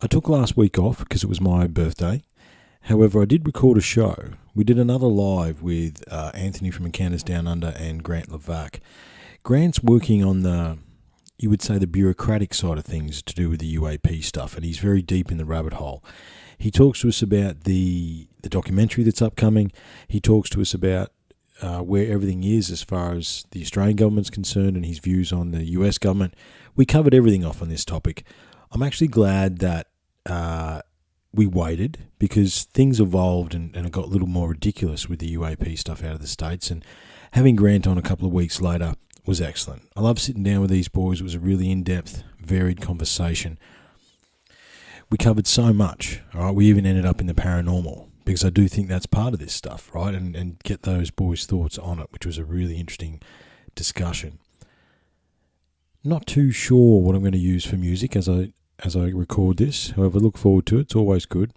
I took last week off because it was my birthday. However, I did record a show. We did another live with Anthony from Encounters Down Under and Grant Lavac. Grant's working on you would say, the bureaucratic side of things to do with the UAP stuff, and he's very deep in the rabbit hole. He talks to us about the documentary that's upcoming. He talks to us about where everything is as far as the Australian government's concerned and his views on the US government. We covered everything off on this topic. I'm actually glad that we waited because things evolved and it got a little more ridiculous with the UAP stuff out of the States, and having Grant on a couple of weeks later was excellent. I love sitting down with these boys. It was a really in-depth, varied conversation. We covered so much, all right? We even ended up in the paranormal because I do think that's part of this stuff, right? And get those boys' thoughts on it, which was a really interesting discussion. Not too sure what I'm going to use for music as I record this. However, look forward to it. It's always good.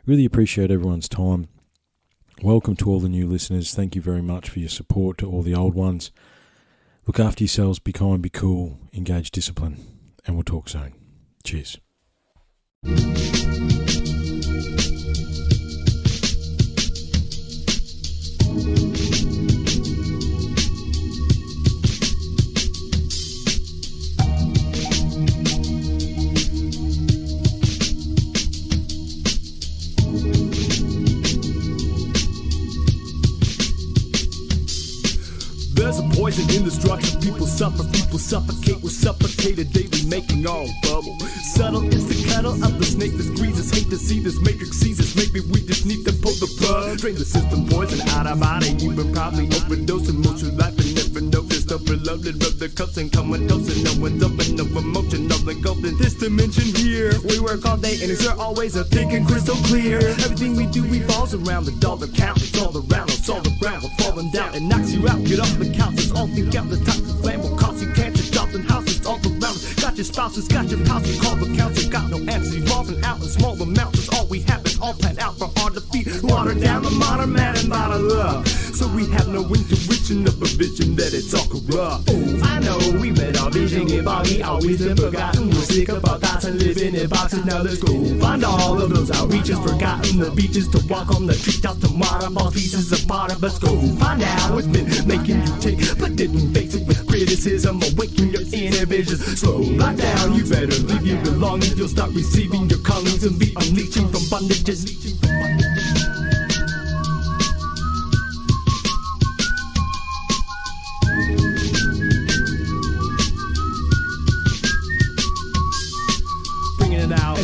Really appreciate everyone's time. Welcome to all the new listeners. Thank you very much for your support to all the old ones. Look after yourselves, be kind, be cool, engage discipline, and we'll talk soon. Cheers. There's a poison in the structure. People suffer, people suffocate. We're suffocated daily, making our own bubble. Subtle is the kettle of the snake that squeezes. Hate to see this matrix seizes. Maybe we just need to pull the plug. Drain the system, poison out our body. You've been probably overdosing most of your life and never noticed. Overloaded, rub the cups and comatose. No one's open, no emotion, no engulfed in this dimension here. We work all day and it's always a thinking crystal clear. Everything we do revolves around the dollar count. It's all around us, all around. We're falling down. It knocks you out, get off the couch. It's all think out the toxic flame will cost you cancer, jobs and houses all around us. Got your spouses, got your house, you call the council, got no answers. Evolving out in small amounts is all we have. It's all planned out for our defeat. Water down the modern man and not a love. So we have no intuition of a vision that it's all corrupt. Oh, I know we read our vision, give our always been forgotten. We're sick of our thoughts and living in boxes. Now let's go find all of those outreaches, forgotten the beaches to walk on the treetops to modern all pieces apart of us. Go find out what's been making you tick, but didn't face it with criticism. Awaken your inner visions. Slow life down, you better leave your belongings. You'll start receiving your callings and be unleashing from bondages.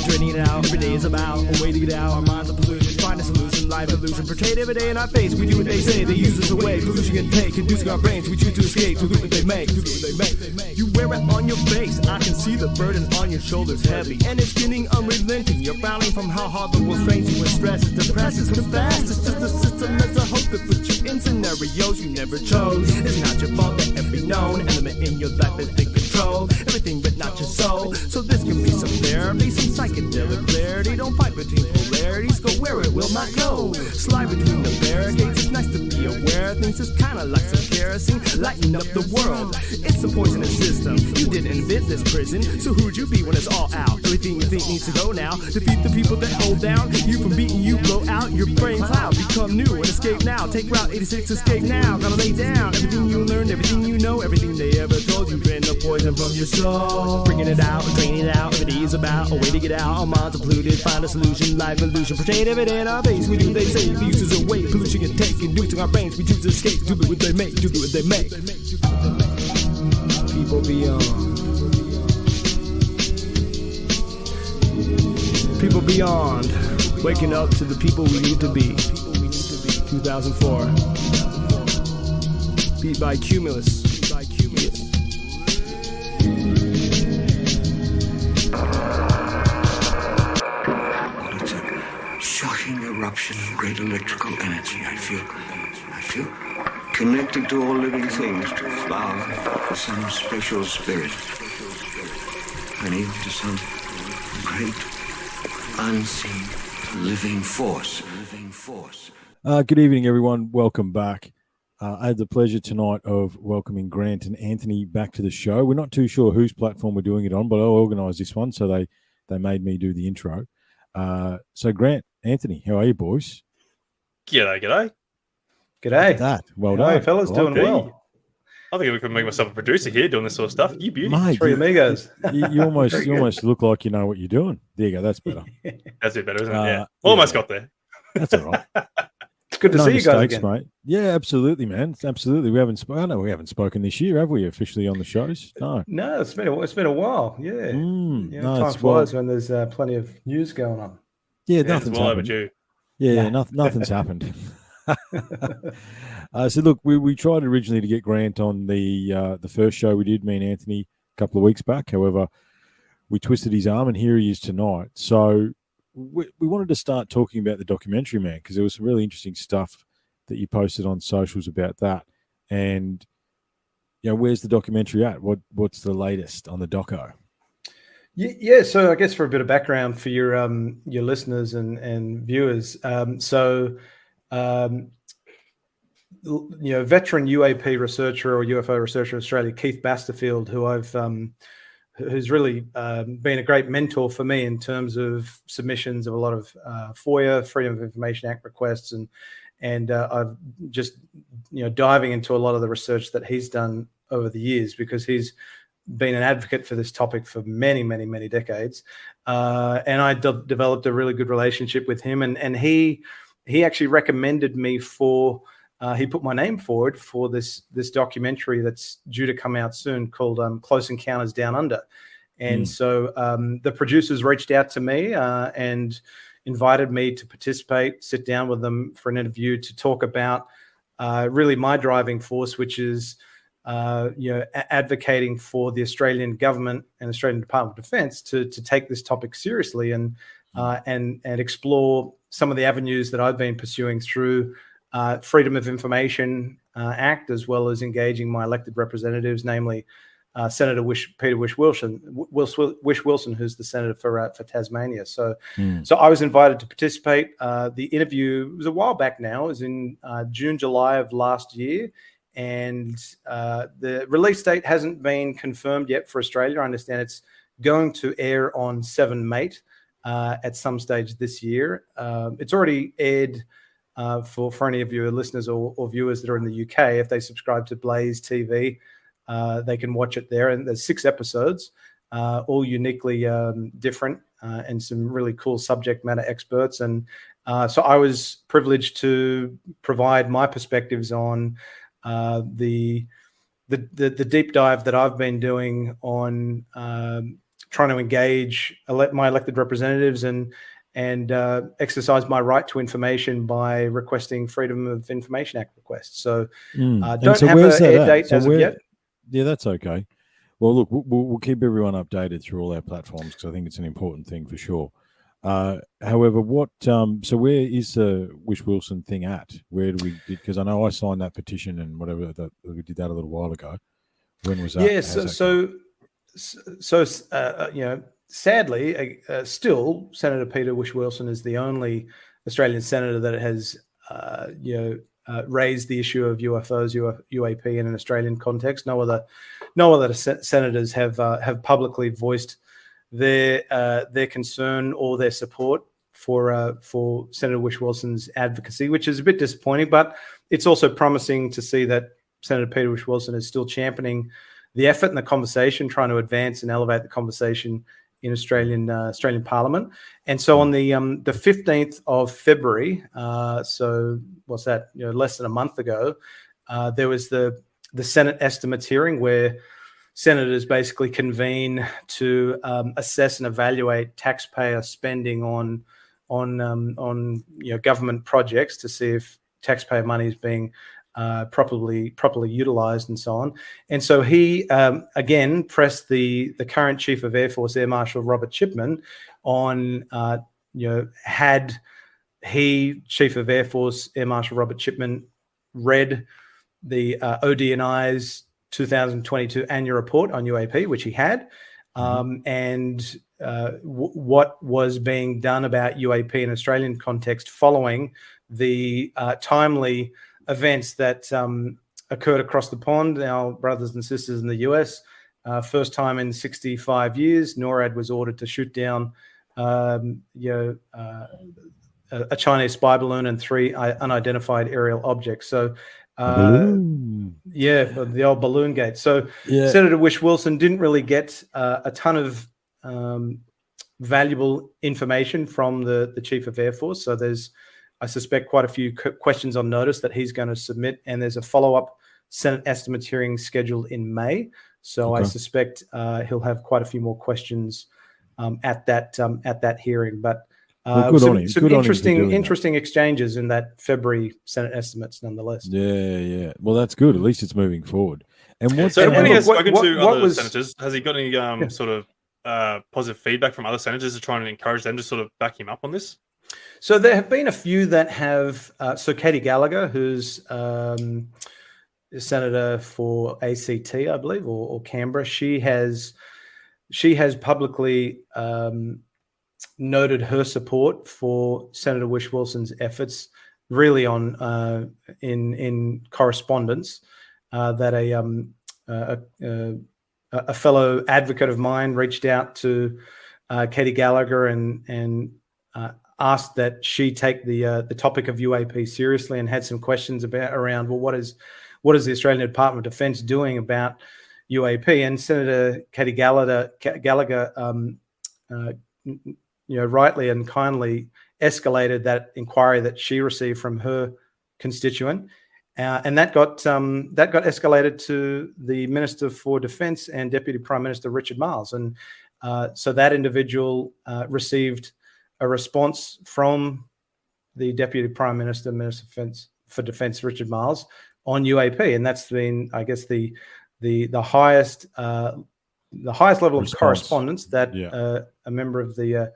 Draining it out, every day is about a way to get out. Our minds are polluted, find a solution, life illusion. Portrayed every day in our face, we do what they say. They use us away, pollution can take, inducing our brains. We choose to escape, to do what they make, to do what they make. You wear it on your face, I can see the burden on your shoulders heavy. And it's getting unrelenting, you're frowning from how hard the world strains you. When stress is depresses, confess, it's just a system that's a hope that puts you in scenarios you never chose. It's not your fault that every known element in your life is in control. Everything but not your soul. So this can be some therapy, some psychedelic clarity. Don't fight between polarities, go where it will not go. Slide between the barricades, it's nice to be aware of things. It's kinda like some kerosene, lighten up the world. It's a poisonous system, you didn't invent this prison. So who'd you be when it's all out? Everything you think needs to go now. Defeat the people that hold down you from beating you, blow out your brain cloud. Become new and escape now, take Route 86, escape now. Gotta lay down everything you learned, everything you know, everything they ever told you. Drain the poison from your soul, bringing it out, draining it out. Every day is about a way to get out. Our minds are polluted, find a solution, life illusion. Portrayed every day in our face, we do what they say. The uses away, pollution can take, inducing our brains. We choose to escape, do what they make, do what they make. People beyond. People beyond. Waking up to the people we need to be. 2004. Beat by Cumulus. Shocking eruption of great electrical energy. I feel connected to all living things, to flowers, to some special spirit, and even to some great unseen living force. Good evening, everyone. Welcome back. I had the pleasure tonight of welcoming Grant and Anthony back to the show. We're not too sure whose platform we're doing it on, but I organised this one, so they made me do the intro. So Grant, Anthony, how are you, boys? G'day. Look G'day. at that. Well How are you done. fellas? I like Doing it. well. I think we could make myself a producer here doing this sort of stuff. You beauty. Mate, Three amigos. you almost Very you good. almost look like you know what you're doing. There you go. That's better. That's a bit better, isn't it? Yeah. Yeah. Almost got there. That's all right. It's good to No see you guys mistakes, again. mate. Yeah, absolutely, man. Absolutely. We haven't. I know we haven't spoken this year, have we? Officially on the shows? No. No, it's been a while. Yeah. No, Time it's flies when there's plenty of news going on. Yeah, It's nothing's well happened. overdue. Yeah, nothing's happened. So look, we tried originally to get Grant on the first show we did, me and Anthony, a couple of weeks back. However, we twisted his arm, and here he is tonight. So we wanted to start talking about the documentary, man, because there was some really interesting stuff that you posted on socials about that. And where's the documentary at? What's the latest on the doco? Yeah, so I guess for a bit of background for your listeners and viewers, veteran UAP researcher or UFO researcher in Australia, Keith Basterfield, who's really been a great mentor for me in terms of submissions of a lot of FOIA, Freedom of Information Act requests, and I've just diving into a lot of the research that he's done over the years, because he's been an advocate for this topic for many, many, many decades. And I developed a really good relationship with him. And he actually recommended me he put my name forward for this documentary that's due to come out soon called Close Encounters Down Under. And so the producers reached out to me and invited me to participate, sit down with them for an interview to talk about really my driving force, which is advocating for the Australian government and Australian Department of Defence to take this topic seriously and explore some of the avenues that I've been pursuing through Freedom of Information Act, as well as engaging my elected representatives, namely Senator Peter Wish Wilson, who's the senator for Tasmania. So I was invited to participate. The interview was a while back now. It was in June, July of last year. And the release date hasn't been confirmed yet for Australia. I understand it's going to air on 7 May at some stage this year. It's already aired for any of your listeners or viewers that are in the UK. If they subscribe to Blaze TV, they can watch it there. And there's 6 episodes, all uniquely different and some really cool subject matter experts. And so I was privileged to provide my perspectives on the deep dive that I've been doing on trying to engage my elected representatives and exercise my right to information by requesting Freedom of Information Act requests. So don't have an air date as of yet. Yeah, that's okay. Well, look, we'll keep everyone updated through all our platforms, because I think it's an important thing for sure. However, so where is the Wish Wilson thing at? Where do we? Because I know I signed that petition and whatever that we did that a little while ago. When was that? Yeah, sadly, still Senator Peter Wish Wilson is the only Australian senator that has raised the issue of UFOs, UAP in an Australian context. No other senators have publicly voiced their concern or their support for Senator Wish Wilson's advocacy, which is a bit disappointing. But it's also promising to see that Senator Peter Wish Wilson is still championing the effort and the conversation, trying to advance and elevate the conversation in Australian Parliament. And so on the 15th of February, so what's that? Less than a month ago, there was the Senate estimates hearing where senators basically convene to assess and evaluate taxpayer spending on government projects to see if taxpayer money is being properly utilized and so on. And so he again pressed the current Chief of Air Force, Air Marshal Robert Chipman, on had he, Chief of Air Force Air Marshal Robert Chipman, read the ODNI's 2022 annual report on UAP, which he had, and what was being done about UAP in Australian context following the timely events that occurred across the pond, our brothers and sisters in the US, First time in 65 years, NORAD was ordered to shoot down a Chinese spy balloon and 3 unidentified aerial objects. So, yeah, the old balloon gate. So, Senator Wish Wilson didn't really get a ton of valuable information from the Chief of Air Force. So there's, I suspect, quite a few questions on notice that he's going to submit, and there's a follow-up Senate estimates hearing scheduled in May. So I suspect he'll have quite a few more questions at that hearing. But some interesting exchanges in that February Senate estimates, nonetheless. Yeah. Well, that's good. At least it's moving forward. And what? So when he has spoken to other senators, has he got any sort of positive feedback from other senators to try and encourage them to sort of back him up on this? So there have been a few that have. So Katie Gallagher, who's senator for ACT, I believe, or Canberra, she has publicly noted her support for Senator Wish Wilson's efforts, really on in correspondence that a fellow advocate of mine reached out to Katie Gallagher and asked that she take the topic of UAP seriously, and had some questions around, well, what is the Australian Department of Defence doing about UAP? And Senator Katie Gallagher rightly and kindly escalated that inquiry that she received from her constituent, and that got escalated to the Minister for Defence and Deputy Prime Minister Richard Marles, and so that individual received a response from the Deputy Prime Minister, Minister for Defence Richard Marles, on UAP, and that's been, I guess, the highest level of correspondence that a member of the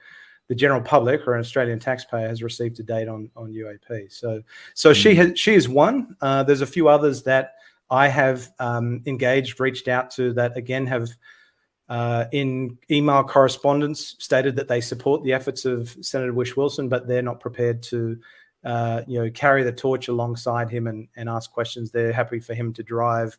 general public or an Australian taxpayer has received to date on UAP. So she is one. There's a few others that I have reached out to, that again have in email correspondence stated that they support the efforts of Senator Wish Wilson, but they're not prepared to carry the torch alongside him and ask questions. They're happy for him to drive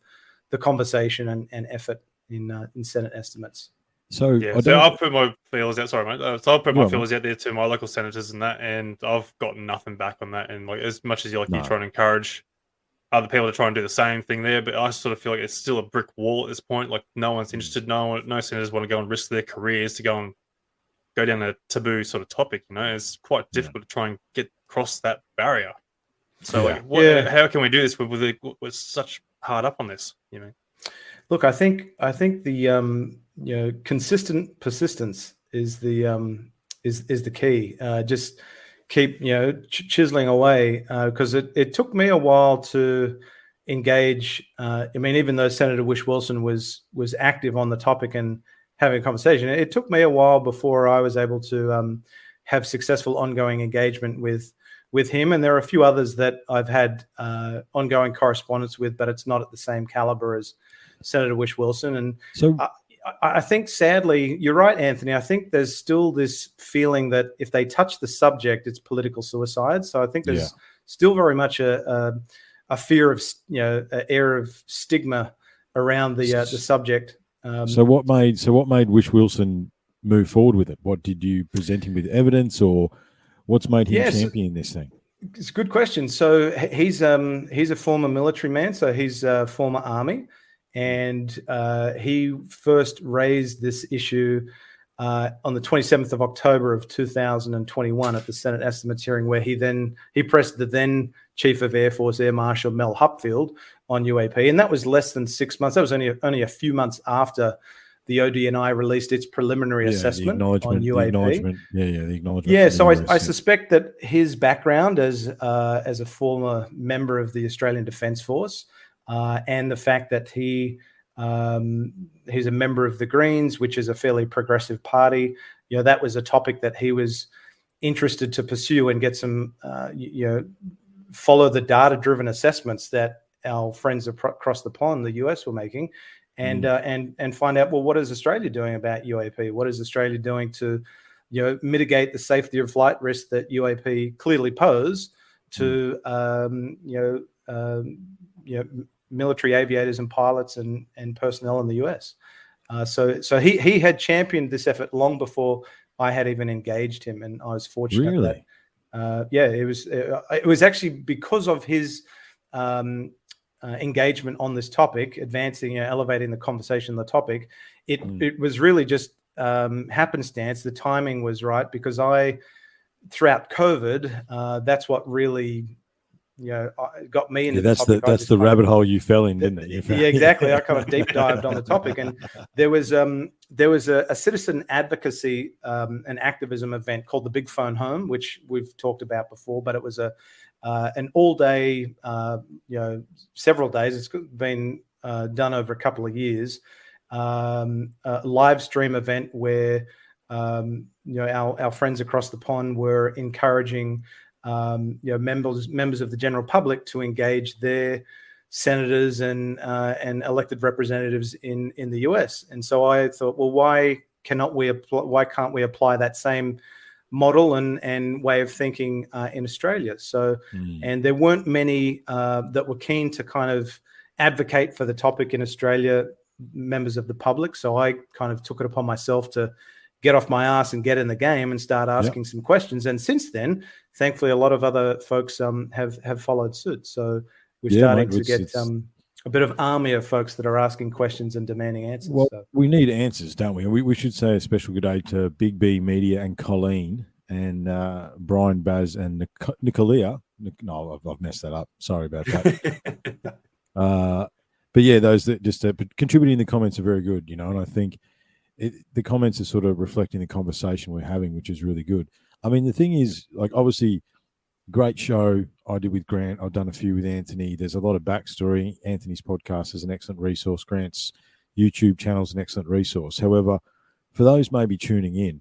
the conversation and effort in Senate estimates. So I'll put my feelers out. Sorry, mate. So I'll put my feelers out there to my local senators and that, and I've gotten nothing back on that. And like, as much as you try and encourage other people to try and do the same thing there, but I sort of feel like it's still a brick wall at this point. Like, no one's interested. No senators want to go and risk their careers to go down a taboo sort of topic. It's quite difficult to try and get across that barrier. So how can we do this with such hard up on this? Look, I think the consistent persistence is the key. Just keep chiseling away, because it took me a while to engage. Even though Senator Wish Wilson was active on the topic and having a conversation, it took me a while before I was able to have successful ongoing engagement with him. And there are a few others that I've had ongoing correspondence with, but it's not at the same caliber as Senator Wish Wilson. And so I think, sadly, you're right, Anthony. I think there's still this feeling that if they touch the subject, it's political suicide. So I think there's still very much a fear of, an air of stigma around the subject. So what made Wish Wilson move forward with it? What did you present him with, evidence, or what's made him champion this thing? It's a good question. So he's a former military man. So he's a former Army. And he first raised this issue on the 27th of October of 2021 at the Senate estimates hearing, where he pressed the then Chief of Air Force, Air Marshal Mel Hupfield, on UAP. And that was less than 6 months. That was only a few months after the ODNI released its preliminary assessment on UAP. The acknowledgement. Yeah, so I suspect that his background as a former member of the Australian Defence Force, and the fact that he's a member of the Greens, which is a fairly progressive party, that was a topic that he was interested to pursue and get some, follow the data-driven assessments that our friends across the pond, the US, were making, and find out, well, what is Australia doing about UAP? What is Australia doing to, mitigate the safety of flight risk that UAP clearly pose to, military aviators and pilots and personnel in the US. So he had championed this effort long before I had even engaged him, and I was fortunate Really? that it was actually because of his engagement on this topic, advancing, elevating the conversation on the topic. It was really just happenstance. The timing was right because throughout COVID, that's what really got me into the topic. That's the rabbit hole you fell in, didn't it? Yeah, exactly. I kind of deep dived on the topic, and there was a citizen advocacy and activism event called the Big Phone Home, which we've talked about before. But it was an all day, several days. It's been done over a couple of years. A live stream event where our friends across the pond were encouraging members of the general public to engage their senators and elected representatives in the US. And so I thought, well, why can't we apply that same model and way of thinking in Australia? So, and there weren't many that were keen to kind of advocate for the topic in Australia, members of the public. So I kind of took it upon myself to get off my ass and get in the game and start asking some questions. And since then, thankfully, a lot of other folks have followed suit. So we're starting to get a bit of army of folks that are asking questions and demanding answers. Well, we need answers, don't we? We should say a special good day to Big B Media and Colleen and Brian, Baz, and Nicolia. No, I've messed that up. Sorry about that. But yeah, those that just contributing in the comments are very good, and I think the comments are sort of reflecting the conversation we're having, which is really good. I mean, the thing is, like, obviously, great show I did with Grant. I've done a few with Anthony. There's a lot of backstory. Anthony's podcast is an excellent resource. Grant's YouTube channel is an excellent resource. However, for those maybe tuning in,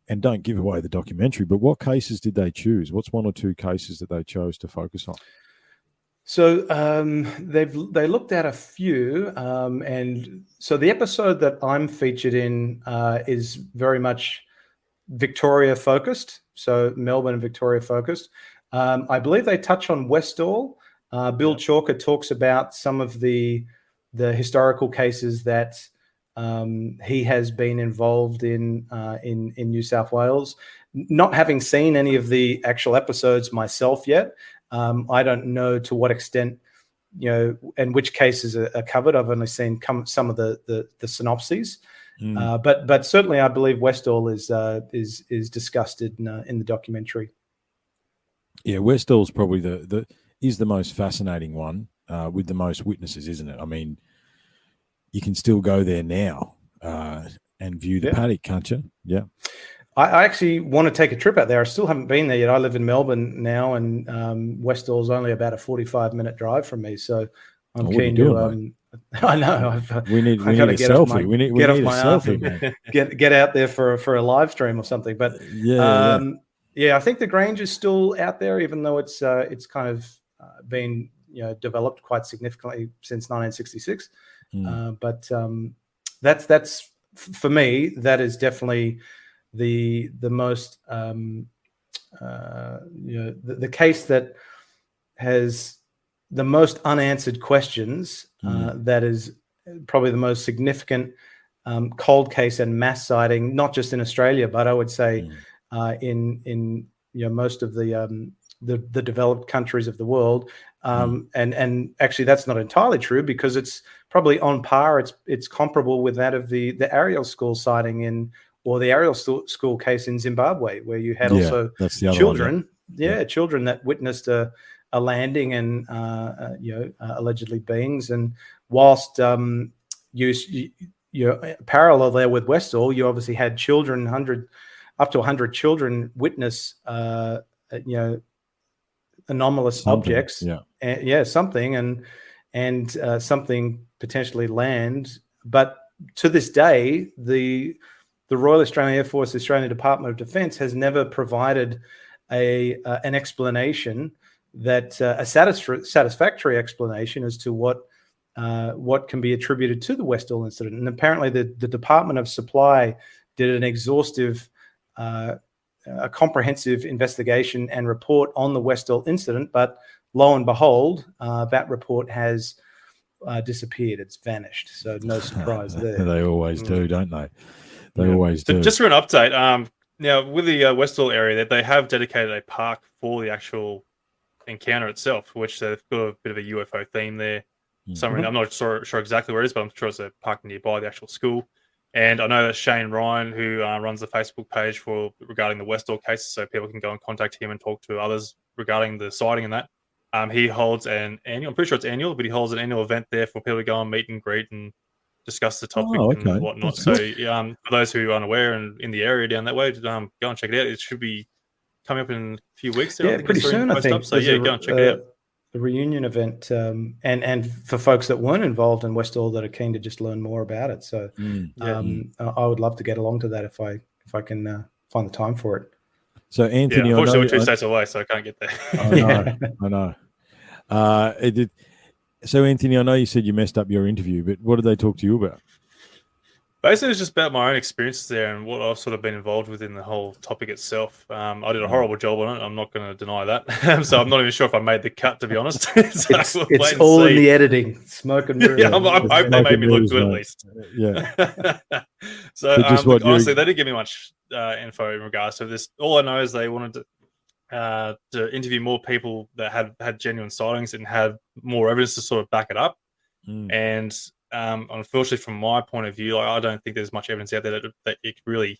and don't give away the documentary, but what cases did they choose? What's one or two cases that they chose to focus on? So they looked at a few, and so the episode that I'm featured in is very much Victoria focused, so Melbourne and Victoria focused. I believe they touch on Westall. Bill Chalker talks about some of the historical cases that he has been involved in New South Wales. Not having seen any of the actual episodes myself yet, I don't know to what extent, and which cases are covered. I've only seen some of the synopses, but certainly I believe Westall is discussed in the documentary. Yeah, Westall's probably is the most fascinating one with the most witnesses, isn't it? I mean, you can still go there now and view the paddock, can't you? Yeah. I actually want to take a trip out there. I still haven't been there yet. I live in Melbourne now, and Westall is only about a 45-minute drive from me. So I'm keen to. I know. We need a selfie. We need get off a my selfie, man. Get out there for a live stream or something. But I think the Grange is still out there, even though it's kind of been developed quite significantly since 1966. But that's for me. That is definitely the most the case that has the most unanswered questions. That is probably the most significant cold case and mass sighting, not just in Australia, but I would say in most of the developed countries of the world. And actually, that's not entirely true because it's probably on par. It's comparable with that of the Ariel school sighting or the Ariel school case in Zimbabwe, where you had also children, children that witnessed a landing and allegedly beings. And whilst you parallel there with Westall, you obviously had children, up to 100 children witness anomalous objects, something and something potentially land. But to this day, the Royal Australian Air Force, the Australian Department of Defence has never provided an explanation that a satisfactory explanation as to what can be attributed to the Westall incident. And apparently, the Department of Supply did an exhaustive, a comprehensive investigation and report on the Westall incident, but lo and behold, that report has disappeared. It's vanished. So no surprise there. They always do, don't they? They always do. Just for an update, now with the Westall area, that they have dedicated a park for the actual encounter itself, which they've got a bit of a UFO theme there. Somewhere, I'm not sure exactly where it is, but I'm sure it's a park nearby the actual school. And I know that Shane Ryan, who runs the Facebook page regarding the Westall cases, so people can go and contact him and talk to others regarding the sighting and that. He holds an annual, I'm pretty sure it's annual, but he holds an annual event there for people to go and meet and greet and discuss the topic and whatnot. That's so for those who are unaware and in the area down that way, go and check it out. It should be coming up in a few weeks. Yeah, pretty soon, I think. So go and check it out. The reunion event, and for folks that weren't involved in Westall that are keen to just learn more about it. So I would love to get along to that if I can find the time for it. So Anthony, unfortunately, we're 2 states away, so I can't get there. I know. So Anthony, I know you said you messed up your interview, but what did they talk to you about? Basically, it's just about my own experiences there and what I've sort of been involved with in the whole topic itself. I did a horrible job on it. I'm not going to deny that. So I'm not even sure if I made the cut, to be honest. So it's all in the editing. Smoke and mirrors. Yeah, I hope they made me look good at least. Yeah. So honestly, they didn't give me much info in regards to this. All I know is they wanted to interview more people that had genuine sightings and had more evidence to sort of back it up. And unfortunately, from my point of view, I don't think there's much evidence out there that it could really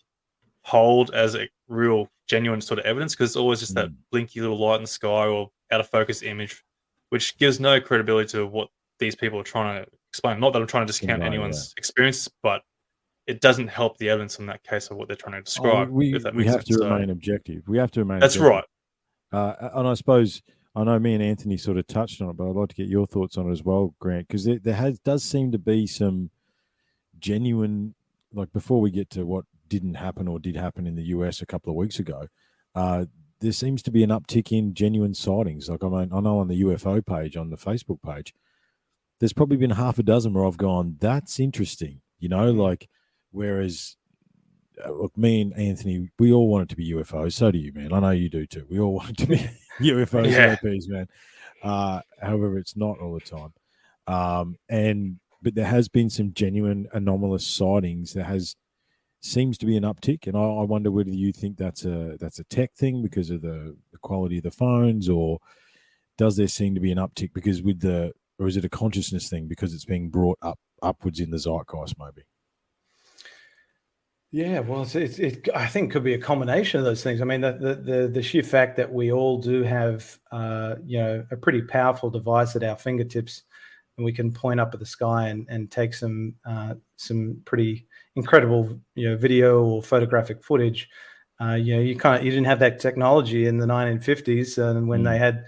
hold as a real, genuine sort of evidence, because it's always just that blinky little light in the sky or out of focus image, which gives no credibility to what these people are trying to explain. Not that I'm trying to discount anyone's experience, but it doesn't help the evidence in that case of what they're trying to describe. We have to remain objective. We have to remain. That's objective. right. And I suppose, I know me and Anthony sort of touched on it, but I'd like to get your thoughts on it as well, Grant, because there does seem to be some genuine, like before we get to what didn't happen or did happen in the US a couple of weeks ago, there seems to be an uptick in genuine sightings. Like, I mean, I know on the UFO page, on the Facebook page, there's probably been half a dozen where I've gone, that's interesting, like, whereas, look, me and Anthony, we all want it to be UFOs. So do you, man. I know you do too. We all want it to be UFOs, UAPs, man. However, it's not all the time. But there has been some genuine anomalous sightings. Seems to be an uptick, and I wonder whether you think that's a tech thing because of the quality of the phones, or does there seem to be an uptick because or is it a consciousness thing because it's being brought upwards in the zeitgeist, maybe? Yeah, well, I think could be a combination of those things. I mean, the sheer fact that we all do have, a pretty powerful device at our fingertips, and we can point up at the sky and take some pretty incredible, video or photographic footage. You didn't have that technology in the 1950s, and when they had,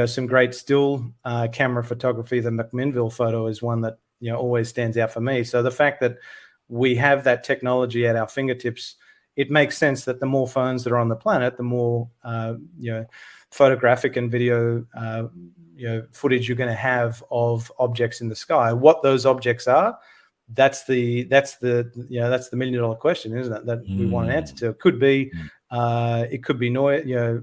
some great still camera photography. The McMinnville photo is one that always stands out for me. So the fact that we have that technology at our fingertips, it makes sense that the more phones that are on the planet, the more photographic and video footage you're going to have of objects in the sky. What those objects are, that's the $1 million question, isn't it? That we want an answer to. It could be noise,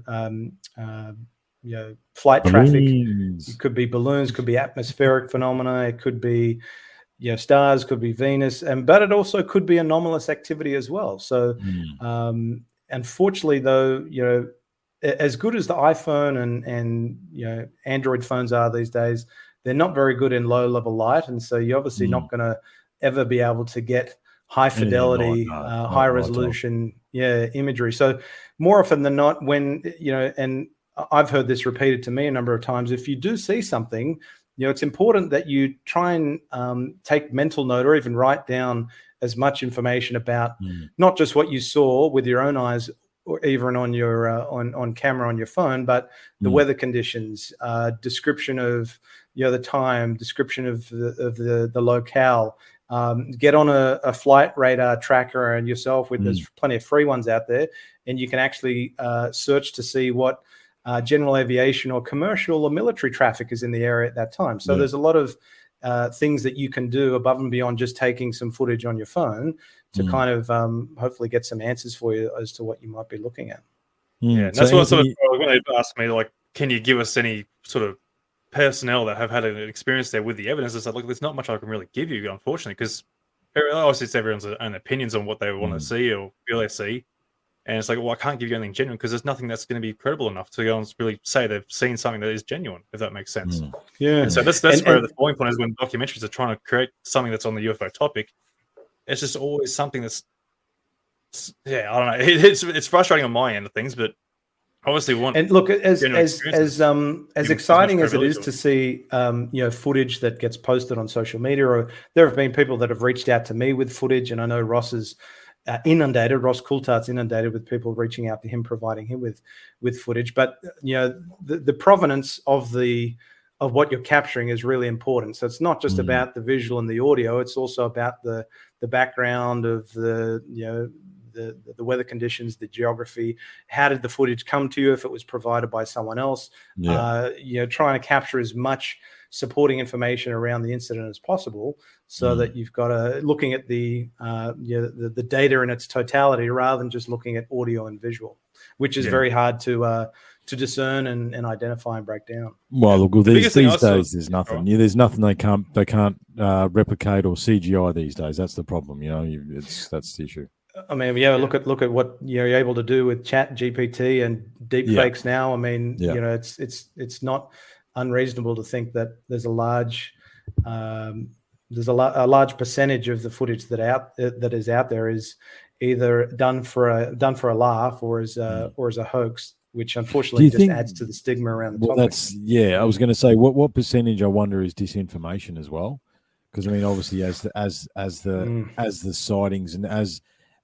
flight traffic. It could be balloons. Could be atmospheric phenomena. It could be stars, could be Venus, but it also could be anomalous activity as well. So, unfortunately, though, as good as the iPhone and Android phones are these days, they're not very good in low-level light, and so you're obviously not going to ever be able to get high fidelity, high resolution, imagery. So, more often than not, when and I've heard this repeated to me a number of times, if you do see something, it's important that you try and take mental note or even write down as much information about not just what you saw with your own eyes or even on your on camera on your phone, but the weather conditions, description of the time, description of the locale. Get on a flight radar tracker and yourself. There's plenty of free ones out there, and you can actually search to see what general aviation or commercial or military traffic is in the area at that time. So there's a lot of things that you can do above and beyond just taking some footage on your phone to kind of hopefully get some answers for you as to what you might be looking at. Yeah, that's what sort of when they asked me, like, can you give us any sort of personnel that have had an experience there with the evidence, it's like, look, there's not much I can really give you, unfortunately, because obviously it's everyone's own opinions on what they want to see or feel they see. And it's like, well, I can't give you anything genuine because there's nothing that's going to be credible enough to go and really say they've seen something that is genuine, if that makes sense. Yeah. And so that's where the falling point is when documentaries are trying to create something that's on the UFO topic. It's just always something that's, I don't know. It's frustrating on my end of things, but obviously we want. And look, as exciting as it is to see, footage that gets posted on social media, or there have been people that have reached out to me with footage, and I know Ross is inundated. Ross Coulthard's inundated with people reaching out to him, providing him with footage. But the provenance of what you're capturing is really important. So it's not just about the visual and the audio; it's also about the background of the weather conditions, the geography. How did the footage come to you? If it was provided by someone else, trying to capture as much supporting information around the incident as possible, so that you've got looking at the data in its totality rather than just looking at audio and visual, which is very hard to discern and identify and break down. Well, look, these days there's nothing. There's nothing they can't replicate or CGI these days. That's the problem. That's the issue. I mean, look at what you're able to do with Chat GPT and deep fakes now. I mean, it's not unreasonable to think that there's a large percentage of the footage that is out there is either done for a laugh or as a hoax, which unfortunately just adds to the stigma around the topic. I was going to say what percentage I wonder is disinformation as well, because I mean obviously as the sightings and as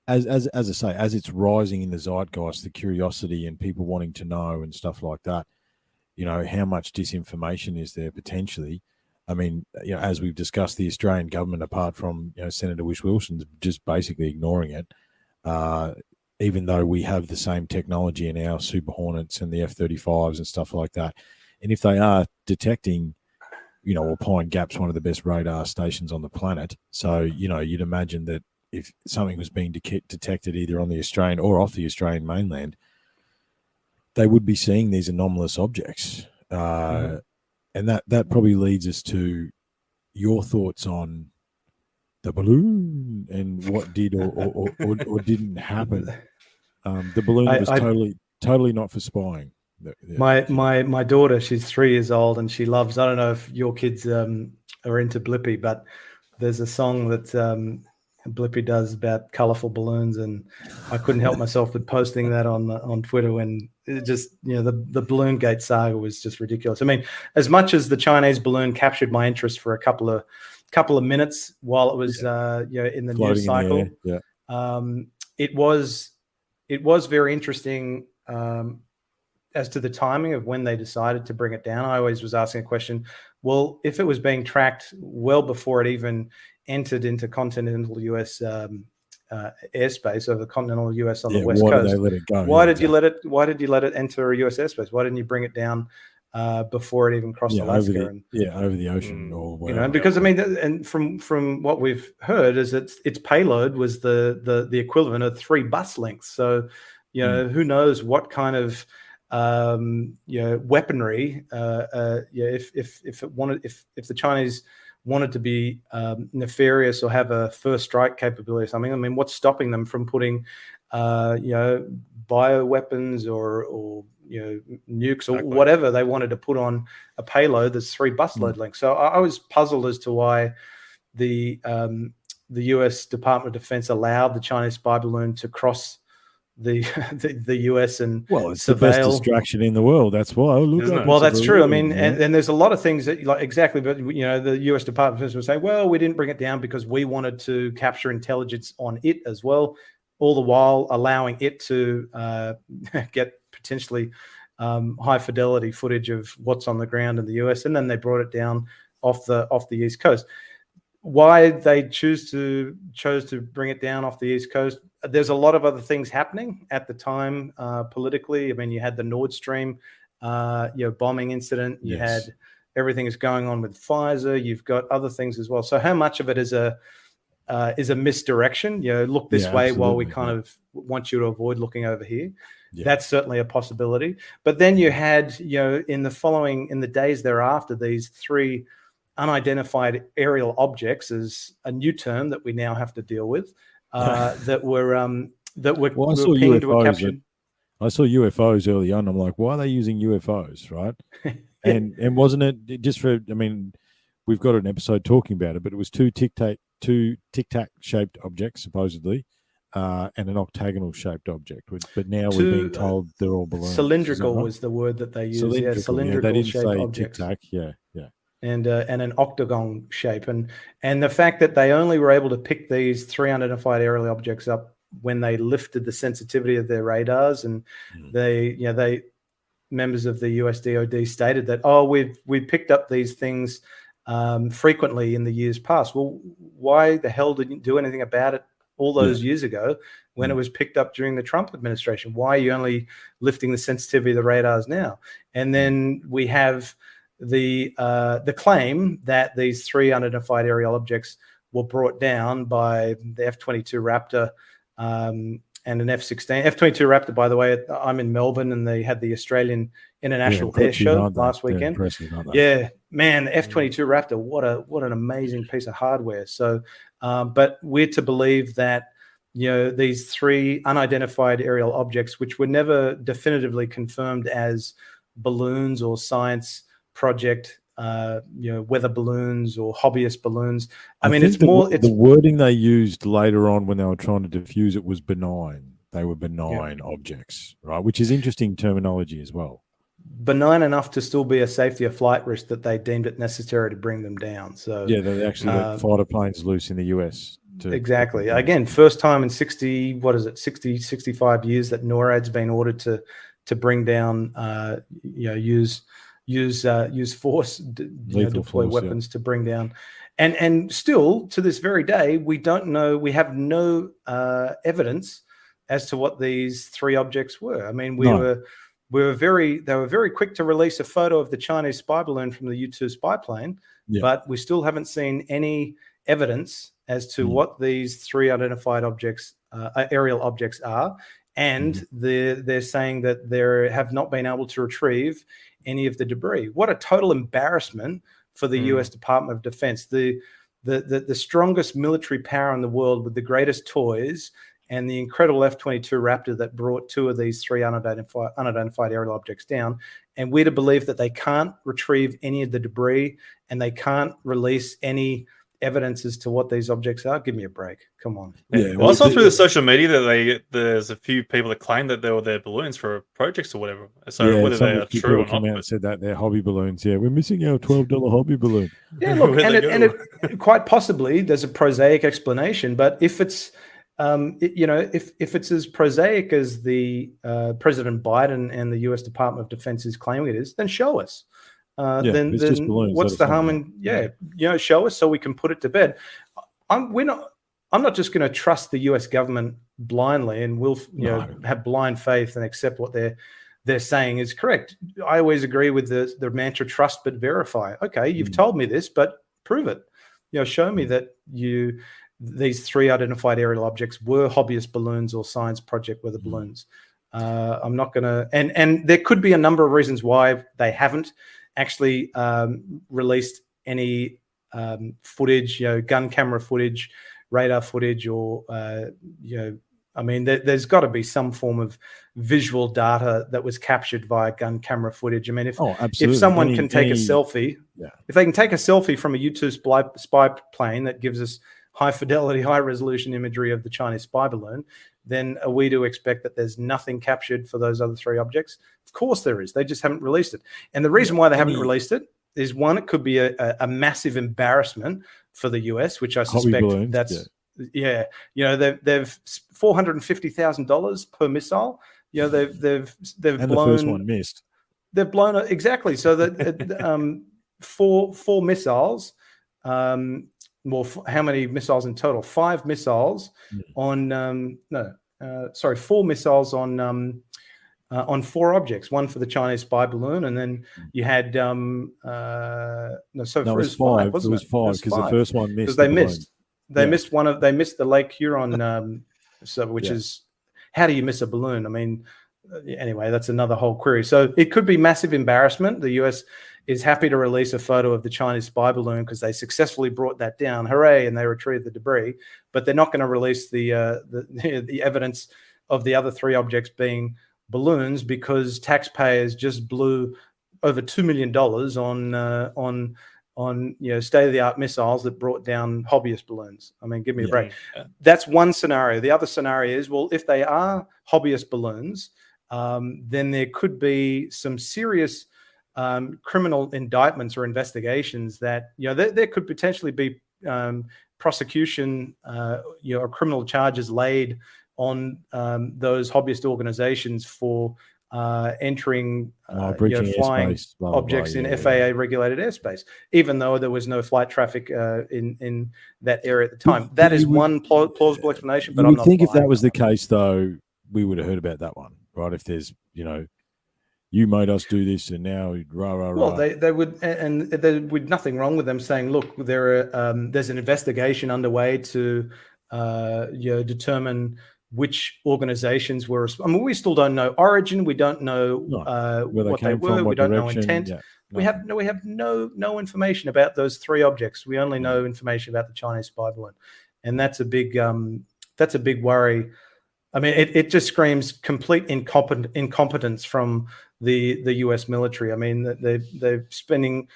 I say, as it's rising in the zeitgeist, the curiosity and people wanting to know and stuff like that, how much disinformation is there potentially? I mean, as we've discussed, the Australian government, apart from Senator Wilson's just basically ignoring it, even though we have the same technology in our Super Hornets and the F-35s and stuff like that. And if they are detecting, well, Pine Gap's one of the best radar stations on the planet, so you'd imagine that if something was being detected either on the Australian or off the Australian mainland, they would be seeing these anomalous objects. And that probably leads us to your thoughts on the balloon and what did or didn't happen. The balloon was totally not for spying. My daughter, she's 3 years old, and she loves, I don't know if your kids are into Blippi, but there's a song that Blippi does about colorful balloons, and I couldn't help myself with posting that on Twitter when it just the balloon gate saga was just ridiculous. I mean, as much as the Chinese balloon captured my interest for a couple of minutes while it was in the news cycle, it was very interesting as to the timing of when they decided to bring it down. I always was asking a question, well, if it was being tracked well before it even entered into continental US airspace, over the continental US on the west coast, did they let it go? Why did you let it enter US airspace? Why didn't you bring it down before it even crossed Alaska? Over the ocean or whatever. Because I mean, and from what we've heard is that its payload was the equivalent of 3 bus lengths. So who knows what kind of weaponry if the Chinese wanted to be nefarious or have a first strike capability or something. I mean, what's stopping them from putting bioweapons or nukes or whatever they wanted to put on a payload that's 3 busload lengths? So I was puzzled as to why the US Department of Defense allowed the Chinese spy balloon to cross the US and it's the best distraction in the world. That's why. That's true. I mean, and there's a lot of things that exactly, but the US Department of Defense would say, well, we didn't bring it down because we wanted to capture intelligence on it as well, all the while allowing it to get potentially high fidelity footage of what's on the ground in the US, and then they brought it down off the East Coast. Why they chose to bring it down off the East Coast? There's a lot of other things happening at the time politically. I mean, you had the Nord Stream bombing incident. You had everything is going on with Pfizer. You've got other things as well. So how much of it is a is a misdirection. Look this way while we kind absolutely, of want you to avoid looking over here. Yeah. That's certainly a possibility. But then you had, in the days thereafter, these 3 unidentified aerial objects is a new term that we now have to deal with, that were Well, I saw pinged, were UFOs. captured. I saw UFOs early on. I'm like, why are they using UFOs, right? And wasn't it just for? I mean, we've got an episode talking about it, but it was two tic tac shaped objects supposedly, and an octagonal shaped object. But now we're being told they're all balloons. Cylindrical was the word that they used. Cylindrical they didn't shaped say objects. tic tac. Yeah. And an octagon shape, and the fact that they only were able to pick these 3 unidentified aerial objects up when they lifted the sensitivity of their radars, and they members of the US DoD stated that we picked up these things frequently in the years past. Well, why the hell didn't you do anything about it all those years ago when it was picked up during the Trump administration? Why are you only lifting the sensitivity of the radars now? And then we have the claim that these 3 unidentified aerial objects were brought down by the F-22 Raptor and an F-16. F-22 Raptor, by the way, I'm in Melbourne, and they had the Australian International Air Show last weekend. Yeah, man, the F-22 Raptor, what an amazing piece of hardware. So, but we're to believe that these 3 unidentified aerial objects, which were never definitively confirmed as balloons or science project, weather balloons or hobbyist balloons. I mean, it's the wording they used later on when they were trying to diffuse it was benign. They were benign objects, right? Which is interesting terminology as well. Benign enough to still be a safety of flight risk that they deemed it necessary to bring them down. So yeah, they actually let fighter planes loose in the US. Exactly. Again, first time in 65 years that NORAD's been ordered to bring down, use force, deploy weapons to bring down, and still to this very day we don't know. We have no evidence as to what these 3 objects were. I mean, they were very quick to release a photo of the Chinese spy balloon from the U-2 spy plane, but we still haven't seen any evidence as to what these 3 identified objects, aerial objects, are. And they're saying that they have not been able to retrieve any of the debris. What a total embarrassment for the U.S. Department of Defense, the strongest military power in the world with the greatest toys, and the incredible F-22 Raptor that brought 2 of these 3 unidentified aerial objects down. And we're to believe that they can't retrieve any of the debris, and they can't release any evidence as to what these objects are. Give me a break. Come on. Yeah, well, I saw through the social media that there's a few people that claim that they were their balloons for projects or whatever. So whether they are true or not, come out and said that they're hobby balloons. Yeah, we're missing our $12 hobby balloon. Yeah, look, and quite possibly there's a prosaic explanation, but if it's if it's as prosaic as the President Biden and the U.S. Department of Defense is claiming it is, then show us. Then what's the harm in show us so we can put it to bed. I'm not just going to trust the U.S. government blindly and we'll have blind faith and accept what they're saying is correct. I always agree with the mantra trust but verify. Okay, you've told me this, but prove it. Show me that these 3 identified aerial objects were hobbyist balloons or science project weather balloons. I'm not going to, and there could be a number of reasons why they haven't actually released any footage, gun camera footage, radar footage, or I mean, there's got to be some form of visual data that was captured via gun camera footage. I mean, if someone can take a selfie, if they can take a selfie from a U-2 spy plane that gives us high fidelity, high resolution imagery of the Chinese spy balloon, then are we to expect that there's nothing captured for those other 3 objects? Of course there is. They just haven't released it. And the reason why they haven't released it is, one, it could be a massive embarrassment for the US, which I suspect that's they've $450,000 per missile. They've and blown. The first one missed. They've blown exactly. So that 4 missiles. How many missiles in total? 5 missiles on 4 missiles on 4 objects. One for the Chinese spy balloon, and then you had it was 5. It was 5 because the first one missed. Because they missed. they missed the Lake Huron, which is, how do you miss a balloon? I mean, anyway, that's another whole query. So it could be massive embarrassment. The US is happy to release a photo of the Chinese spy balloon because they successfully brought that down. Hooray! And they retrieved the debris, but they're not going to release the evidence of the other 3 objects being balloons because taxpayers just blew over $2 million on state-of-the-art missiles that brought down hobbyist balloons. I mean, give me a break. That's one scenario. The other scenario is, well, if they are hobbyist balloons, then there could be some serious criminal indictments or investigations that there could potentially be prosecution or criminal charges laid on those hobbyist organizations for entering flying objects in FAA regulated airspace, even though there was no flight traffic in that area at the time. That is one plausible explanation, but I'm not. I think if that was the case, though, we would have heard about that one, right? If there's, you made us do this, and now rah rah rah. Well, they would, and there would nothing wrong with them saying, look, there's an investigation underway to determine which organizations were. I mean, we still don't know origin. We don't know what they were. We don't know intent. Yeah, we have no information about those 3 objects. We only know information about the Chinese spy balloon, and that's a big worry. I mean, it just screams complete incompetence from the US military. I mean, they're spending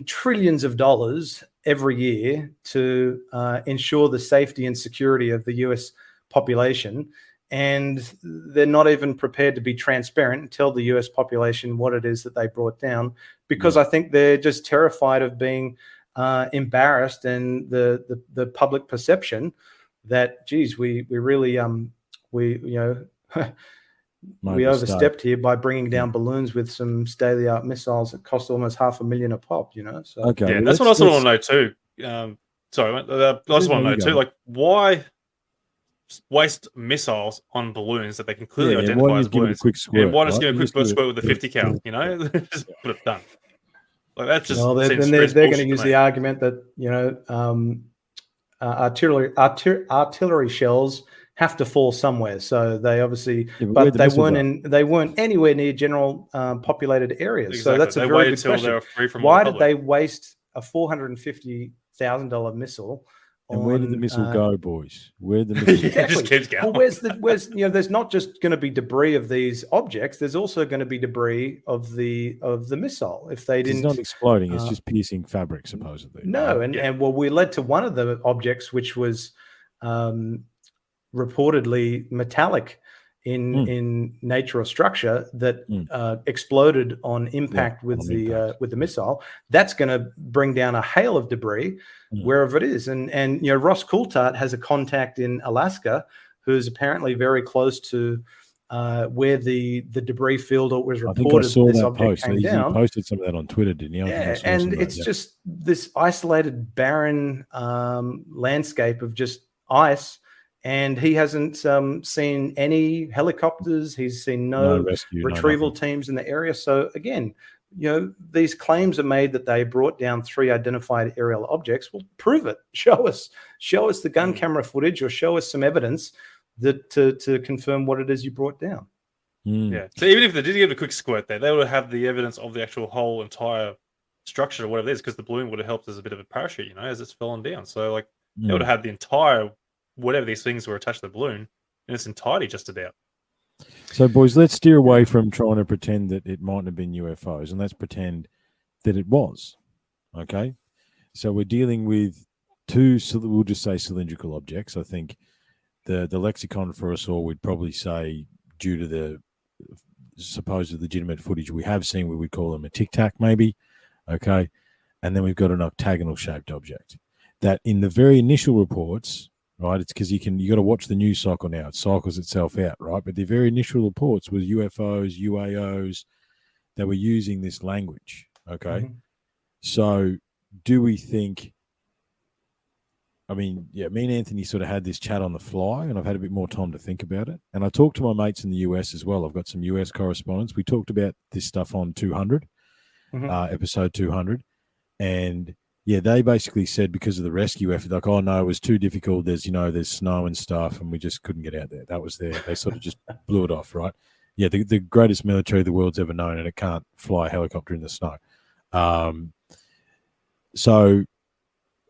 trillions of dollars every year to ensure the safety and security of the US population, and they're not even prepared to be transparent and tell the US population what it is that they brought down, because I think they're just terrified of being embarrassed, and the public perception that, geez, we really we overstepped here by bringing down balloons with some state-of-the-art missiles that cost almost $500,000 a pop. So okay, that's what I sort of want to know too. Sorry, I just want to know too, like, why waste missiles on balloons that they can clearly identify as balloons? Why just give a quick squirt with a 50 cal? Just put it done. Like, that's just. Well, then they're going to use the argument that artillery shells have to fall somewhere. So they obviously, but they weren't anywhere near general populated areas. Exactly. So that's a very good question. Why did they waste a $450,000 missile? And where did the missile go, boys? Where did the missile go? It just keeps going. Well, there's not just going to be debris of these objects. There's also going to be debris of the missile. If they didn't, it's not exploding. It's just piercing fabric, supposedly. No, right? and we led to one of the objects, which was reportedly metallic in nature or structure, that exploded on impact with the missile. That's going to bring down a hail of debris wherever it is. And Ross Coulthard has a contact in Alaska who's apparently very close to where the debris field was reported. I think I saw this that object post. came He down. posted some of that on Twitter, didn't he? Yeah, and it's just this isolated, barren landscape of just ice. And he hasn't seen any helicopters. He's seen no rescue, retrieval teams in the area. So again, these claims are made that they brought down 3 identified aerial objects. Well, prove it. Show us the gun camera footage, or show us some evidence that to confirm what it is you brought down. Yeah. So even if they did give a quick squirt there, they would have the evidence of the actual whole entire structure or whatever it is, because the balloon would have helped as a bit of a parachute, as it's fallen down. So like they would have had the entire, whatever these things were attached to the balloon in its entirety, just about. So, boys, let's steer away from trying to pretend that it mightn't have been UFOs, and let's pretend that it was. Okay? So we're dealing with 2, we'll just say cylindrical objects. I think the lexicon for us all would probably say, due to the supposed legitimate footage we have seen, we would call them a tic-tac maybe. Okay? And then we've got an octagonal-shaped object that in the very initial reports, right, it's because you got to watch the news cycle now. It cycles itself out, right? But the very initial reports with UFOs, UAOs, they were using this language, okay? So do we think, me and Anthony sort of had this chat on the fly, and I've had a bit more time to think about it. And I talked to my mates in the US as well. I've got some US correspondents. We talked about this stuff on 200, episode 200. And Yeah, they basically said because of the rescue effort, like, oh no, it was too difficult. There's snow and stuff, and we just couldn't get out there. That was they sort of just blew it off, right? Yeah, the greatest military the world's ever known, and it can't fly a helicopter in the snow. So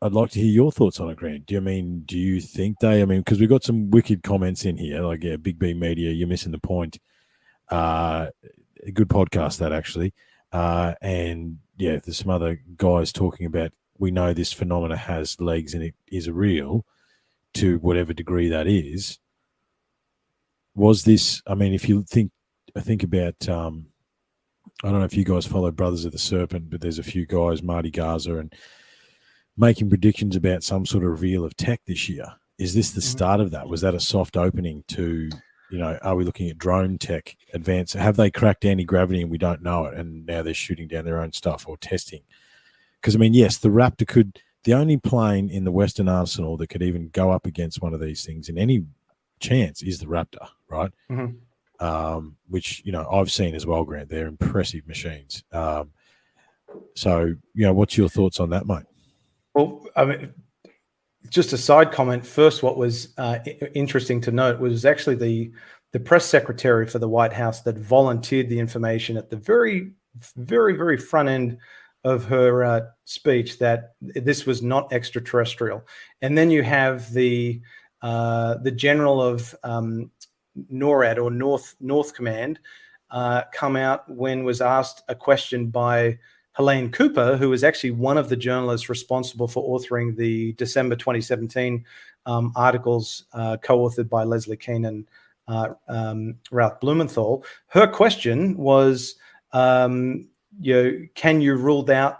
I'd like to hear your thoughts on it, Grant. Do you think they? Because we got some wicked comments in here, like, yeah, Big B Media, you're missing the point. A good podcast that actually, and yeah, there's some other guys talking about. We know this phenomena has legs and it is real, to whatever degree that is. Was this? If you think about, I don't know if you guys follow Brothers of the Serpent, but there's a few guys, Marty Garza, and making predictions about some sort of reveal of tech this year. Is this the start of that? Was that a soft opening to? Are we looking at drone tech advance? Have they cracked anti-gravity and we don't know it, and now they're shooting down their own stuff or testing? Because, yes, the Raptor the only plane in the Western arsenal that could even go up against one of these things in any chance is the Raptor, right? Mm-hmm. Which, I've seen as well, Grant. They're impressive machines. So, what's your thoughts on that, mate? Well, just a side comment. First, what was interesting to note was actually the press secretary for the White House that volunteered the information at the very, very, very front end of her speech that this was not extraterrestrial. And then you have the general of NORAD, or North Command, come out when was asked a question by Helene Cooper, who was actually one of the journalists responsible for authoring the December 2017 articles co-authored by Leslie Kean and Ralph Blumenthal. Her question was, can you rule out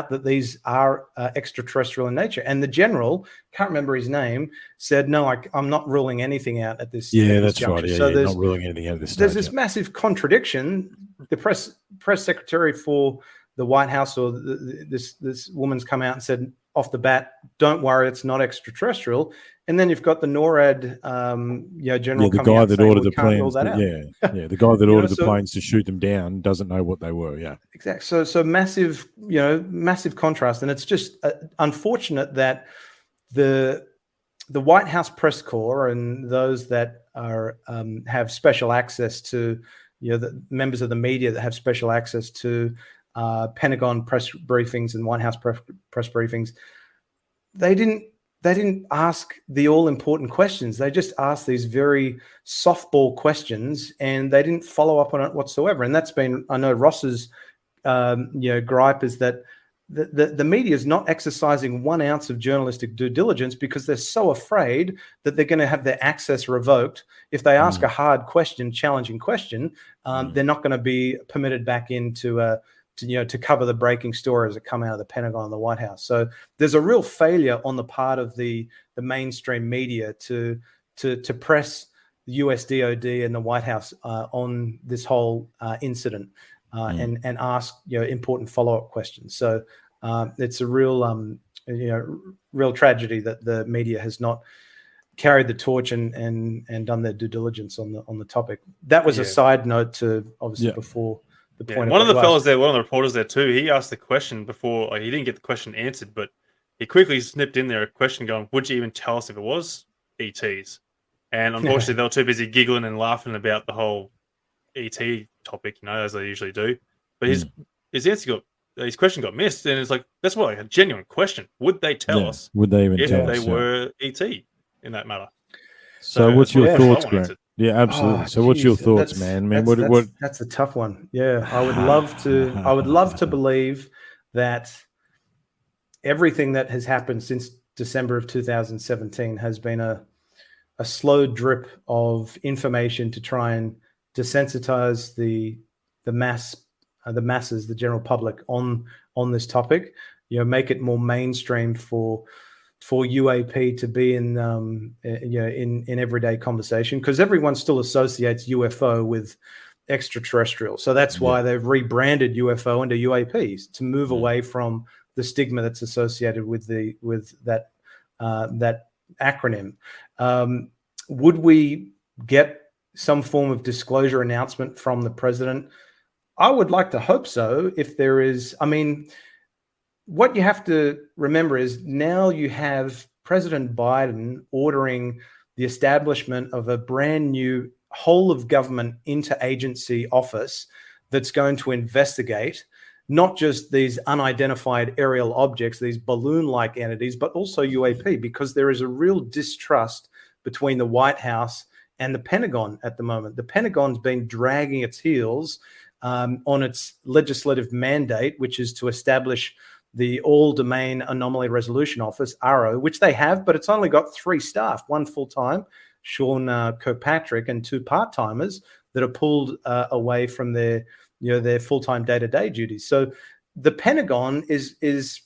that these are extraterrestrial in nature? And the general, can't remember his name, said, no, I'm not ruling anything out at this. Yeah, at this that's juncture. right. Yeah, so yeah, not ruling anything out at this stage. There's this massive contradiction. The press secretary for the White House, or this woman's come out and said off the bat, don't worry, it's not extraterrestrial. And then you've got the NORAD, general. The coming guy out that saying, ordered the planes. the guy that ordered the planes to shoot them down doesn't know what they were. Yeah, exactly. So massive, massive contrast, and it's just unfortunate that the White House press corps and those that are have special access to, the members of the media that have special access to Pentagon press briefings and White House press briefings, they didn't ask the all-important questions. They just asked these very softball questions, and they didn't follow up on it whatsoever. And that's been, I know Ross's gripe is that the media is not exercising 1 ounce of journalistic due diligence because they're so afraid that they're going to have their access revoked. If they ask a hard question, challenging question, they're not going to be permitted back into to cover the breaking stories that come out of the Pentagon and the White House. So there's a real failure on the part of the mainstream media to press the US DOD and the White House on this whole incident and ask important follow-up questions. So it's a real real tragedy that the media has not carried the torch and done their due diligence on the topic. That was a side note to obviously before. The point one of the fellas there, one of the reporters there too, he asked the question before, he didn't get the question answered, but he quickly snipped in there a question going, would you even tell us if it was ETs? And unfortunately, they were too busy giggling and laughing about the whole ET topic, as they usually do. But his question got missed, and it's like, that's what a genuine question. Would they tell us? Would they even if tell they us, were ET in that matter? So what's your thoughts, Grant? Yeah, absolutely. So what's your thoughts, man? That's a tough one. Yeah, I would love to believe that everything that has happened since December of 2017 has been a slow drip of information to try and desensitize the masses, the general public on this topic. Make it more mainstream for UAP to be in everyday conversation, because everyone still associates UFO with extraterrestrial. So that's why they've rebranded UFO into UAPs, to move away from the stigma that's associated with that acronym. Would we get some form of disclosure announcement from the president? I would like to hope so. If there is, what you have to remember is now you have President Biden ordering the establishment of a brand new whole of government interagency office that's going to investigate not just these unidentified aerial objects, these balloon-like entities, but also UAP, because there is a real distrust between the White House and the Pentagon at the moment. The Pentagon's been dragging its heels on its legislative mandate, which is to establish the All-Domain Anomaly Resolution Office, ARO, which they have, but it's only got 3 staff, 1 full-time, Sean Kirkpatrick, and 2 part-timers that are pulled away from their full-time day-to-day duties. So the Pentagon is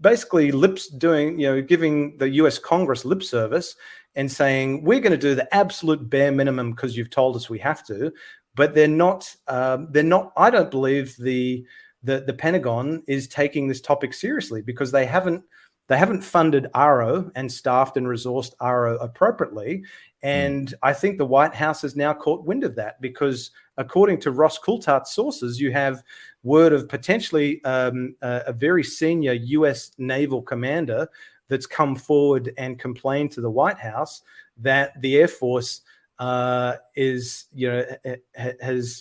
basically giving the US Congress lip service and saying, we're going to do the absolute bare minimum because you've told us we have to. But they're not, I don't believe the Pentagon is taking this topic seriously, because they haven't funded ARO and staffed and resourced ARO appropriately. And I think the White House has now caught wind of that, because according to Ross Coulthart's sources, you have word of potentially a very senior US naval commander that's come forward and complained to the White House that the Air Force has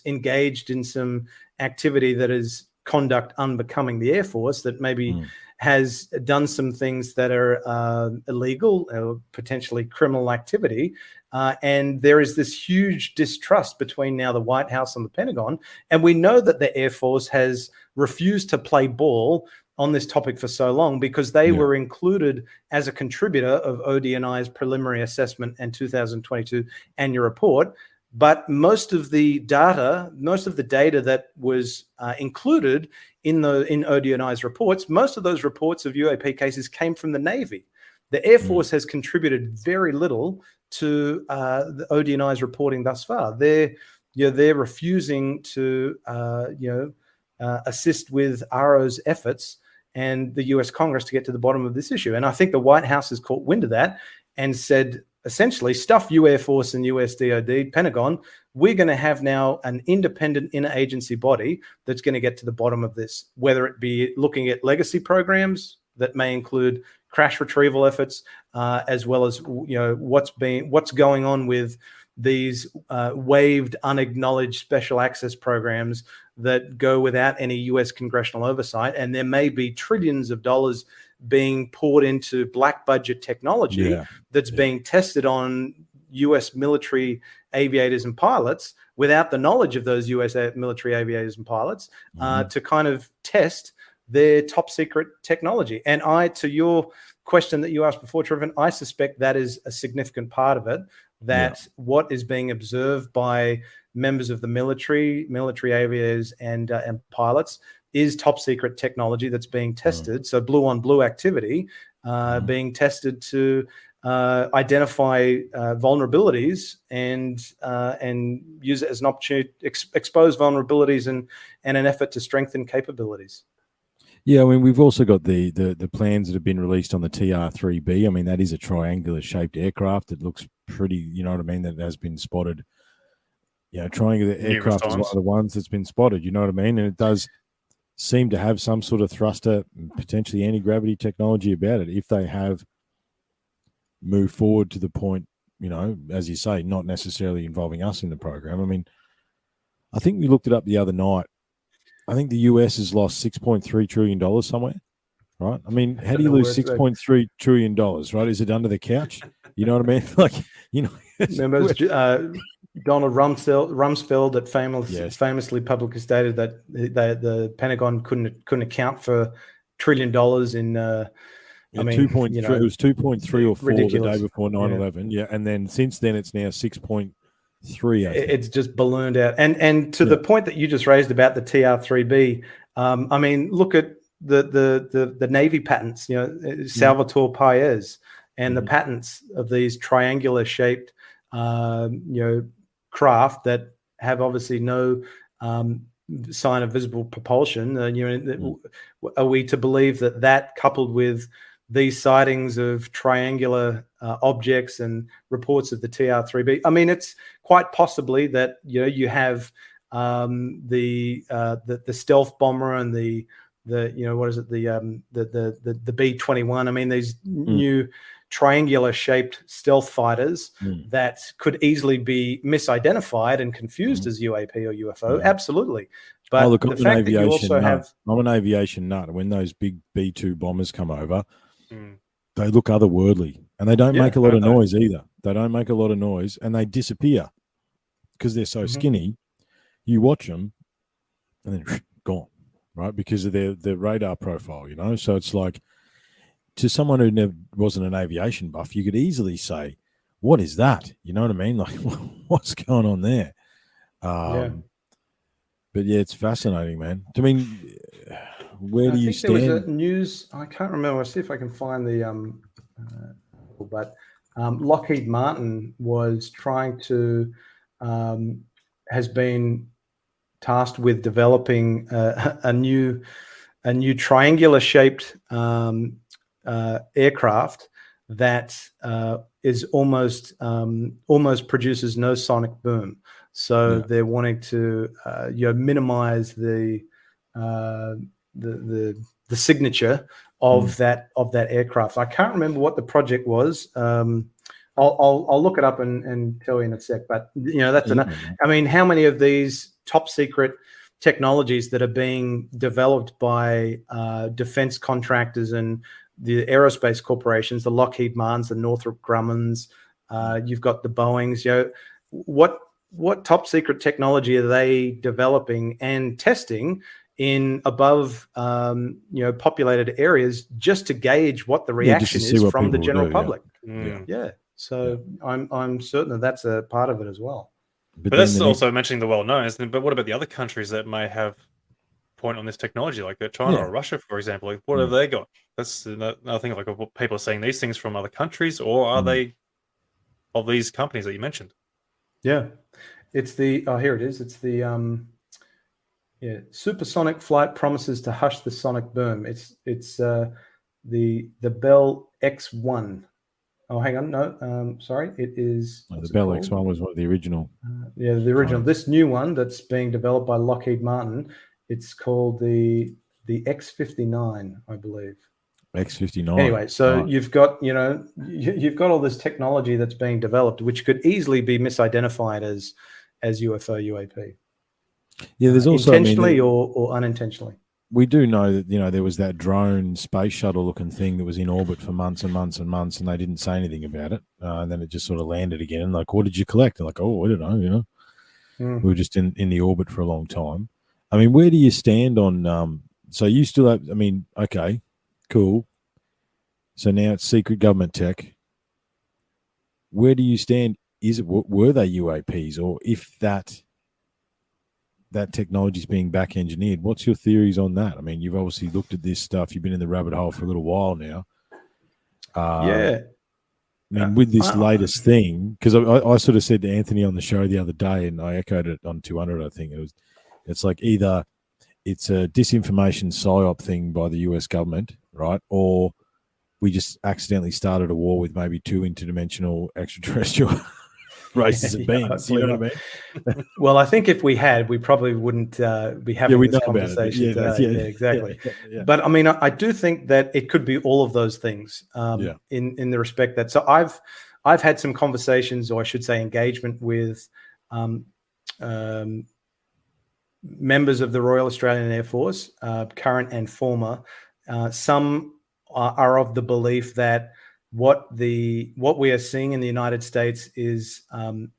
engaged in some activity that is conduct unbecoming the Air Force, that maybe has done some things that are illegal or potentially criminal activity. And there is this huge distrust between now the White House and the Pentagon. And we know that the Air Force has refused to play ball on this topic for so long, because they were included as a contributor of ODNI's preliminary assessment and 2022 annual report. But most of the data that was included in ODNI's reports, most of those reports of UAP cases came from the Navy. The Air Force has contributed very little to the ODNI's reporting thus far. They're refusing to assist with ARO's efforts and the US Congress to get to the bottom of this issue. And I think the White House has caught wind of that and said, essentially, stuff you Air Force and US DOD, Pentagon, we're going to have now an independent interagency body that's going to get to the bottom of this, whether it be looking at legacy programs that may include crash retrieval efforts, as well as what's going on with these waived, unacknowledged special access programs that go without any US congressional oversight. And there may be trillions of dollars being poured into black budget technology that's being tested on US military aviators and pilots without the knowledge of those US military aviators and pilots to kind of test their top secret technology. And to your question that you asked before, Trevor, I suspect that is a significant part of it, that what is being observed by members of the military aviators and pilots is top secret technology that's being tested. So blue on blue activity being tested to identify vulnerabilities and use it as an opportunity, expose vulnerabilities and an effort to strengthen capabilities. Yeah, I mean, we've also got the plans that have been released on the TR-3B. I mean, that is a triangular-shaped aircraft that looks pretty, you know what I mean, that has been spotted. Triangular aircraft is one of the ones that's been spotted, you know what I mean? And it does seem to have some sort of thruster, potentially anti-gravity technology about it, if they have moved forward to the point, as you say, not necessarily involving us in the program. I mean, I think we looked it up the other night. I think the US has lost $6.3 trillion somewhere, right? I mean, how do you lose $6.3 trillion, right? Is it under the couch? You know what I mean? Remember Donald Rumsfeld that famously publicly stated that the Pentagon couldn't account for $1 trillion in. I mean, 2.3. It was 2.3 or 4 ridiculous. The day before 9/11. Yeah, and then since then it's now 6.3. It's just ballooned out. And to the point that you just raised about the TR-3B, I mean, look at the Navy patents. Salvatore Paez and the patents of these triangular shaped, craft that have obviously no sign of visible propulsion. Are we to believe that coupled with these sightings of triangular objects and reports of the TR-3B? I mean, it's quite possibly that you have the stealth bomber and the what is it, the B-21. I mean, these new triangular shaped stealth fighters that could easily be misidentified and confused as UAP or UFO. Absolutely. But look, the fact that you also I'm an aviation nut. When those big B-2 bombers come over, they look otherworldly, and they don't make a lot of noise either. They don't make a lot of noise, and they disappear because they're so skinny. You watch them, and then gone, right? Because of their radar profile, So it's like, to someone who never wasn't an aviation buff, you could easily say, "What is that?" You know what I mean? Like, what's going on there? But yeah, it's fascinating, man. I mean, where do you stand? There was a news. I can't remember. I'll see if I can find the. But Lockheed Martin was trying to, has been tasked with developing a new triangular shaped aircraft that is almost produces no sonic boom. So they're wanting to minimize the signature of that aircraft. I can't remember what the project was. I'll look it up and tell you in a sec. But that's enough. I mean, how many of these top secret technologies that are being developed by defense contractors and the aerospace corporations, the Lockheed Martins, the Northrop Grummans, you've got the Boeings. What top secret technology are they developing and testing in above populated areas just to gauge what the reaction is from the general public? So I'm certain that that's a part of it as well. But that's also mentioning the well-known, isn't it? But what about the other countries that may have point on this technology, like China or Russia, for example? Like, what have they got? That's another thing. Like, what people are saying these things from other countries, or are they of these companies that you mentioned? Yeah, it's the here it is. It's the supersonic flight promises to hush the sonic boom. It's the Bell X-1. Oh, hang on. No, sorry. It is... the Bell X-1 was one of the original. The original. This new one that's being developed by Lockheed Martin, it's called the X-59, I believe. X-59. Anyway, so you've got, you've got all this technology that's being developed, which could easily be misidentified as UFO, UAP. Yeah, there's also intentionally or unintentionally. We do know that there was that drone space shuttle looking thing that was in orbit for months and months and months, and they didn't say anything about it. And then it just sort of landed again. Like, what did you collect? And like, oh, I don't know. We were just in the orbit for a long time. I mean, where do you stand on? So you still have? I mean, okay, cool. So now it's secret government tech. Where do you stand? Were they UAPs, or if that technology is being back engineered? What's your theories on that? I mean, you've obviously looked at this stuff. You've been in the rabbit hole for a little while now. I mean, with this latest thing, because I sort of said to Anthony on the show the other day, and I echoed it on 200, I think it's like either it's a disinformation psyop thing by the US government, right? Or we just accidentally started a war with maybe two interdimensional extraterrestrial races of beings. You know what I mean? Well, I think if we had, we probably wouldn't be having this conversation today. Yeah, exactly. Yeah. But I mean, I do think that it could be all of those things in the respect that, so I've had some conversations, or I should say engagement with members of the Royal Australian Air Force, current and former. Some are of the belief that what we are seeing in the United States is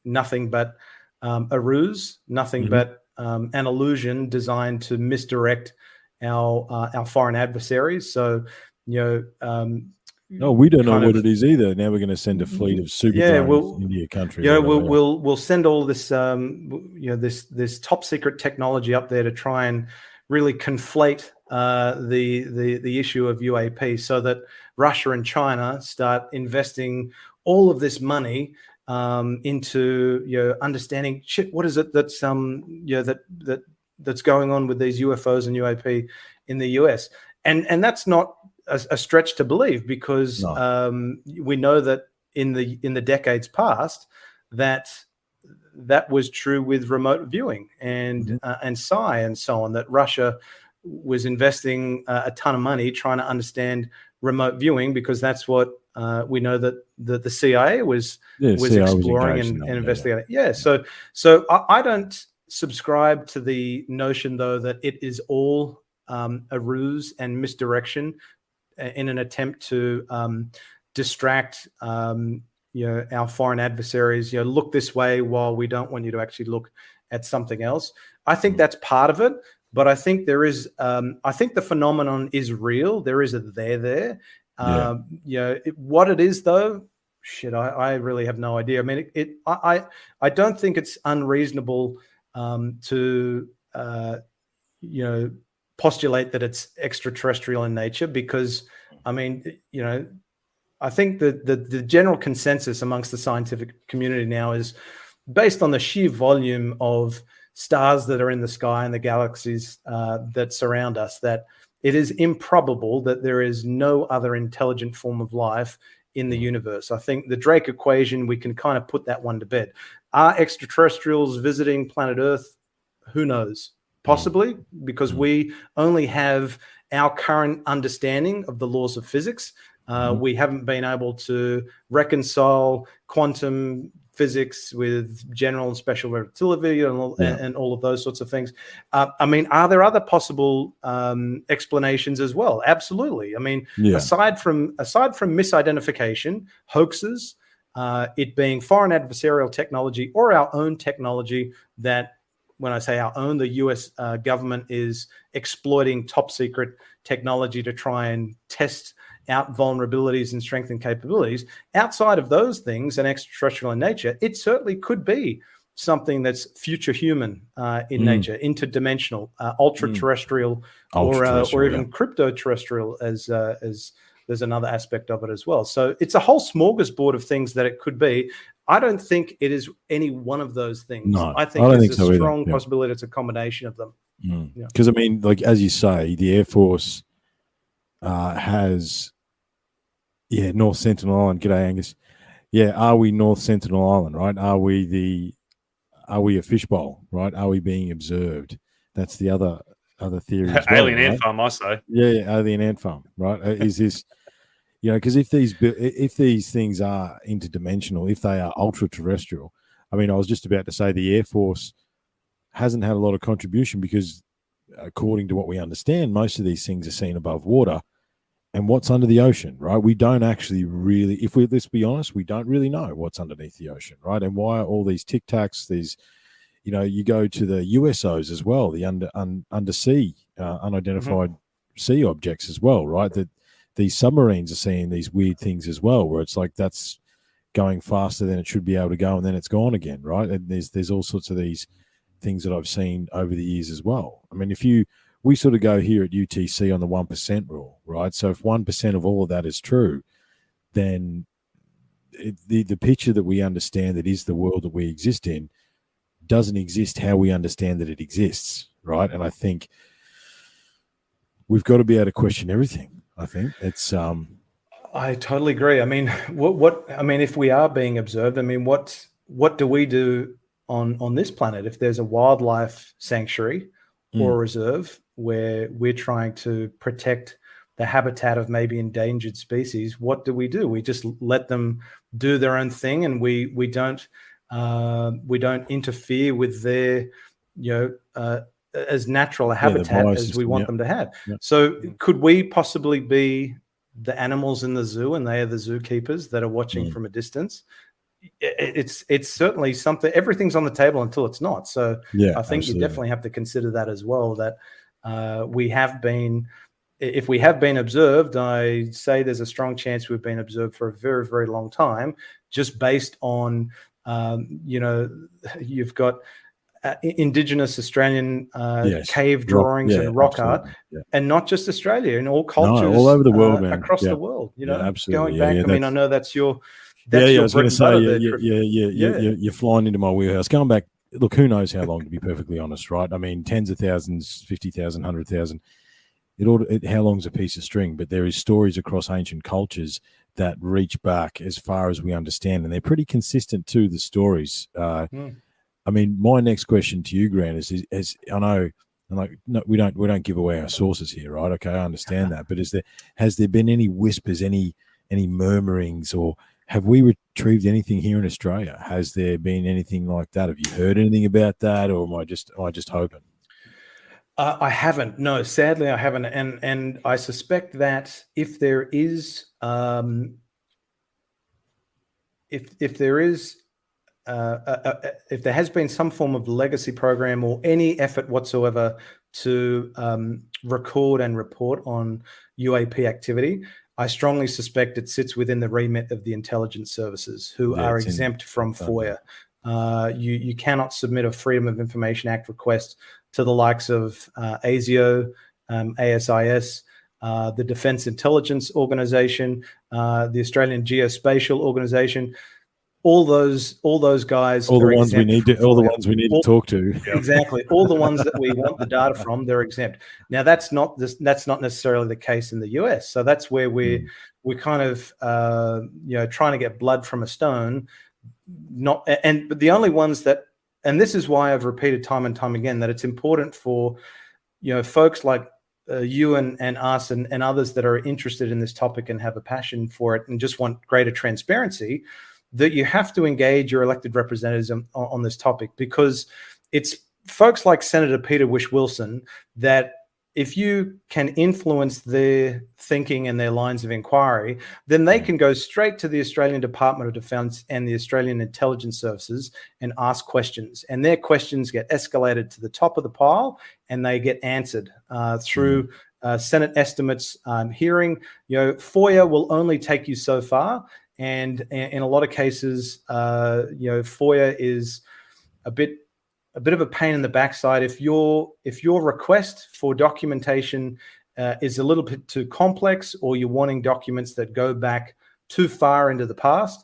nothing but a ruse, nothing but an illusion designed to misdirect our foreign adversaries. So, no, we don't know what it is either. Now we're going to send a fleet of super drones into your country. Yeah, we'll send all this this top secret technology up there to try and really conflate the issue of UAP, so that Russia and China start investing all of this money into understanding what is it that's that's going on with these UFOs and UAP in the US, and that's not a stretch to believe, because we know that in the decades past that was true with remote viewing and psi and so on, that Russia was investing a ton of money trying to understand remote viewing, because that's what we know that the CIA was exploring and investigating. So I don't subscribe to the notion, though, that it is all a ruse and misdirection in an attempt to distract our foreign adversaries. Look this way while we don't want you to actually look at something else. I think that's part of it, but I think there is. I think the phenomenon is real. There is a there. What it is, though, I really have no idea. I mean, I don't think it's unreasonable to postulate that it's extraterrestrial in nature, because I mean, I think that the general consensus amongst the scientific community now is based on the sheer volume of stars that are in the sky and the galaxies that surround us, that it is improbable that there is no other intelligent form of life in the universe. I think the Drake equation, we can kind of put that one to bed. Are extraterrestrials visiting planet Earth? Who knows? Possibly, because we only have our current understanding of the laws of physics. We haven't been able to reconcile quantum physics with general and special relativity and all of those sorts of things. I mean, are there other possible explanations as well? Absolutely. I mean, aside from misidentification, hoaxes, it being foreign adversarial technology or our own technology that, when I say our own, the US government is exploiting top secret technology to try and test out vulnerabilities and strengthen capabilities. Outside of those things and extraterrestrial in nature, it certainly could be something that's future human in nature, interdimensional, ultra-terrestrial, or even crypto-terrestrial, as there's another aspect of it as well. So it's a whole smorgasbord of things that it could be. I don't think it is any one of those things. No, I think there's a strong possibility it's a combination of them. Because I mean, like as you say, the Air Force has North Sentinel Island. G'day, Angus. Are we North Sentinel Island, right? Are we a fishbowl, right? Are we being observed? That's the other theory as well, alien ant farm, I say. Alien ant farm, right? Is this, because if these things are interdimensional, if they are ultra terrestrial, I mean, I was just about to say the Air Force hasn't had a lot of contribution because, according to what we understand, most of these things are seen above water. And what's under the ocean, right? We don't actually really, let's be honest, we don't really know what's underneath the ocean, right? And why are all these tic tacs, these, you go to the USOs as well, the undersea, unidentified sea objects as well, right? That these submarines are seeing these weird things as well, where it's like that's going faster than it should be able to go, and then it's gone again, right? And there's all sorts of these things that I've seen over the years as well. I mean, we sort of go here at UTC on the 1% rule, right? So if 1% of all of that is true, then the picture that we understand that is the world that we exist in doesn't exist how we understand that it exists, right? And I think we've got to be able to question everything. I think it's. I totally agree. I mean, if we are being observed, I mean, what do we do on this planet if there's a wildlife sanctuary or reserve where we're trying to protect the habitat of maybe endangered species? What do? We just let them do their own thing, and we don't interfere with their as natural a habitat as we want them to have. So could we possibly be the animals in the zoo, and they are the zookeepers that are watching from a distance? It's certainly something. Everything's on the table until it's not. So I think you definitely have to consider that as well, that we have been, if we have been observed, I say there's a strong chance we've been observed for a very, very long time, just based on, you've got Indigenous Australian cave drawings and rock art, and not just Australia, in all cultures, all over the world, man. Across the world. Absolutely. Going back, I mean, I know that's your. I was going to say, you're flying into my wheelhouse. Going back, look, who knows how long, to be perfectly honest, right? I mean, tens of thousands, 50,000, 100,000. How long's a piece of string? But there is stories across ancient cultures that reach back as far as we understand, and they're pretty consistent to the stories. I mean, my next question to you, Grant, is I know And like, no, we don't give away our sources here, right? Okay, I understand that, but has there been any whispers, any murmurings, or have we retrieved anything here in Australia? Has there been anything like that? Have you heard anything about that, or am I just hoping? I haven't. No, sadly, I haven't. And I suspect that if there is, if there is, if there has been some form of legacy program or any effort whatsoever to record and report on UAP activity, I strongly suspect it sits within the remit of the intelligence services, who are exempt from FOIA. You cannot submit a Freedom of Information Act request to the likes of ASIO, ASIS, the Defence Intelligence Organisation, the Australian Geospatial Organisation. All those guys, all the ones we need to talk to. Exactly, all the ones that we want the data from, they're exempt. Now that's not necessarily the case in the US. So that's where we're kind of trying to get blood from a stone. But the only ones that, and this is why I've repeated time and time again that it's important for folks like you and us and others that are interested in this topic and have a passion for it and just want greater transparency, that you have to engage your elected representatives on this topic, because it's folks like Senator Peter Whish-Wilson that if you can influence their thinking and their lines of inquiry, then they can go straight to the Australian Department of Defence and the Australian Intelligence Services and ask questions. And their questions get escalated to the top of the pile and they get answered through Senate estimates hearing. FOIA will only take you so far. And in a lot of cases, FOIA is a bit of a pain in the backside. If your request for documentation is a little bit too complex, or you're wanting documents that go back too far into the past,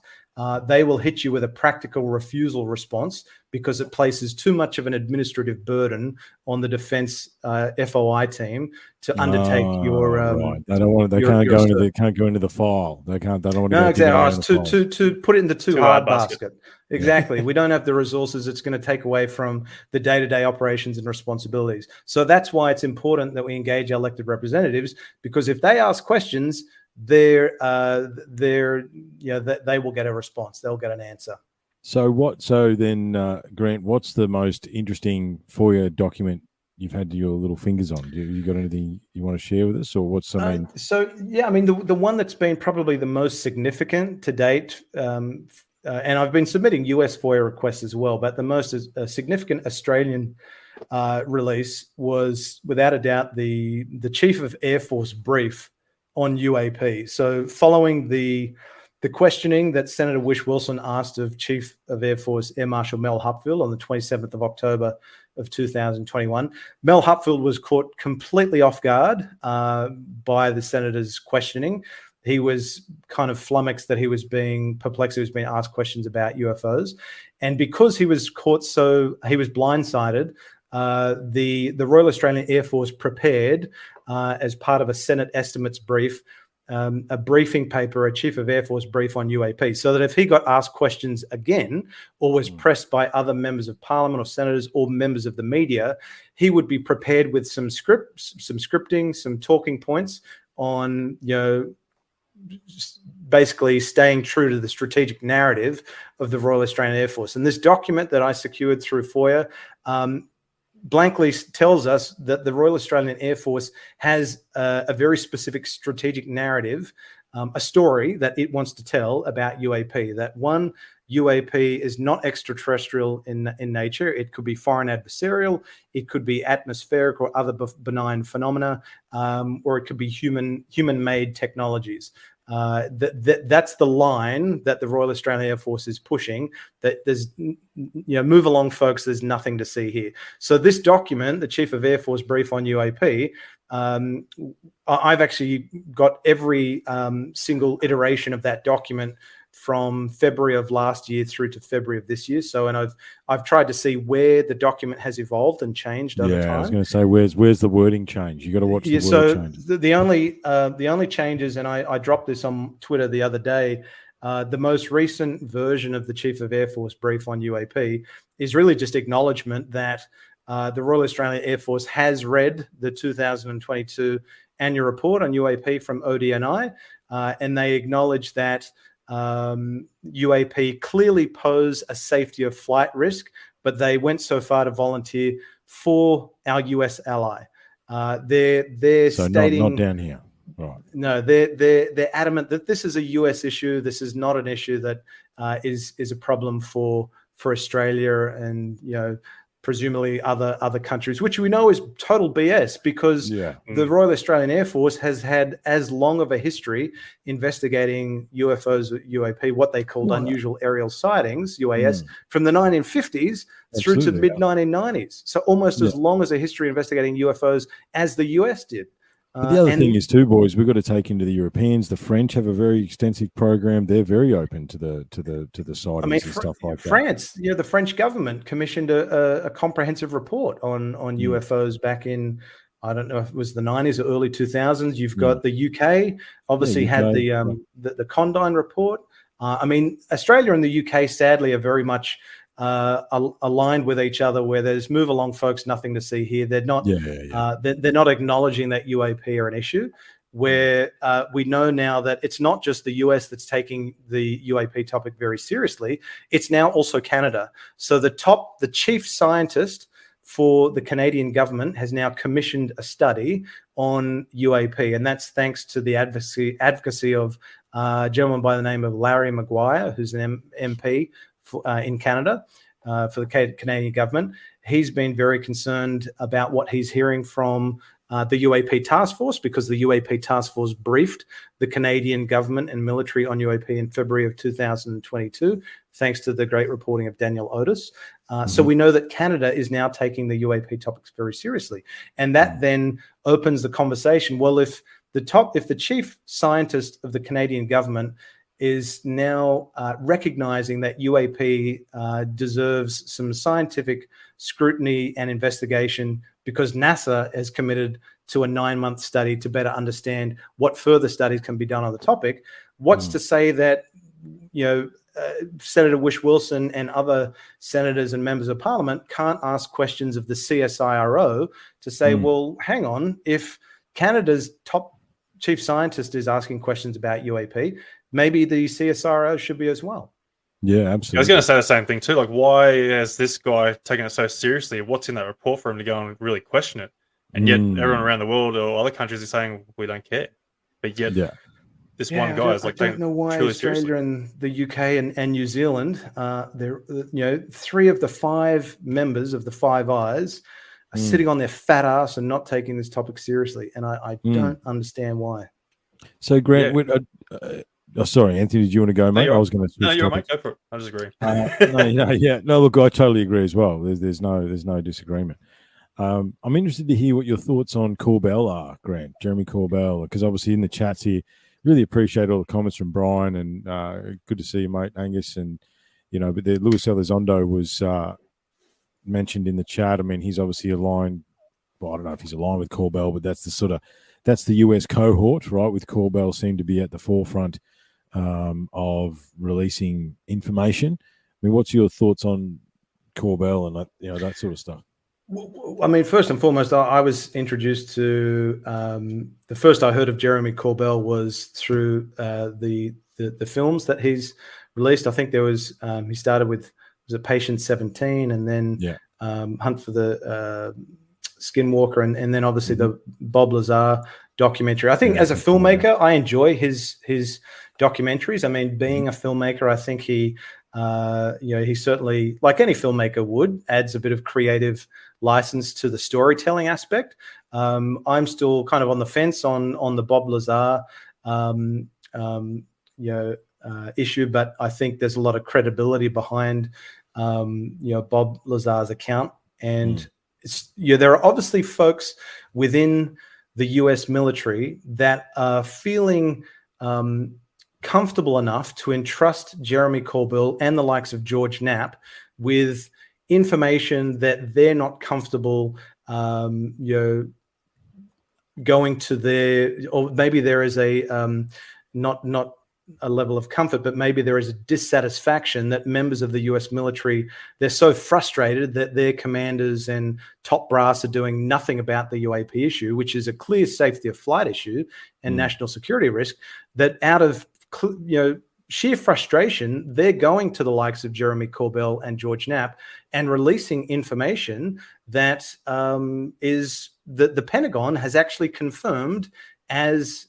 they will hit you with a practical refusal response because it places too much of an administrative burden on the defence FOI team to undertake your. Right. They don't want. They can't go into the file. They can't. They don't want to. No, exactly. To put it in the too hard basket. Exactly. We don't have the resources. It's going to take away from the day-to-day operations and responsibilities. So that's why it's important that we engage our elected representatives, because if they ask questions, they will get a response. They'll get an answer. So then, Grant, what's the most interesting FOIA document you've had your little fingers on? You got anything you want to share with us, or what's the main? The one that's been probably the most significant to date, and I've been submitting US FOIA requests as well, but the most significant Australian release was without a doubt the Chief of Air Force brief on UAP. So following the questioning that Senator Whish-Wilson asked of Chief of Air Force Air Marshal Mel Hupfield on the 27th of October of 2021, Mel Hupfield was caught completely off guard by the senator's questioning. He was kind of flummoxed that he was being perplexed. He was being asked questions about UFOs. And because he was caught he was blindsided, the Royal Australian Air Force prepared, as part of a Senate estimates brief, a briefing paper, a Chief of Air Force brief on UAP, so that if he got asked questions again or was pressed by other members of Parliament or senators or members of the media, he would be prepared with some scripting, some talking points on, basically staying true to the strategic narrative of the Royal Australian Air Force. And this document that I secured through FOIA blankly tells us that the Royal Australian Air Force has a very specific strategic narrative, a story that it wants to tell about UAP. That one, UAP is not extraterrestrial in nature. It could be foreign adversarial, it could be atmospheric or other benign phenomena, or it could be human-made technologies. That's the line that the Royal Australian Air Force is pushing. That there's, move along, folks. There's nothing to see here. So this document, the Chief of Air Force brief on UAP, I've actually got every single iteration of that document from February of last year through to February of this year. So, and I've tried to see where the document has evolved and changed over time. Yeah, I was going to say, where's the wording change? You got to watch the wording change. The only changes, and I dropped this on Twitter the other day. The most recent version of the Chief of Air Force brief on UAP is really just acknowledgement that the Royal Australian Air Force has read the 2022 annual report on UAP from ODNI, and they acknowledge that UAP clearly pose a safety of flight risk, but they went so far to volunteer for our US ally. They're So stating not down here. Right. No, they're adamant that this is a US issue. This is not an issue that is a problem for Australia and presumably other countries, which we know is total BS because the Royal Australian Air Force has had as long of a history investigating UFOs, UAP, what they called unusual aerial sightings, UAS, from the 1950s through to mid-1990s. So almost as long as a history investigating UFOs as the US did. But the other thing is too, boys, we've got to take into the Europeans. The French have a very extensive program. They're very open to the sightings and stuff like that. France, the French government commissioned a comprehensive report on UFOs back in, I don't know if it was the 90s or early 2000s. You've got the UK, obviously had the Condine report. Australia and the UK, sadly, are very much aligned with each other, where there's move along, folks, nothing to see here. They're not they're not acknowledging that UAP are an issue, where we know now that it's not just the US that's taking the UAP topic very seriously, it's now also Canada. So the chief scientist for the Canadian government has now commissioned a study on UAP, and that's thanks to the advocacy of a gentleman by the name of Larry Maguire, who's an MP in Canada for the Canadian government. He's been very concerned about what he's hearing from the UAP task force, because the UAP task force briefed the Canadian government and military on UAP in February of 2022, thanks to the great reporting of Daniel Otis. So we know that Canada is now taking the UAP topics very seriously. And that then opens the conversation. Well, if the chief scientist of the Canadian government is now recognizing that UAP deserves some scientific scrutiny and investigation because NASA has committed to a 9-month study to better understand what further studies can be done on the topic. What's to say that, Senator Wish Wilson and other senators and members of parliament can't ask questions of the CSIRO to say, well, hang on, if Canada's top chief scientist is asking questions about UAP, maybe the CSIRO should be as well. Yeah, absolutely. I was going to say the same thing too. Like, why has this guy taken it so seriously? What's in that report for him to go and really question it? And yet everyone around the world or other countries are saying we don't care. But yet this one guy is like, I don't know why Australia seriously. and the UK and New Zealand, they're 3 of the 5 members of the Five Eyes are sitting on their fat ass and not taking this topic seriously, and I don't understand why. So, Grant, sorry, Anthony, did you want to go, mate? No, I was going to switch. No, you're right. Go for it. I just agree. No, look, I totally agree as well. There's no disagreement. I'm interested to hear what your thoughts on Corbell are, Grant, Jeremy Corbell, because obviously in the chats here, really appreciate all the comments from Brian, and good to see you, mate, Angus, and but Luis Elizondo was mentioned in the chat. I mean, he's obviously aligned. Well, I don't know if he's aligned with Corbell, but that's the US cohort, right? With Corbell seem to be at the forefront of releasing information. I mean, what's your thoughts on Corbell and that sort of stuff? I mean, first and foremost, I was introduced to the first I heard of Jeremy Corbell was through the films that he's released. I think there was he started with Patient 17, and then Hunt for the Skinwalker, and then obviously the Bob Lazar documentary. I think as a filmmaker, I enjoy his documentaries. I mean, being a filmmaker, I think he certainly, like any filmmaker would, adds a bit of creative license to the storytelling aspect. I'm still kind of on the fence on the Bob Lazar issue, but I think there's a lot of credibility behind Bob Lazar's account, and there are obviously folks within the US military that are feeling comfortable enough to entrust Jeremy Corbell and the likes of George Knapp with information that they're not comfortable going to their, or maybe there is a not a level of comfort, but maybe there is a dissatisfaction that members of the US military, they're so frustrated that their commanders and top brass are doing nothing about the UAP issue, which is a clear safety of flight issue and national security risk, that out of sheer frustration, they're going to the likes of Jeremy Corbell and George Knapp and releasing information that is that the Pentagon has actually confirmed as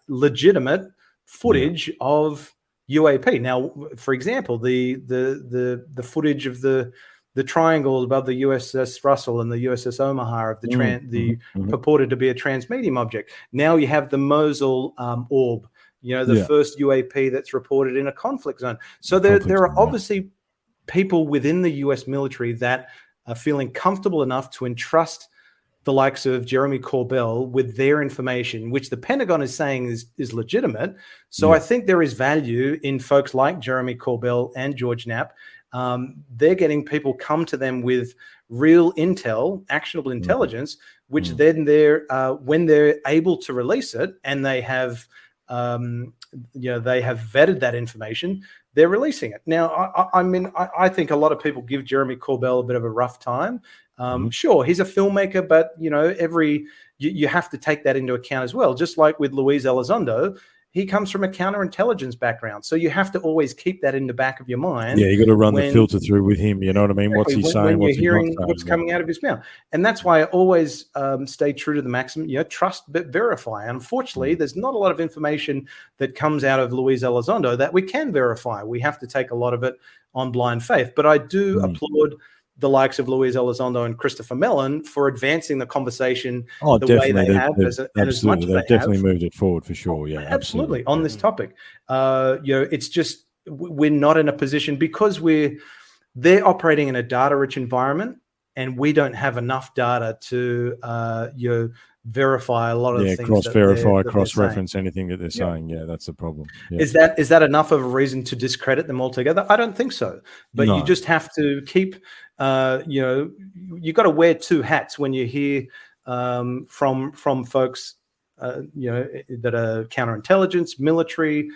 legitimate footage of UAP. Now, for example, the footage of the triangle above the USS Russell and the USS Omaha of the purported to be a trans-medium object. Now you have the Mosul orb, the first UAP that's reported in a conflict zone. So there are obviously people within the US military that are feeling comfortable enough to entrust the likes of Jeremy Corbell with their information, which the Pentagon is saying is legitimate. So I think there is value in folks like Jeremy Corbell and George Knapp. They're getting people come to them with real intel, actionable intelligence, which then when they're able to release it and they have they have vetted that information, they're releasing it. Now, I think a lot of people give Jeremy Corbell a bit of a rough time. Sure, he's a filmmaker, but you have to take that into account as well. Just like with Luis Elizondo, he comes from a counterintelligence background, so you have to always keep that in the back of your mind. Yeah, you got to run the filter through with him. You know what I mean? What's he saying? When you're hearing what's coming out of his mouth, and that's why I always stay true to the maximum. Trust but verify. And unfortunately, there's not a lot of information that comes out of Luis Elizondo that we can verify. We have to take a lot of it on blind faith. But I do applaud the likes of Luis Elizondo and Christopher Mellon for advancing the conversation the way they have, and as much as they definitely moved it forward for sure. Yeah, absolutely. On this topic, it's just we're not in a position because they're operating in a data-rich environment, and we don't have enough data to verify a lot of things. Cross-verify, cross-reference anything that they're saying. Yeah, that's the problem. Yeah. Is that enough of a reason to discredit them altogether? I don't think so. But you just have to keep, you got to wear two hats when you hear from folks, that are counterintelligence, military,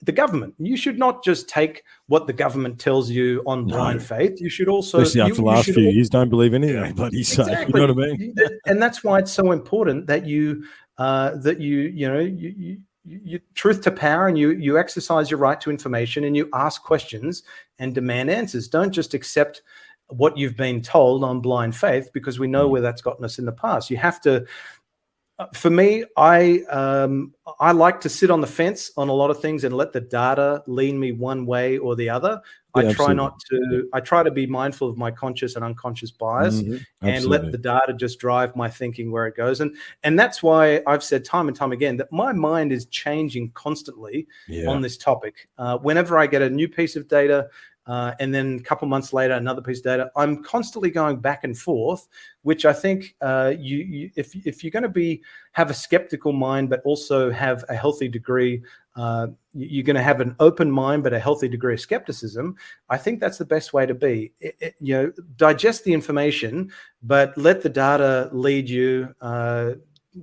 the government. You should not just take what the government tells you on blind faith. You should also, especially after the last few years, don't believe anything anybody say. Exactly. You know what I mean? And that's why it's so important that you truth to power, and you exercise your right to information, and you ask questions and demand answers. Don't just accept what you've been told on blind faith, because we know where that's gotten us in the past. You have to. For me, I like to sit on the fence on a lot of things and let the data lean me one way or the other. I try to be mindful of my conscious and unconscious bias and let the data just drive my thinking where it goes. And that's why I've said time and time again that my mind is changing constantly on this topic. Whenever I get a new piece of data, and then a couple months later, another piece of data, I'm constantly going back and forth, which I think if you're going to have a skeptical mind, but also have a healthy degree, you're going to have an open mind, but a healthy degree of skepticism. I think that's the best way to be. Digest the information, but let the data lead you,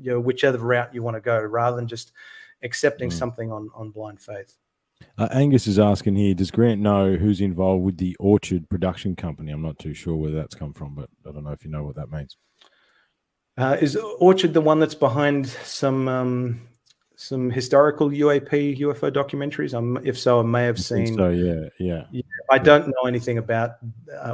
whichever route you want to go, rather than just accepting something on blind faith. Angus is asking here, does Grant know who's involved with the Orchard production company? I'm not too sure where that's come from, but I don't know if you know what that means. Is Orchard the one that's behind some historical UAP UFO documentaries? If so, I may have seen. So yeah. I don't know anything about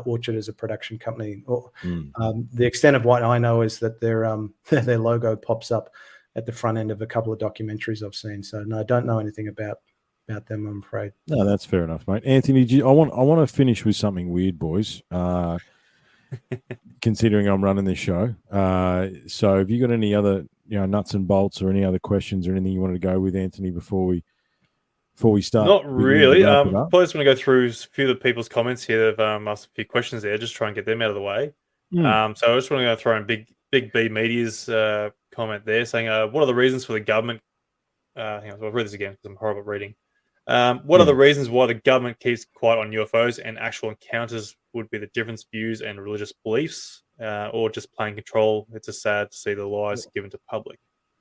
Orchard as a production company. The extent of what I know is that their logo pops up at the front end of a couple of documentaries I've seen. So no, I don't know anything about them, I'm afraid. No, that's fair enough, mate. Anthony, I want to finish with something weird, boys. Considering I'm running this show, so have you got any other nuts and bolts or any other questions or anything you wanted to go with, Anthony, before we start? Not really. Probably just want to go through a few of the people's comments here. They've asked a few questions there, just try and get them out of the way. So I just want to go throw in Big B Media's comment there, saying, "What are the reasons for the government?" Hang on, I'll read this again because I'm horrible at reading. What are the reasons why the government keeps quiet on UFOs and actual encounters? Would be the different views and religious beliefs, or just plain control? It's just sad to see the lies given to public.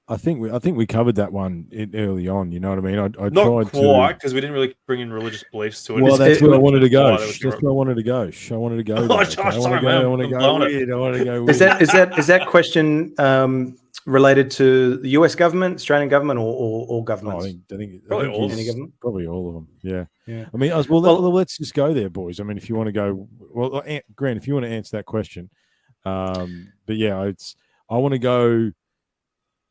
I think we covered that one early on. You know what I mean? I Not tried quite, to. because we didn't really bring in religious beliefs to it. Well, that's where I wanted to go. Why that was That's where I wanted to go. I wanted to go Oh, there. Josh, Okay? I sorry, want man, to I'm go blowing it. weird. I want to go Is weird. that question related to the US government, Australian government, or all Oh, governments? I think Probably all of Any them. government? probably all of them. Yeah. Yeah. I mean, let's just go there, boys. I mean, if you want to go, well, Grant, if you want to answer that question, but yeah, I want to go.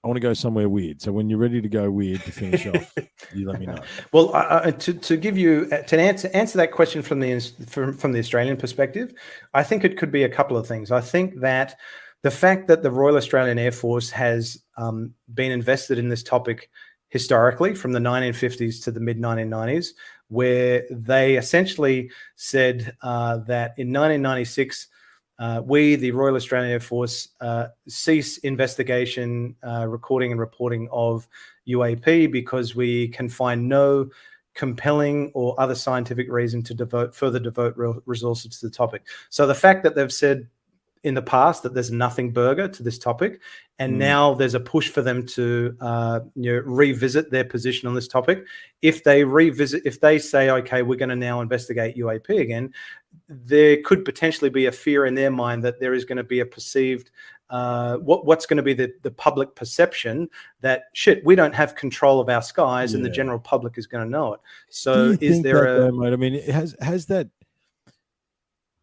I want to go somewhere weird. So when you're ready to go weird to finish off, you let me know. Well, to give you to answer that question from the Australian perspective, I think it could be a couple of things. I think that the fact that the Royal Australian Air Force has been invested in this topic historically from the 1950s to the mid 1990s, where they essentially said that in 1996. We, the Royal Australian Air Force, cease investigation, recording and reporting of UAP because we can find no compelling or other scientific reason to further devote resources to the topic. So the fact that they've said in the past that there's nothing burger to this topic, and now there's a push for them to revisit their position on this topic. If they say, okay, we're going to now investigate UAP again, there could potentially be a fear in their mind that there is going to be a perceived what's going to be the public perception that shit, we don't have control of our skies, and the general public is going to know it. So is there mate? I mean, has that?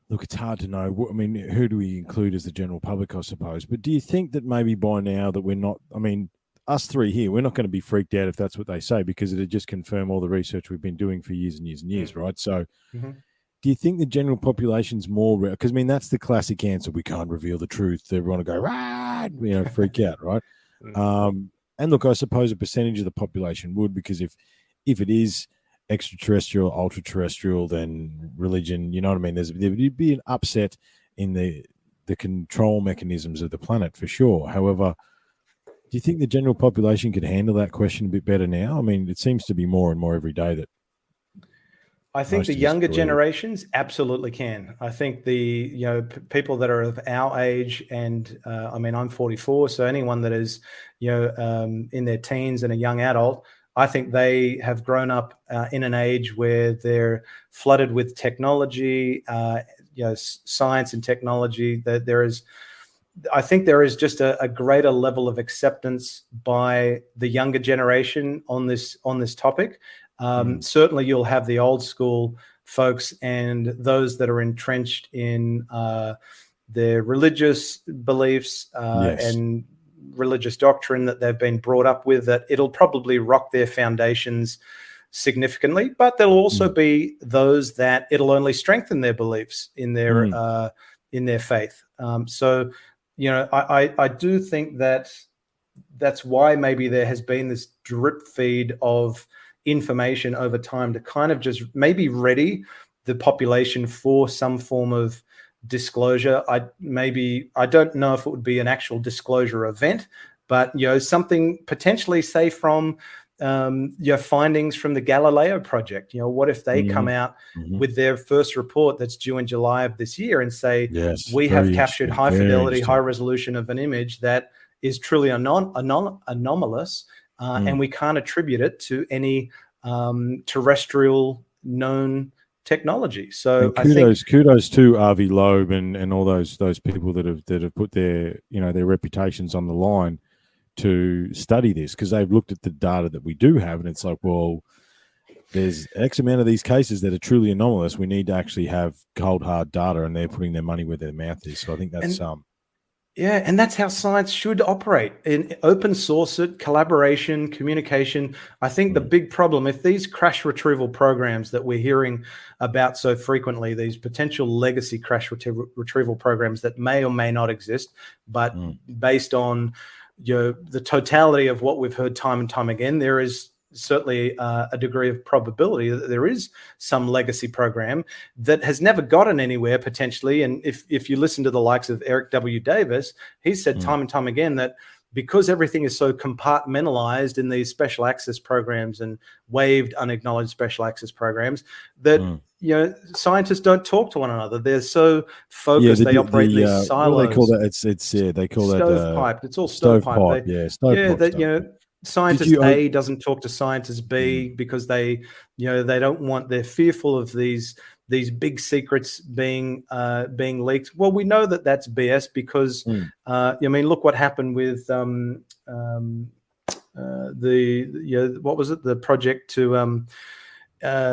Look, it's hard to know. I mean, who do we include as the general public, I suppose? But do you think that maybe by now that we're not, I mean, us three here, we're not going to be freaked out if that's what they say, because it'd just confirm all the research we've been doing for years and years and years, right? So do you think the general population's more, because I mean, that's the classic answer. We can't reveal the truth. Everyone will go, rah, freak out, right? And look, I suppose a percentage of the population would, because if it is extraterrestrial, ultra-terrestrial, then religion, you know what I mean? There would be an upset in the control mechanisms of the planet for sure. However, do you think the general population could handle that question a bit better now? I mean, it seems to be more and more every day that I think the younger generations absolutely can. I think the people that are of our age, and I mean, I'm 44, so anyone that is in their teens and a young adult, I think they have grown up in an age where they're flooded with technology, science and technology. That I think there is just a greater level of acceptance by the younger generation on this topic. Certainly, you'll have the old school folks and those that are entrenched in their religious beliefs and religious doctrine that they've been brought up with, that it'll probably rock their foundations significantly. But there'll also be those that it'll only strengthen their beliefs in their faith. So, I do think that that's why maybe there has been this drip feed of information over time to kind of just maybe ready the population for some form of disclosure. I don't know if it would be an actual disclosure event, but something potentially, say, from your findings from the Galileo project. What if they come out with their first report that's due in July of this year and say, we have captured high fidelity, high resolution of an image that is truly anomalous, and we can't attribute it to any terrestrial known technology. So kudos to Avi Loeb and all those people that have put their their reputations on the line to study this, because they've looked at the data that we do have, and it's like, well, there's X amount of these cases that are truly anomalous. We need to actually have cold hard data, and they're putting their money where their mouth is. So I think that's yeah, and that's how science should operate, in open source it, collaboration, communication. I think the big problem, if these crash retrieval programs that we're hearing about so frequently, these potential legacy crash retrieval programs that may or may not exist, but based on the totality of what we've heard time and time again, there is certainly a degree of probability that there is some legacy program that has never gotten anywhere potentially. And if you listen to the likes of Eric W. Davis, he said time and time again that because everything is so compartmentalized in these special access programs and waived, unacknowledged special access programs, that scientists don't talk to one another. They're so focused; they operate in these silos. What do they call that? They call that stovepiped. It's all stovepipe. Scientist A doesn't talk to scientist B because they don't want. They're fearful of these big secrets being leaked. Well, we know that that's BS because look what happened with what was it? The project to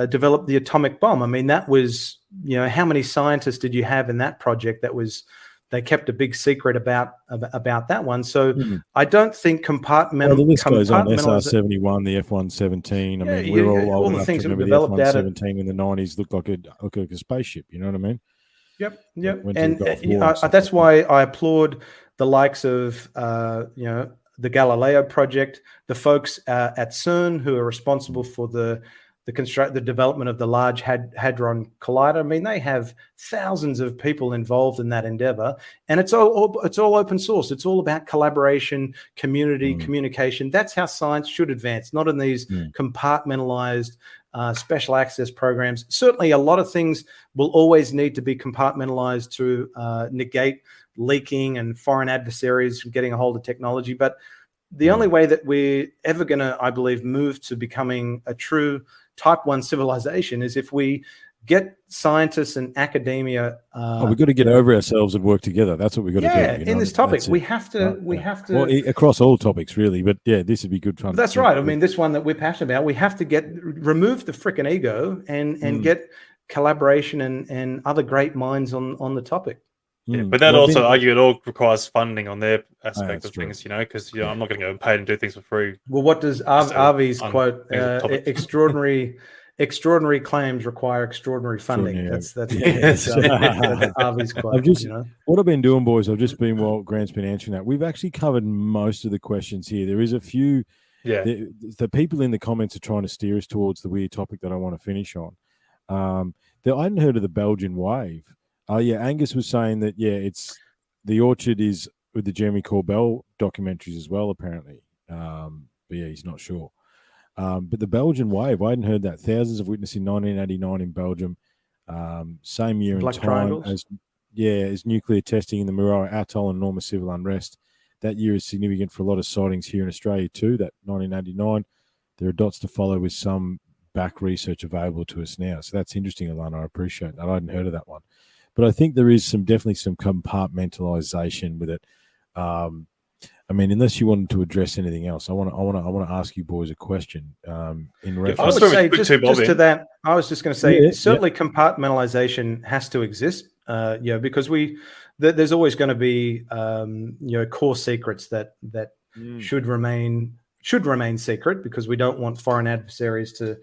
develop the atomic bomb. I mean, that was how many scientists did you have in that project? They kept a big secret about that one. So I don't think the list goes on. SR-71, the F-117. I mean, we're all old enough to remember the F-117 in the 90s looked like a spaceship. You know what I mean? Yep. And that's why I applaud the likes of the Galileo project, the folks at CERN who are responsible for the development of the Large Hadron Collider. I mean, they have thousands of people involved in that endeavor, and it's all open source. It's all about collaboration, community, communication. That's how science should advance, not in these compartmentalized special access programs. Certainly, a lot of things will always need to be compartmentalized to negate leaking and foreign adversaries getting a hold of technology. But the only way that we're ever going to, I believe, move to becoming a true Type 1 civilization is if we get scientists and academia. We've got to get over ourselves and work together. That's what we've got to do. Yeah, in this topic, we have to. Well, across all topics, really. But yeah, this would be good fun. That's right. I mean, this one that we're passionate about, we have to remove the frickin' ego and get collaboration and other great minds on the topic. Yeah, but that also argue it all requires funding on their aspect of things, because I'm not going to go paid and do things for free. Well, what does Avi's quote? Extraordinary claims require extraordinary funding. That's Avi's quote. What I've been doing, boys, I've just been while Grant's been answering that. We've actually covered most of the questions here. There is a few. Yeah, the people in the comments are trying to steer us towards the weird topic that I want to finish on. I hadn't heard of the Belgian wave. Angus was saying that, it's the Orchard is with the Jeremy Corbell documentaries as well, apparently. But he's not sure. But the Belgian wave, I hadn't heard that. Thousands of witnesses in 1989 in Belgium. Same year and time as nuclear testing in the Mururoa Atoll and enormous civil unrest. That year is significant for a lot of sightings here in Australia too, that 1989. There are dots to follow with some back research available to us now. So that's interesting, Alana. I appreciate that. I hadn't heard of that one. But I think there is definitely some compartmentalization with it. I mean, unless you wanted to address anything else, I want to ask you boys a question. In reference, I would say just to that, I was just going to say certainly compartmentalization has to exist. Because there's always going to be core secrets that should remain secret because we don't want foreign adversaries to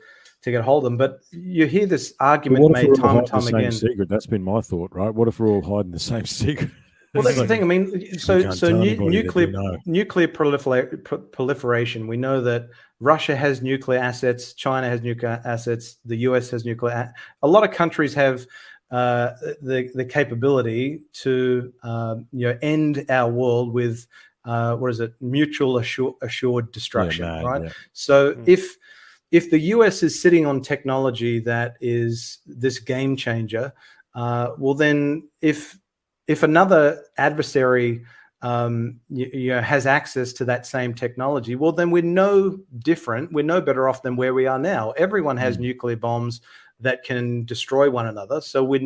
get hold of them. But you hear this argument made time and time again. Secret? That's been my thought, right? What if we're all hiding the same secret? Well, that's the thing. I mean, so nuclear proliferation. We know that Russia has nuclear assets, China has nuclear assets, the US has nuclear. A lot of countries have the capability to end our world with mutual assured destruction, right? Yeah. So if the US is sitting on technology that is this game changer, well then if another adversary has access to that same technology, well then we're no different, we're no better off than where we are now. Everyone has nuclear bombs that can destroy one another. So we're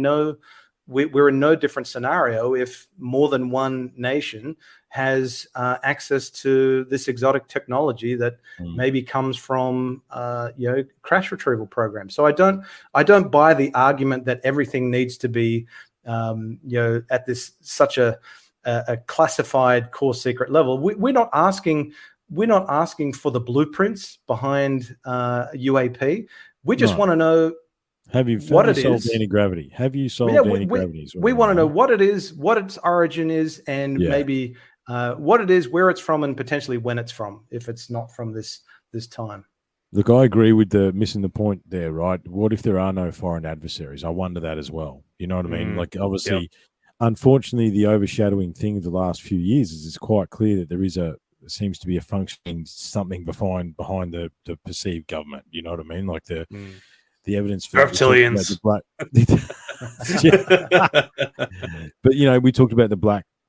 in no different scenario if more than one nation has access to this exotic technology that maybe comes from crash retrieval programs. So I don't buy the argument that everything needs to be at this such a classified core secret level. We're not asking for the blueprints behind UAP. We just want to know. Have you solved anti-gravity? Have you solved anti-gravity? We want to know what it is, what its origin is, and maybe what it is, where it's from, and potentially when it's from, if it's not from this time. Look, I agree with missing the point there, right? What if there are no foreign adversaries? I wonder that as well. You know what I mean? Like, obviously, unfortunately, the overshadowing thing of the last few years is it's quite clear that there is a seems to be a functioning something behind the perceived government. You know what I mean? Like the evidence for reptilians. But we talked about the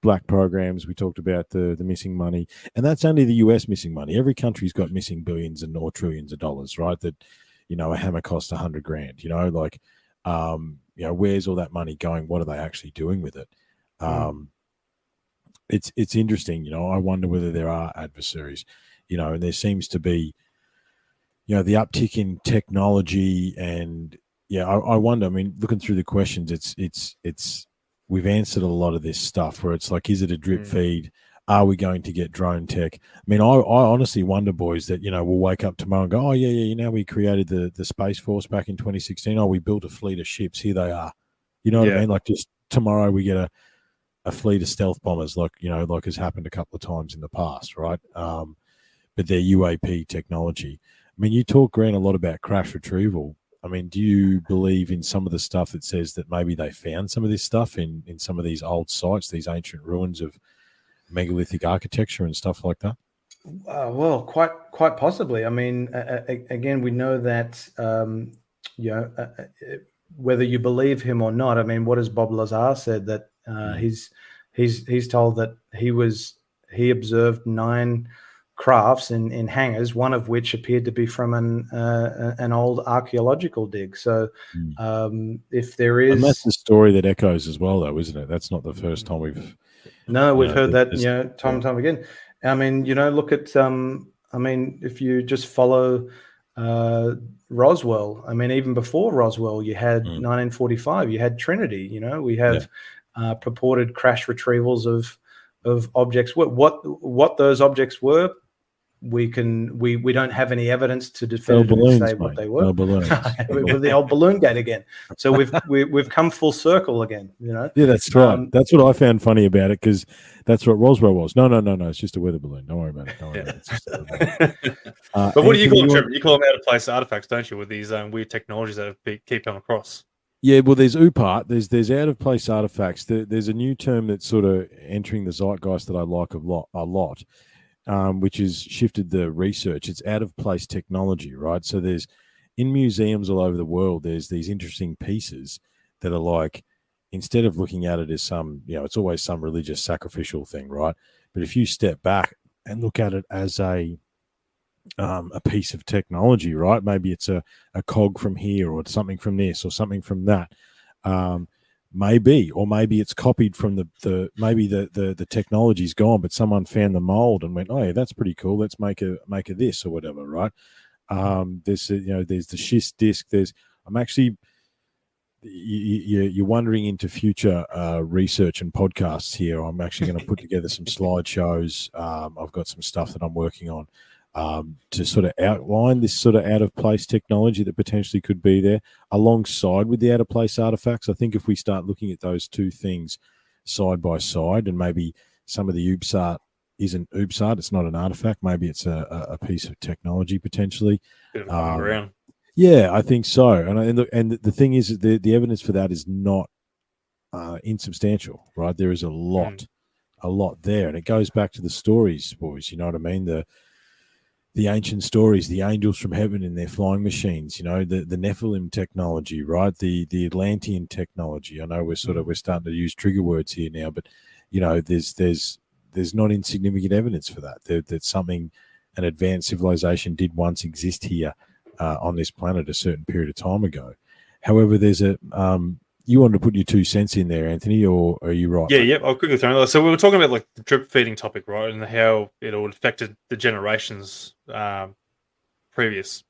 black programs. We talked about the missing money, and that's only the US missing money. Every country's got missing billions or trillions of dollars, right? That a hammer costs $100,000. Where's all that money going? What are they actually doing with it? It's interesting. I wonder whether there are adversaries. And there seems to be the uptick in technology, and I wonder. I mean, looking through the questions, it's we've answered a lot of this stuff where it's like, is it a drip feed? Are we going to get drone tech? I mean, I honestly wonder, boys, that we'll wake up tomorrow and go, oh yeah, we created the Space Force back in 2016. Oh, we built a fleet of ships. Here they are. You know what I mean? Like, just tomorrow we get a fleet of stealth bombers, like has happened a couple of times in the past, right? But they're UAP technology. I mean, you talk, Grant, a lot about crash retrieval. I mean, do you believe in some of the stuff that says that maybe they found some of this stuff in some of these old sites, these ancient ruins of megalithic architecture and stuff like that? Well, quite possibly. I mean, again, we know that whether you believe him or not. I mean, what has Bob Lazar said, that he's told that he observed 9 crafts in hangars, one of which appeared to be from an old archaeological dig. So if there is, and that's the story that echoes as well, though, isn't it? That's not the first time we've heard that time and time again. I mean, look at I mean, if you just follow Roswell, I mean, even before Roswell, you had 1945, you had Trinity. We have purported crash retrievals of objects. What those objects were, we don't have any evidence to definitively say what they were. With the old balloon gate again. So we've come full circle again. Yeah, that's right. That's what I found funny about it, because that's what Roswell was. No, it's just a weather balloon. Don't worry about it. It's just a weather balloon. But what do you call them, Trevor? You call them out of place artifacts, don't you? With these weird technologies that keep coming across. Yeah, well, there's UPART. There's out of place artifacts. There's a new term that's sort of entering the zeitgeist that I like a lot. Which has shifted the research. It's out of place technology, right? So there's, in museums all over the world, there's these interesting pieces that are like, instead of looking at it as some, it's always some religious sacrificial thing, right? But if you step back and look at it as a piece of technology, right? Maybe it's a cog from here, or something from this, or something from that. Maybe it's copied from the technology's gone, but someone found the mold and went, oh yeah, that's pretty cool. Let's make a this or whatever, right? There's the schist disc. I'm actually, you're wandering into future research and podcasts here. I'm actually going to put together some slideshows. I've got some stuff that I'm working on to sort of outline this sort of out-of-place technology that potentially could be there alongside with the out-of-place artifacts. I think if we start looking at those two things side by side, and maybe some of the UPSART isn't UPSART, it's not an artifact, maybe it's a piece of technology potentially. Bit of common ground. Yeah, I think so. And the thing is, the evidence for that is not insubstantial, right? There is a lot there, and it goes back to the stories, boys. You know what I mean? The ancient stories, the angels from heaven in their flying machines, the Nephilim technology, right? The Atlantean technology. I know we're starting to use trigger words here now, but there's not insignificant evidence for that. That an advanced civilization did once exist here on this planet a certain period of time ago. However, there's you wanted to put your 2 cents in there, Anthony, or are you right? Yeah, I'll quickly throw in. So we were talking about like the drip feeding topic, right, and how it all affected the generations previous.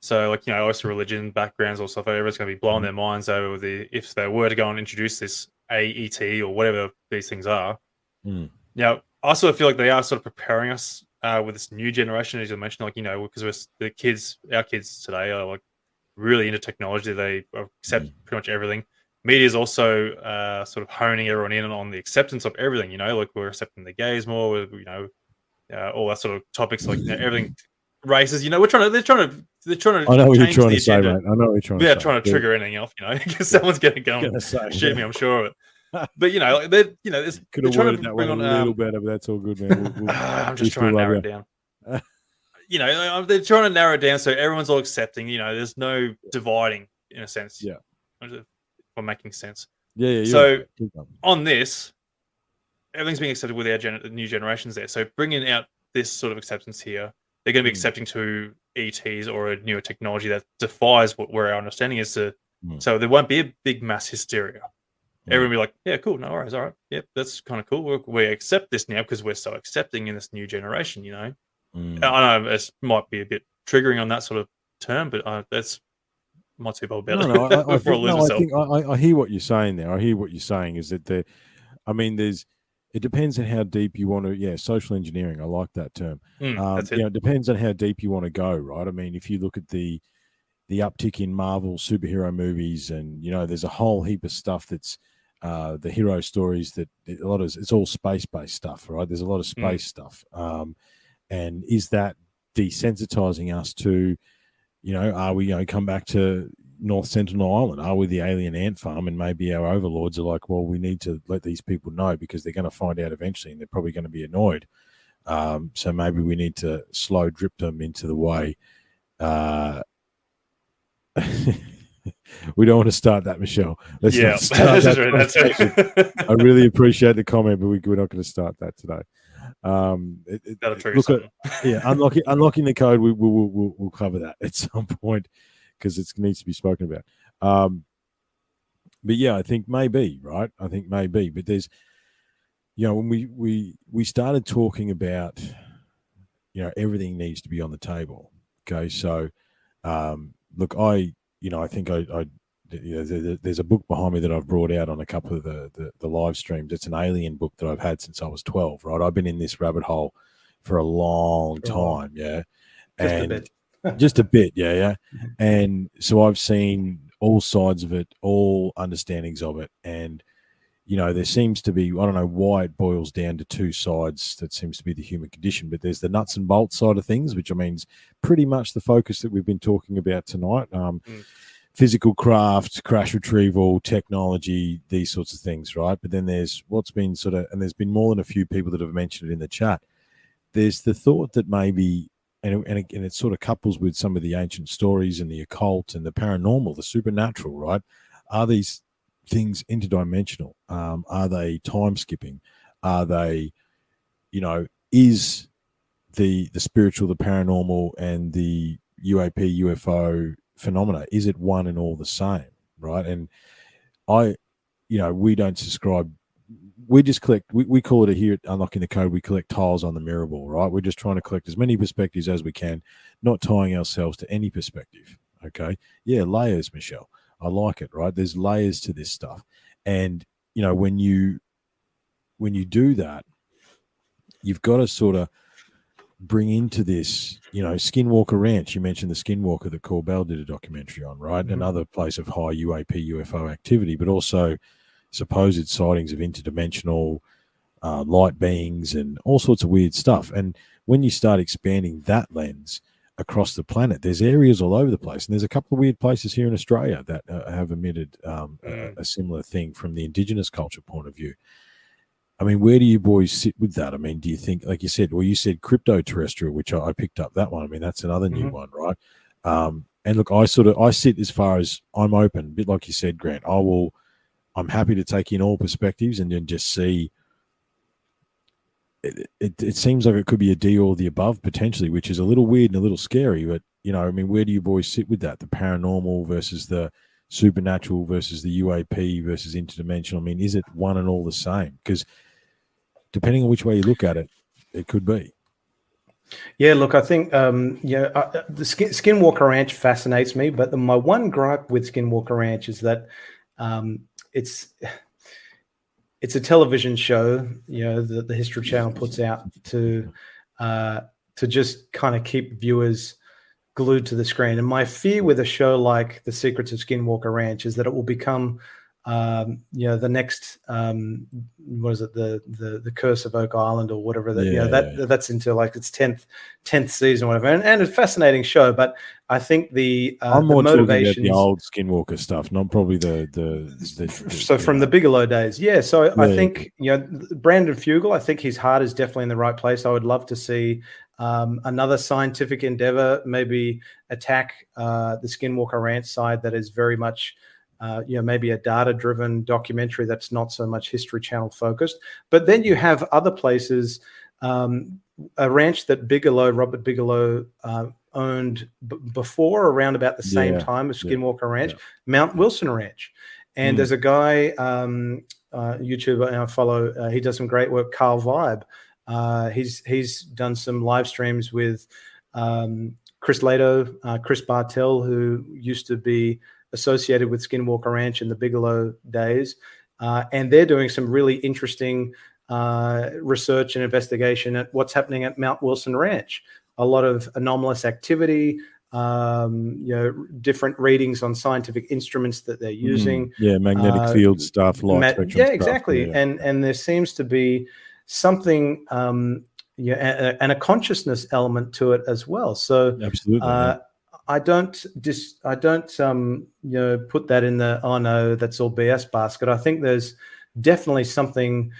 So, like, obviously religion, backgrounds, or stuff, everyone's going to be blowing their minds over if they were to go and introduce this AET or whatever these things are. Now, I sort of feel like they are sort of preparing us with this new generation, as you mentioned, like, because our kids today are like really into technology. They accept pretty much everything. Media is also sort of honing everyone in on the acceptance of everything. Like we're accepting the gays more. All that sort of topics, like everything, races. They're trying to. I know what you're trying to say, mate. I know what you're trying to say. Trying to trigger anything else. Because someone's going to go and shoot me. I'm sure of it. But like, they're Could they're have trying worded to that bring one a on. little better, but that's all good, man. I'm we just still trying to love narrow you. it down. They're trying to narrow it down so everyone's all accepting. There's no dividing in a sense. Yeah. For making sense. Yeah. So Keep going. on this, everything's being accepted with our new generations there. So bringing out this sort of acceptance here, they're going to be accepting to ETs or a newer technology that defies where our understanding is to. So there won't be a big mass hysteria. Everyone will be like, yeah, cool, no worries, all right, yep, that's kind of cool. We accept this now because we're so accepting in this new generation. I know it might be a bit triggering on that sort of term, but that's my two about it. I Before think, I lose myself. I hear what you're saying there. I hear what you're saying is that it depends on how deep you want to. Yeah, social engineering. I like that term. That's it. It depends on how deep you want to go, right? I mean, if you look at the uptick in Marvel superhero movies, and there's a whole heap of stuff that's the hero stories that it's all space based stuff, right? There's a lot of space stuff, and is that desensitizing us to, are we come back to North Sentinel Island? Are we the alien ant farm? And maybe our overlords are like, well, we need to let these people know because they're going to find out eventually, and they're probably going to be annoyed. So maybe we need to slow drip them into the way. We don't want to start that, Michelle. Let's not start that. I really appreciate the comment, but we're not going to start that today. That'll trigger something. Yeah, unlocking the code. We'll cover that at some point because it needs to be spoken about. But yeah, I think maybe, right? I think maybe, but there's, when we started talking about, everything needs to be on the table. Okay, so look, I think there's a book behind me that I've brought out on a couple of the live streams. It's an alien book that I've had since I was 12, right? I've been in this rabbit hole for a long time, yeah. Just a bit, yeah. And so I've seen all sides of it, all understandings of it. And, there seems to be, I don't know why it boils down to two sides. That seems to be the human condition, but there's the nuts and bolts side of things, which I mean is pretty much the focus that we've been talking about tonight. Physical craft, crash retrieval, technology, these sorts of things, right? But then there's what's been and there's been more than a few people that have mentioned it in the chat. There's the thought that maybe, and it sort of couples with some of the ancient stories and the occult and the paranormal, the supernatural, right? Are these things interdimensional? Are they time skipping? Are they, is the spiritual, the paranormal, and the UAP, UFO phenomena, is it one and all the same, right? And we don't subscribe. We just collect. We call it here at Unlocking the Code. We collect tiles on the mirror ball, right? We're just trying to collect as many perspectives as we can, not tying ourselves to any perspective. Okay, yeah, layers, Michelle. I like it, right? There's layers to this stuff, and when you do that, you've got to sort of bring into this, Skinwalker Ranch. You mentioned the Skinwalker that Corbell did a documentary on, right? Another place of high UAP, UFO activity, but also supposed sightings of interdimensional light beings and all sorts of weird stuff. And when you start expanding that lens across the planet, there's areas all over the place. And there's a couple of weird places here in Australia that have emitted a similar thing from the indigenous culture point of view. I mean, where do you boys sit with that? I mean, do you think, like you said, you said crypto-terrestrial, which I picked up that one. I mean, that's another new one, right? And look, I sit as far as I'm open, a bit like you said, Grant. I'm happy to take in all perspectives and then just see. It seems like it could be a D or the above potentially, which is a little weird and a little scary. But I mean, where do you boys sit with that? The paranormal versus the supernatural versus the UAP versus interdimensional. I mean, is it one and all the same? Because depending on which way you look at it, it could be. Yeah, look, I think the Skinwalker Ranch fascinates me, but my one gripe with Skinwalker Ranch is that it's a television show, that the History Channel puts out to just kind of keep viewers glued to the screen. And my fear with a show like The Secrets of Skinwalker Ranch is that it will become the next what is it, the Curse of Oak Island or whatever that that's into like its 10th season or whatever, and it's a fascinating show. But I think I'm more talking about the motivations, old Skinwalker stuff, not probably the from the Bigelow days. Yeah, so I think Brandon Fugel, I think his heart is definitely in the right place. I would love to see another scientific endeavor maybe attack the Skinwalker Ranch side that is very much maybe a data-driven documentary that's not so much History Channel focused. But then you have other places, a ranch that Robert Bigelow, owned before, around about the same time as Skinwalker Ranch, Mount Wilson Ranch. And there's a guy, YouTuber I follow, he does some great work, Carl Vibe. He's done some live streams with Chris Lato, Chris Bartell, who used to be associated with Skinwalker Ranch in the Bigelow days. And they're doing some really interesting research and investigation at what's happening at Mount Wilson Ranch. A lot of anomalous activity, different readings on scientific instruments that they're using. Magnetic field stuff, light spectrum stuff. Exactly. Yeah. And there seems to be something, and a consciousness element to it as well. So absolutely. I don't put that in the, oh no, that's all BS basket. I think there's definitely something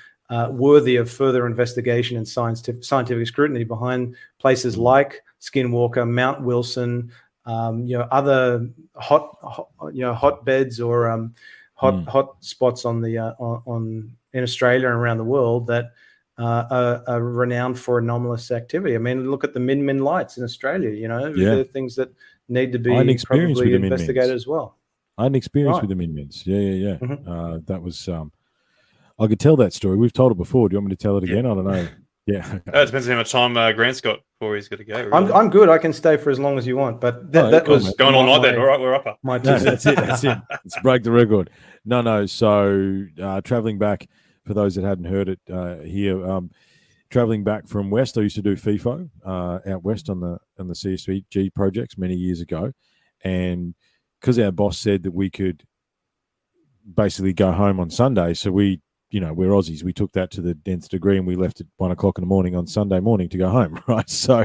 worthy of further investigation and scientific scrutiny behind places like Skinwalker, Mount Wilson, other hotbeds or hot spots on in Australia and around the world that are renowned for anomalous activity. I mean, look at the Min Min lights in Australia. They're things that need to be probably investigated as well. I had an experience with the Min Mins. Yeah. Mm-hmm. That was I could tell that story. We've told it before. Do you want me to tell it again? I don't know. Yeah. It depends on how much time Grant's got before he's got to go. Really. I'm good. I can stay for as long as you want. But that was going all night then. All right, we're up. That's it. Let's break the record. No. So traveling back, for those that hadn't heard it here, traveling back from West, I used to do FIFO out West on the CSVG projects many years ago. And because our boss said that we could basically go home on Sunday, so we're Aussies. We took that to the nth degree, and we left at 1 o'clock in the morning on Sunday morning to go home. Right, so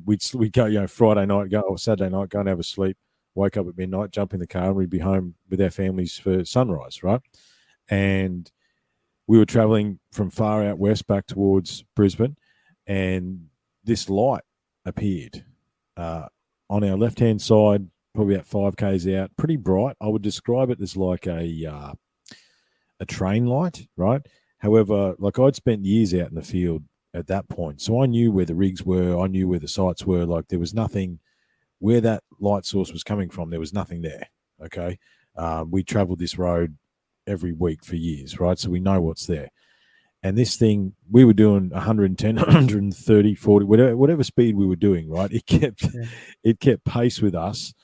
we'd go, Friday night, or Saturday night, go and have a sleep, wake up at midnight, jump in the car, and we'd be home with our families for sunrise. Right, and we were traveling from far out west back towards Brisbane, and this light appeared on our left-hand side, probably about 5 k's out, pretty bright. I would describe it as like a train light, right? However, like I'd spent years out in the field at that point, so I knew where the rigs were, I knew where the sites were. Like there was nothing where that light source was coming from. There was nothing there. Okay, we traveled this road every week for years, right? So we know what's there. And this thing, we were doing 110, 130, 40, whatever speed we were doing, right? It kept pace with us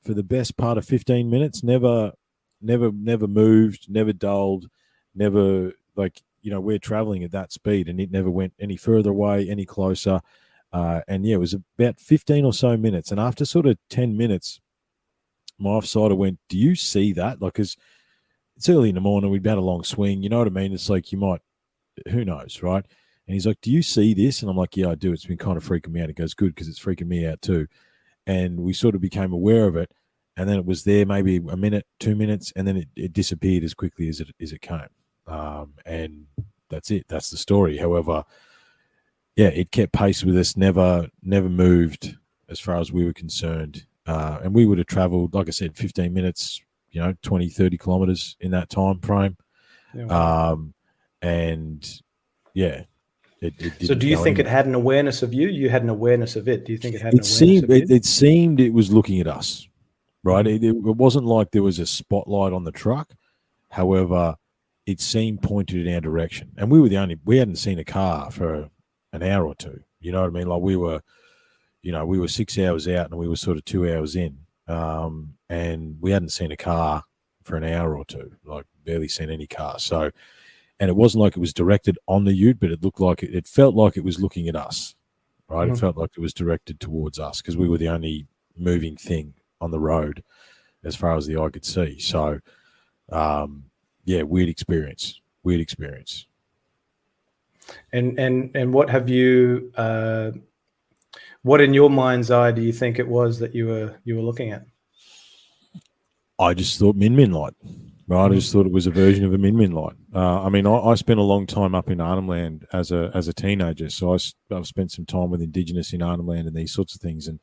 for the best part of 15 minutes. Never moved, never dulled, never we're traveling at that speed, and it never went any further away, any closer. It was about 15 or so minutes. And after sort of 10 minutes, my offsider went, "Do you see that?" Like, 'cause it's early in the morning, we'd had a long swing, you know what I mean? It's like, you might, who knows, right? And he's like, "Do you see this?" And I'm like, "Yeah, I do. It's been kind of freaking me out." He goes, "Good, because it's freaking me out too." And we sort of became aware of it. And then it was there maybe a minute, 2 minutes, and then it disappeared as quickly as it came. And that's it. That's the story. However, it kept pace with us, never moved as far as we were concerned. And we would have traveled, like I said, 15 minutes, 20, 30 kilometers in that time frame. Yeah, wow. So do you think it had an awareness of you? You had an awareness of it. Do you think it had an awareness of you? It seemed it was looking at us. Right, it wasn't like there was a spotlight on the truck. However, it seemed pointed in our direction, and we hadn't seen a car for an hour or two. You know what I mean? Like we were 6 hours out, and we were sort of 2 hours in, and we hadn't seen a car for an hour or two. Like barely seen any car. So, and it wasn't like it was directed on the ute, but it looked like it felt like it was looking at us. Right, It felt like it was directed towards us because we were the only moving thing on the road as far as the eye could see. So Yeah, weird experience. And what have you? What in your mind's eye do you think it was that you were looking at? I just thought Min light. Right, I just thought it was a version of a Min light. I mean, I spent a long time up in Arnhem Land as a teenager, so I've spent some time with Indigenous in Arnhem Land and these sorts of things. And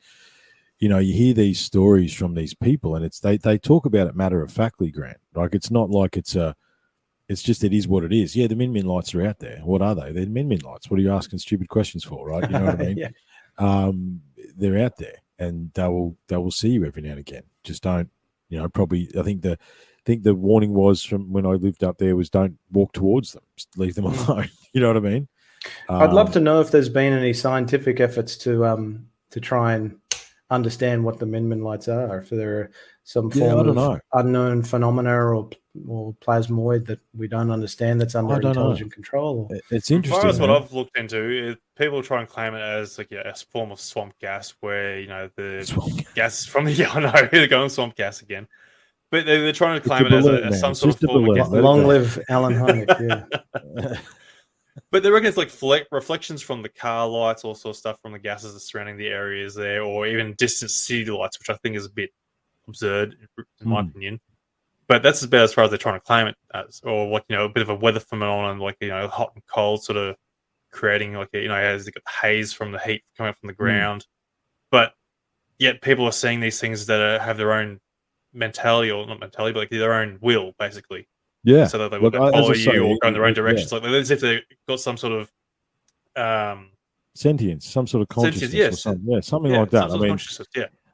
you hear these stories from these people, and they talk about it matter of factly, Grant. Like it's not like it's just it is what it is. Yeah, the Min lights are out there. What are they? They're Min lights. What are you asking stupid questions for, right? You know what I mean? Yeah. They're out there, and they will see you every now and again. Just don't, probably. I think the warning was from when I lived up there was don't walk towards them. Just leave them alone. You know what I mean? I'd love to know if there's been any scientific efforts to try and understand what the Min lights are, if there are some form of unknown phenomena or plasmoid that we don't understand that's under intelligent control. It's interesting. As far as what I've looked into, people try and claim it as like a form of swamp gas, where the gas from the I know they're going swamp gas again, but they're trying to claim it as some sort of form of gas. Long live Alan Hynek, yeah. But they reckon it's like reflections from the car lights, all sorts of stuff from the gases that surrounding the areas there, or even distant city lights, which I think is a bit absurd in my opinion. But that's about as far as they're trying to claim it as, or like a bit of a weather phenomenon, like hot and cold, sort of creating like as they got haze from the heat coming up from the ground. But yet people are seeing these things that have their own mentality, or not mentality, but like their own will, basically. Yeah. So that they will follow you or go in their own directions. Like as if they've got some sort of sentience, some sort of consciousness, or something like that. I mean,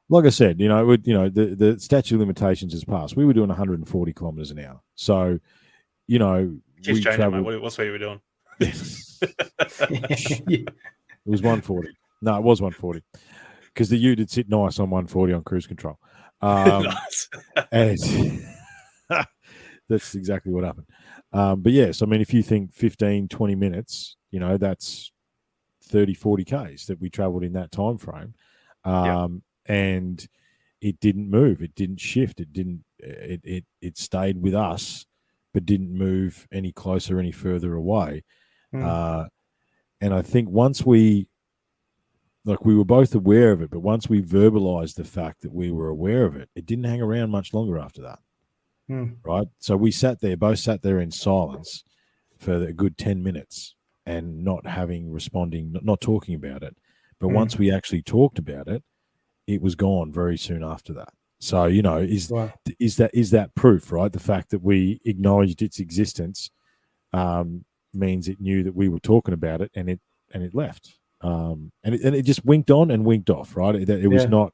like I said, the statute of limitations has passed. We were doing 140 kilometers an hour. So, we traveled. What's what you were doing? It was 140. No, it was 140 because the U did sit nice on 140 on cruise control. Nice. And that's exactly what happened. But yes, I mean, if you think 15, 20 minutes, that's 30, 40 Ks that we traveled in that time frame. And it didn't move. It didn't shift. It stayed with us, but didn't move any closer, any further away. And I think once we were both aware of it, but once we verbalized the fact that we were aware of it, it didn't hang around much longer after that. Right. So we both sat there in silence for a good 10 minutes and not talking about it. But once we actually talked about it, it was gone very soon after that. So, is that proof, right? The fact that we acknowledged its existence means it knew that we were talking about it, and it left. And it just winked on and winked off, right? It was not.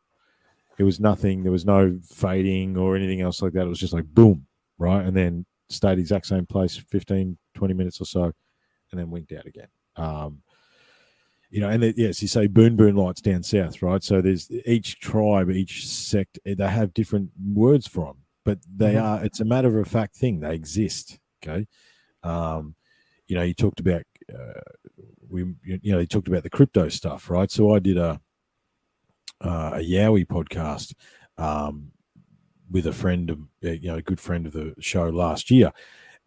It was nothing. There was no fading or anything else like that. It was just like boom, right? And then stayed the exact same place 15, 20 minutes or so, and then winked out again. And yes, you say boon lights down south, right? So there's each tribe, each sect, they have different words for them, but they are. It's a matter of fact thing. They exist. Okay. You talked about you talked about the crypto stuff, right? So I did a Yowie podcast with a friend, a good friend of the show last year,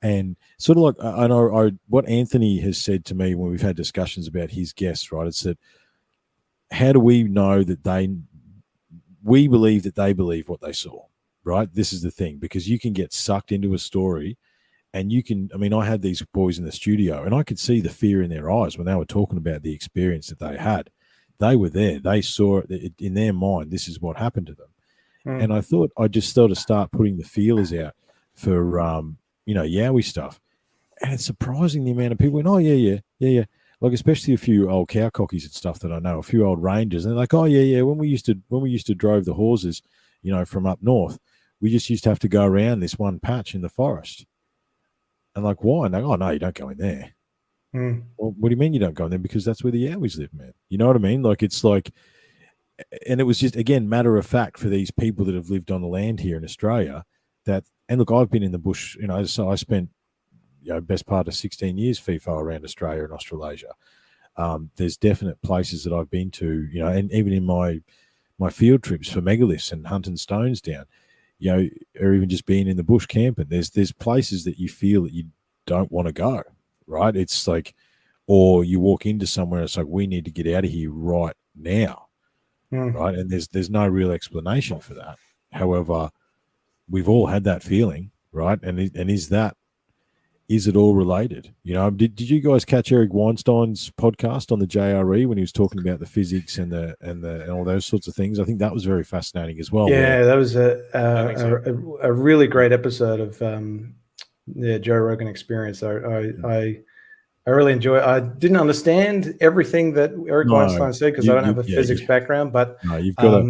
and sort of like I know what Anthony has said to me when we've had discussions about his guests, right? It's that how do we know that we believe that they believe what they saw, right? This is the thing, because you can get sucked into a story. And I had these boys in the studio and I could see the fear in their eyes when they were talking about the experience that they had. They were there. They saw it in their mind. This is what happened to them. And I thought I'd just sort of start putting the feelers out for, Yowie stuff. And it's surprising the amount of people went, oh, yeah. Like, especially a few old cow cockies and stuff that I know, a few old rangers. And they're like, oh, yeah. When we used to drove the horses, from up north, we just used to have to go around this one patch in the forest. And like, why? And they go, oh, no, you don't go in there. Well, what do you mean you don't go in there? Because that's where the Yowies live, man. You know what I mean? Like, it's like, and it was just, again, matter of fact for these people that have lived on the land here in Australia that, and look, I've been in the bush, so I spent, best part of 16 years FIFO around Australia and Australasia. There's definite places that I've been to, and even in my field trips for megaliths and hunting stones down, or even just being in the bush camping. There's places that you feel that you don't want to go, right? It's like, or you walk into somewhere, it's like, we need to get out of here right now, right? And there's no real explanation for that. However, we've all had that feeling, right? And is it all related? Did you guys catch Eric Weinstein's podcast on the JRE when he was talking about the physics and all those sorts of things? I think that was very fascinating as well. Yeah, that was a really great episode of the Joe Rogan Experience. I really enjoy it. I didn't understand everything that Eric Weinstein said because I don't have a physics background, but you've got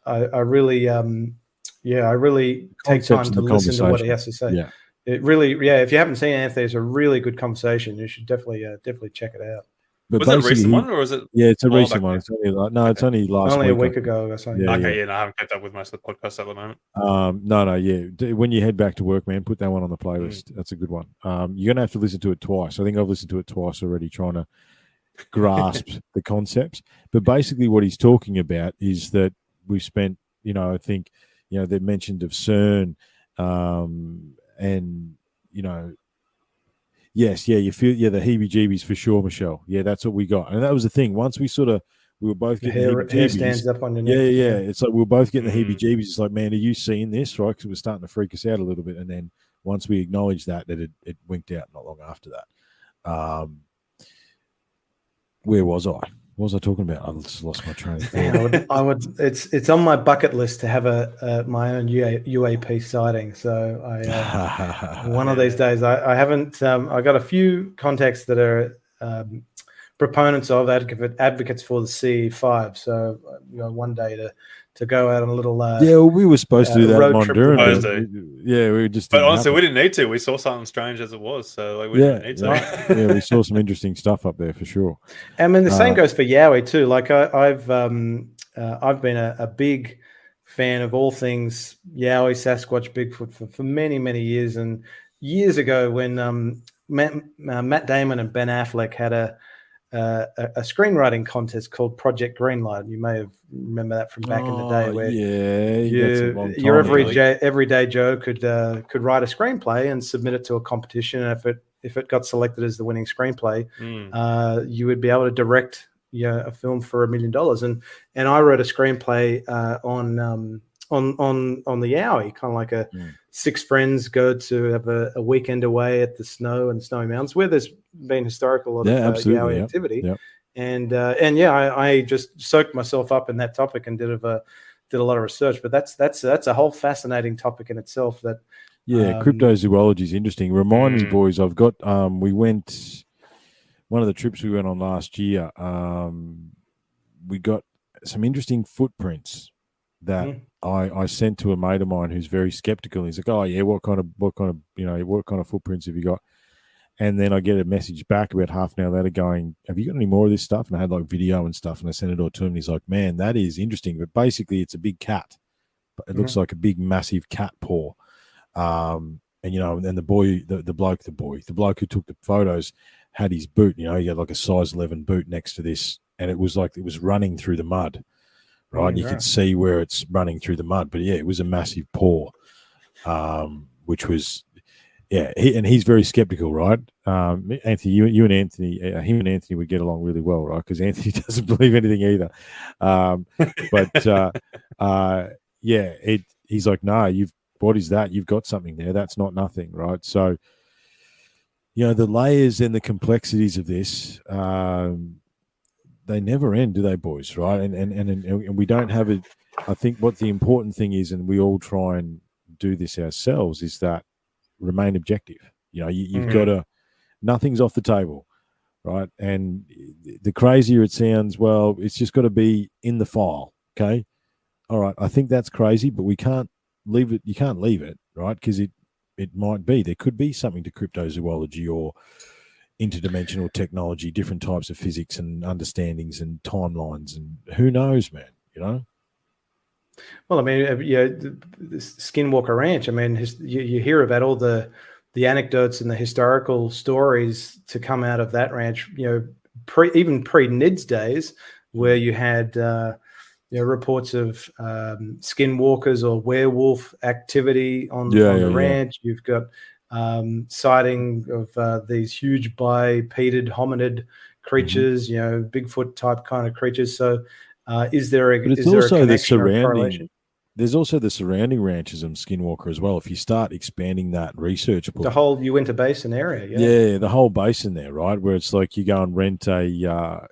I really I really take time to listen to what he has to say. Yeah. It really, if you haven't seen Anthony, it's a really good conversation. You should definitely check it out. But was it a recent one, or is it? Yeah, it's a recent one. It's only it's only last only week. A week ago or something. No, I haven't kept up with most of the podcasts at the moment. When you head back to work, man, put that one on the playlist. That's a good one. You're gonna have to listen to it twice. I think I've listened to it twice already, trying to grasp the concepts. But basically, what he's talking about is that we've spent, I think, they mentioned of CERN, and yes, you feel the heebie-jeebies for sure, Michelle. Yeah, that's what we got, and that was the thing. Once we were both getting the heebie-jeebies. Hair stands up on your neck. Yeah. It's like we were both getting the heebie-jeebies. It's like, man, are you seeing this? Right? Because it was starting to freak us out a little bit, and then once we acknowledged that it winked out not long after that. Where was I? What was I talking about? I just lost my train of thought. I would. It's on my bucket list to have my own UAP sighting. So one of these days, I haven't. I got a few contacts that are proponents of advocates for the CE5. So one day to go out on a little. We were supposed to do that in Honduran. Yeah, we were just. But honestly, we didn't need to. We saw something strange as it was, so we didn't need to. We saw some interesting stuff up there for sure. I mean, the same goes for Yowie too. Like I've been a big fan of all things Yowie, Sasquatch, Bigfoot for many, many years. And years ago, when Matt Damon and Ben Affleck had a screenwriting contest called Project Greenlight. You may have remember that from back in the day, where your everyday Joe could write a screenplay and submit it to a competition, and if it got selected as the winning screenplay, you would be able to direct a film for $1 million. And I wrote a screenplay on the Yowie, kind of like six friends go to have a weekend away at the snowy mountains where there's been historical Yowie activity. Yep. And I just soaked myself up in that topic and did a lot of research. But that's a whole fascinating topic in itself. That cryptozoology is interesting. Remind me, boys. I've got we went one of the trips we went on last year. We got some interesting footprints that I sent to a mate of mine who's very skeptical. He's like, "Oh yeah, what kind of footprints have you got?" And then I get a message back about half an hour later going, "Have you got any more of this stuff?" And I had like video and stuff, and I sent it all to him. And he's like, "Man, that is interesting." But basically, it's a big cat. But it looks like a big, massive cat paw. And the bloke who took the photos had his boot. He had like a size 11 boot next to this, and it was like it was running through the mud. Right, and you could see where it's running through the mud, but it was a massive paw, which was, he's very skeptical, right? Anthony, you and Anthony, him and Anthony would get along really well, right? Because Anthony doesn't believe anything either. He's like, no, what is that? You've got something there. That's not nothing, right? So, the layers and the complexities of this. They never end, do they, boys? Right, and we don't have it. I think what the important thing is, and we all try and do this ourselves, is that remain objective. You've got to. Nothing's off the table, right? And the crazier it sounds, well, it's just got to be in the file. Okay, all right. I think that's crazy, but we can't leave it. You can't leave it, right? Because it might be there could be something to cryptozoology or interdimensional technology, different types of physics and understandings and timelines, and who knows, man, Well, I mean, the Skinwalker Ranch, I mean, you hear about all the anecdotes and the historical stories to come out of that ranch, even pre-NIDS days, where you had, reports of skinwalkers or werewolf activity on the ranch. You've got sighting of these huge bipeded hominid creatures, Bigfoot type kind of creatures. So is there a connection or correlation? There's also the surrounding ranches of Skinwalker as well. If you start expanding that research pool, the whole Uinta Basin area, the whole basin there, right, where it's like you go and rent a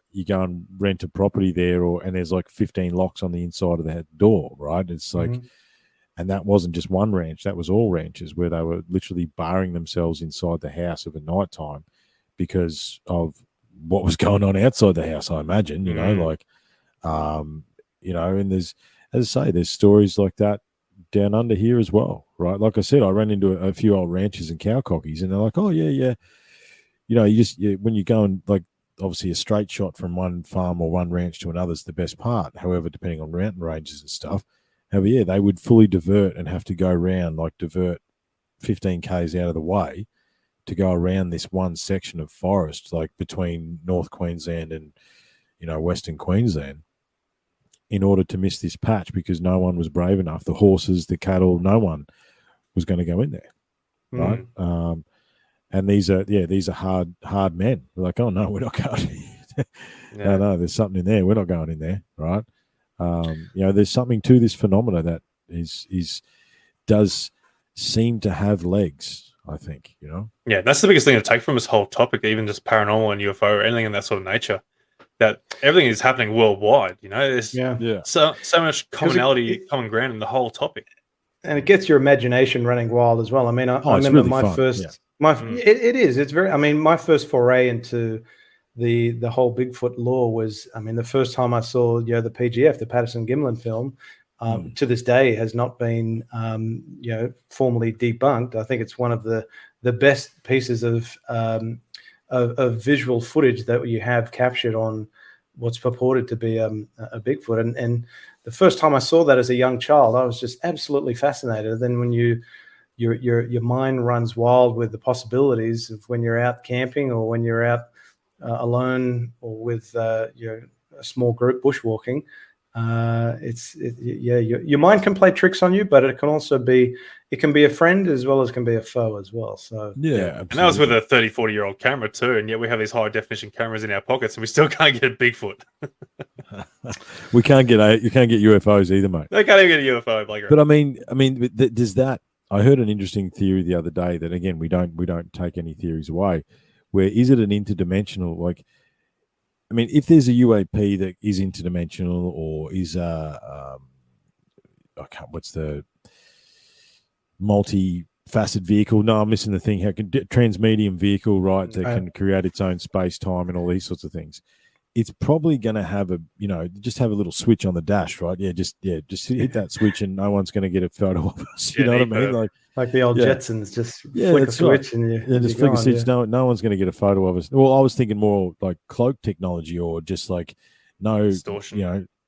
property there, and there's like 15 locks on the inside of the door, right? It's like, and that wasn't just one ranch; that was all ranches where they were literally barring themselves inside the house of a night time because of what was going on outside the house. I imagine, and there's. As I say, there's stories like that down under here as well, right? Like I said, I ran into a few old ranchers and cowcockies, and they're like, "Oh yeah." When you go and like, obviously, a straight shot from one farm or one ranch to another is the best part. However, depending on mountain ranges and stuff, however, they would fully divert and have to go around, like divert 15 k's out of the way to go around this one section of forest, like between North Queensland and Western Queensland, in order to miss this patch because no one was brave enough. The horses, the cattle, no one was going to go in there, right? And these are hard men. We're like, oh no, we're not going. No, there's something in there. We're not going in there, right? There's something to this phenomena that does seem to have legs. I think, Yeah, that's the biggest thing to take from this whole topic, even just paranormal and UFO or anything in that sort of nature. That everything is happening worldwide, There's so much commonality, common ground in the whole topic, and it gets your imagination running wild as well. I mean, I remember really my first, it is. It's very. I mean, my first foray into the whole Bigfoot lore was, I mean, the first time I saw the PGF, the Patterson-Gimlin film, to this day has not been formally debunked. I think it's one of the best pieces of visual footage that you have captured on what's purported to be a Bigfoot. And the first time I saw that as a young child, I was just absolutely fascinated. Then when your mind runs wild with the possibilities of when you're out camping or when you're out alone or with a small group bushwalking, your mind can play tricks on you, but it can also be a friend as well as can be a foe as well. So and that was with a 30-40-year-old camera too, and yet we have these high definition cameras in our pockets and we still can't get a Bigfoot. You can't get UFOs either, mate. They can't even get a UFO, Blake. But I mean, does that? I heard an interesting theory the other day that, again, we don't take any theories away. Where is it an interdimensional? Like, I mean, if there's a UAP that is interdimensional or is what's the multi-facet vehicle? No, I'm missing the thing. How can transmedium vehicle, right? That can create its own space time and all these sorts of things. It's probably going to have just have a little switch on the dash, right? Just hit that switch and no one's going to get a photo of us. You know what I mean? Like the old Jetsons, just flick a switch and just flick a switch. Yeah. No one's going to get a photo of us. Well, I was thinking more like cloak technology or just like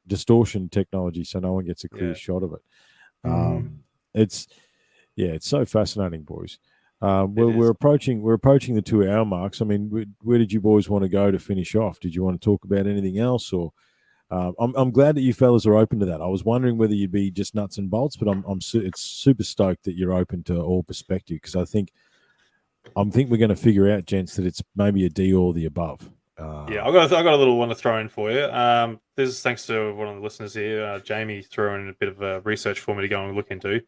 distortion technology, so no one gets a clear shot of it. It's so fascinating, boys. We're approaching the 2-hour marks. I mean, where did you boys want to go to finish off? Did you want to talk about anything else, or I'm glad that you fellas are open to that. I was wondering whether you'd be just nuts and bolts, but it's super stoked that you're open to all perspective, because I think we're going to figure out, gents, that it's maybe a D or the above. I've got a little one to throw in for you. This is thanks to one of the listeners here, Jamie, threw in a bit of research for me to go and look into.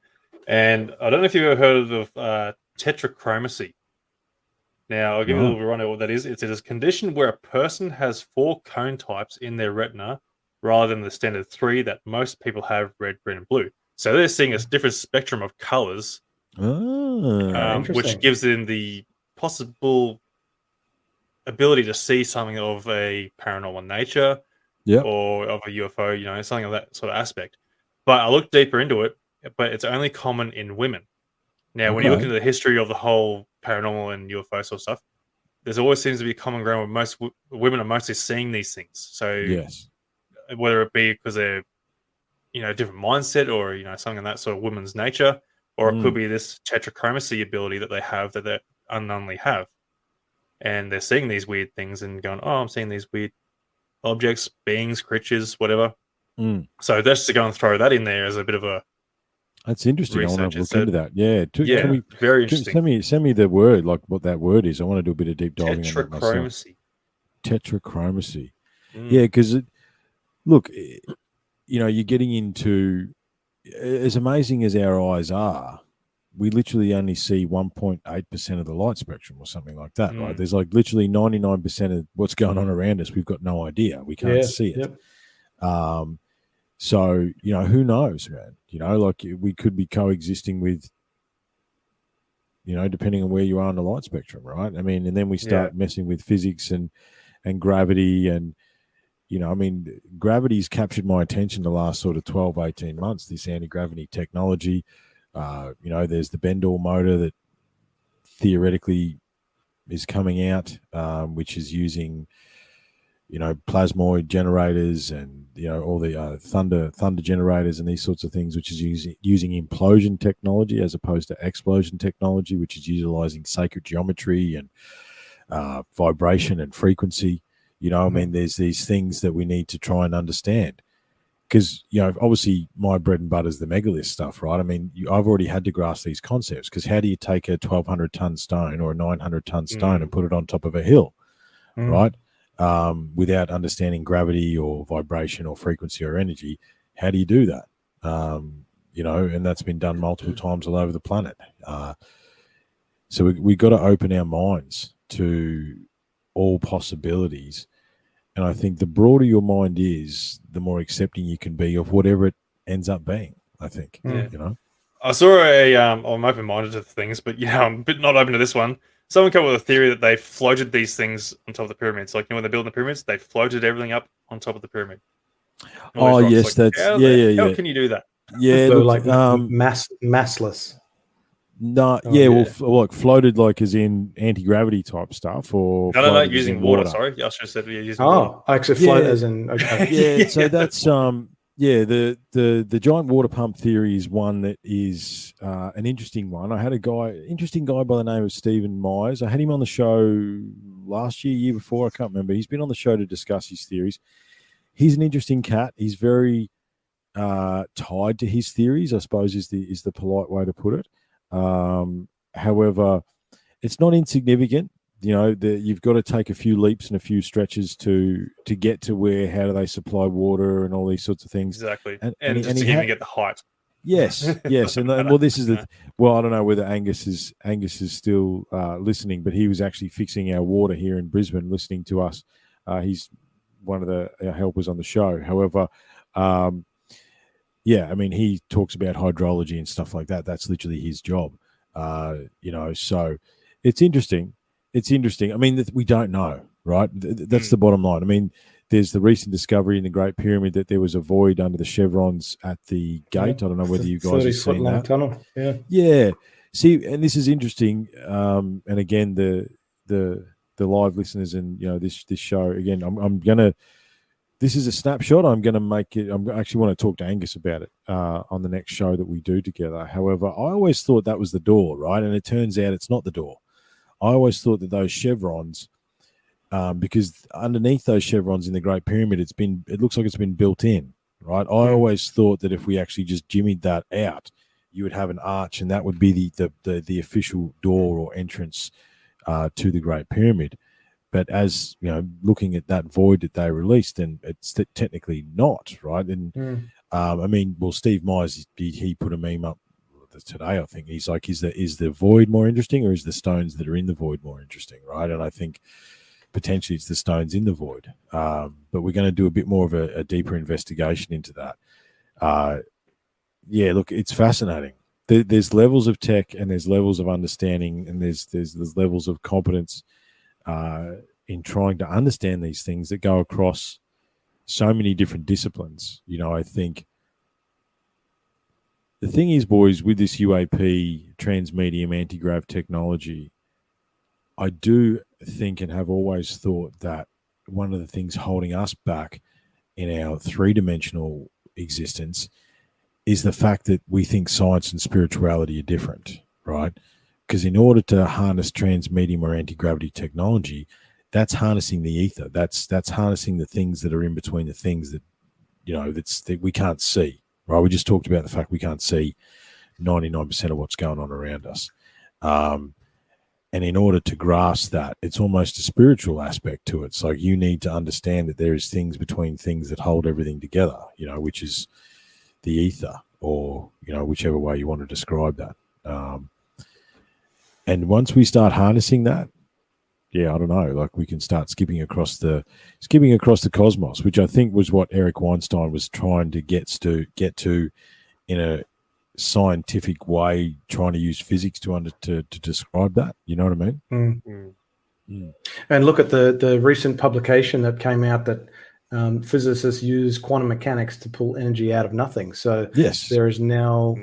And I don't know if you've ever heard of tetrachromacy. Now, I'll give you a little run of what that is. It's a condition where a person has 4 cone types in their retina rather than the standard 3 that most people have: red, green, and blue. So they're seeing a different spectrum of colors, which gives them the possible ability to see something of a paranormal nature or of a UFO, something of that sort of aspect. But I looked deeper into it, but it's only common in women. Now, when you look into the history of the whole paranormal and UFO sort of stuff, there's always seems to be a common ground where most women are mostly seeing these things. So whether it be because they're, a different mindset or, something in that sort of woman's nature, or it could be this tetrachromacy ability that they have that they unknowingly have. And they're seeing these weird things and going, oh, I'm seeing these weird objects, beings, creatures, whatever. So that's to go and throw that in there as a bit of a That's interesting. I want research to look instead. into that. Yeah. Yeah, Can we very interesting. send me the word, like what that word is? I want to do a bit of deep diving on that myself. Tetrachromacy. Tetrachromacy. Yeah, because look, you're getting into, as amazing as our eyes are, we literally only see 1.8% of the light spectrum or something like that, right? There's like literally 99% of what's going on around us. We've got no idea. We can't see it. Yep. So, who knows, man? Like we could be coexisting with, depending on where you are on the light spectrum, right? I mean, and then we start messing with physics and gravity and, gravity's captured my attention the last sort of 12, 18 months, this anti-gravity technology. There's the Bendor motor that theoretically is coming out, which is using, plasmoid generators and, all the thunder generators and these sorts of things, which is using implosion technology as opposed to explosion technology, which is utilizing sacred geometry and vibration and frequency. I mean, there's these things that we need to try and understand. Because, obviously my bread and butter is the megalith stuff, right? I mean, I've already had to grasp these concepts because how do you take a 1,200-ton stone or a 900-ton stone and put it on top of a hill, right? Without understanding gravity or vibration or frequency or energy, how do you do that? And that's been done multiple times all over the planet. So we got to open our minds to all possibilities. And I think the broader your mind is, the more accepting you can be of whatever it ends up being, I think. I saw I'm open-minded to things, but I'm a bit not open to this one. Someone came up with a theory that they floated these things on top of the pyramids. Like, when they're building the pyramids, they floated everything up on top of the pyramid. Oh, yes, like, that's, how can you do that? Yeah, So look, like massless. No, well, like floated, like as in anti-gravity type stuff, or no, using water. Sorry, I should have said using water. Actually float as in okay. So that's the giant water pump theory is one that is an interesting one. I had interesting guy by the name of Stephen Myers. I had him on the show last year before, I can't remember. He's been on the show to discuss his theories. He's an interesting cat. He's very tied to his theories, I suppose is the polite way to put it. However, it's not insignificant. You've got to take a few leaps and a few stretches to get to where, how do they supply water and all these sorts of things. Exactly. And just to even get the height. Yes. And well, this is I don't know whether Angus is still listening, but he was actually fixing our water here in Brisbane, listening to us. He's one of our helpers on the show. However, I mean, he talks about hydrology and stuff like that. That's literally his job, so it's interesting. I mean, we don't know, right? That's the bottom line. I mean, there's the recent discovery in the Great Pyramid that there was a void under the chevrons at the gate. I don't know whether you guys have seen that. Tunnel. Yeah. See, and this is interesting. And again, the live listeners and, this show, again, I'm going to, this is a snapshot. I'm going to make it. I actually want to talk to Angus about it on the next show that we do together. However, I always thought that was the door, right? And it turns out it's not the door. I always thought that those chevrons, because underneath those chevrons in the Great Pyramid, it looks like it's been built in, right? I always thought that if we actually just jimmied that out, you would have an arch, and that would be the official door or entrance to the Great Pyramid. But as looking at that void that they released, then it's technically not, right. And I mean, well, Steve Myers, he put a meme up today. I think he's like, is the void more interesting, or is the stones that are in the void more interesting, right? And I think potentially it's the stones in the void. But we're going to do a bit more of a deeper investigation into that. Look, it's fascinating. There's levels of tech, and there's levels of understanding, and there's levels of competence in trying to understand these things that go across so many different disciplines. I think the thing is, boys, with this UAP transmedium anti-grav technology, I do think and have always thought that one of the things holding us back in our three-dimensional existence is the fact that we think science and spirituality are different, right? Because in order to harness transmedium or anti-gravity technology, that's harnessing the ether. That's harnessing the things that are in between the things that, that we can't see, right? We just talked about the fact we can't see 99% of what's going on around us. And in order to grasp that, it's almost a spiritual aspect to it. It's like you need to understand that there is things between things that hold everything together, which is the ether, or, whichever way you want to describe that. And once we start harnessing that, I don't know, like we can start skipping across the cosmos, which I think was what Eric Weinstein was trying to get to in a scientific way, trying to use physics to describe that. You know what I mean? And look at the recent publication that came out that physicists use quantum mechanics to pull energy out of nothing. So yes, there is now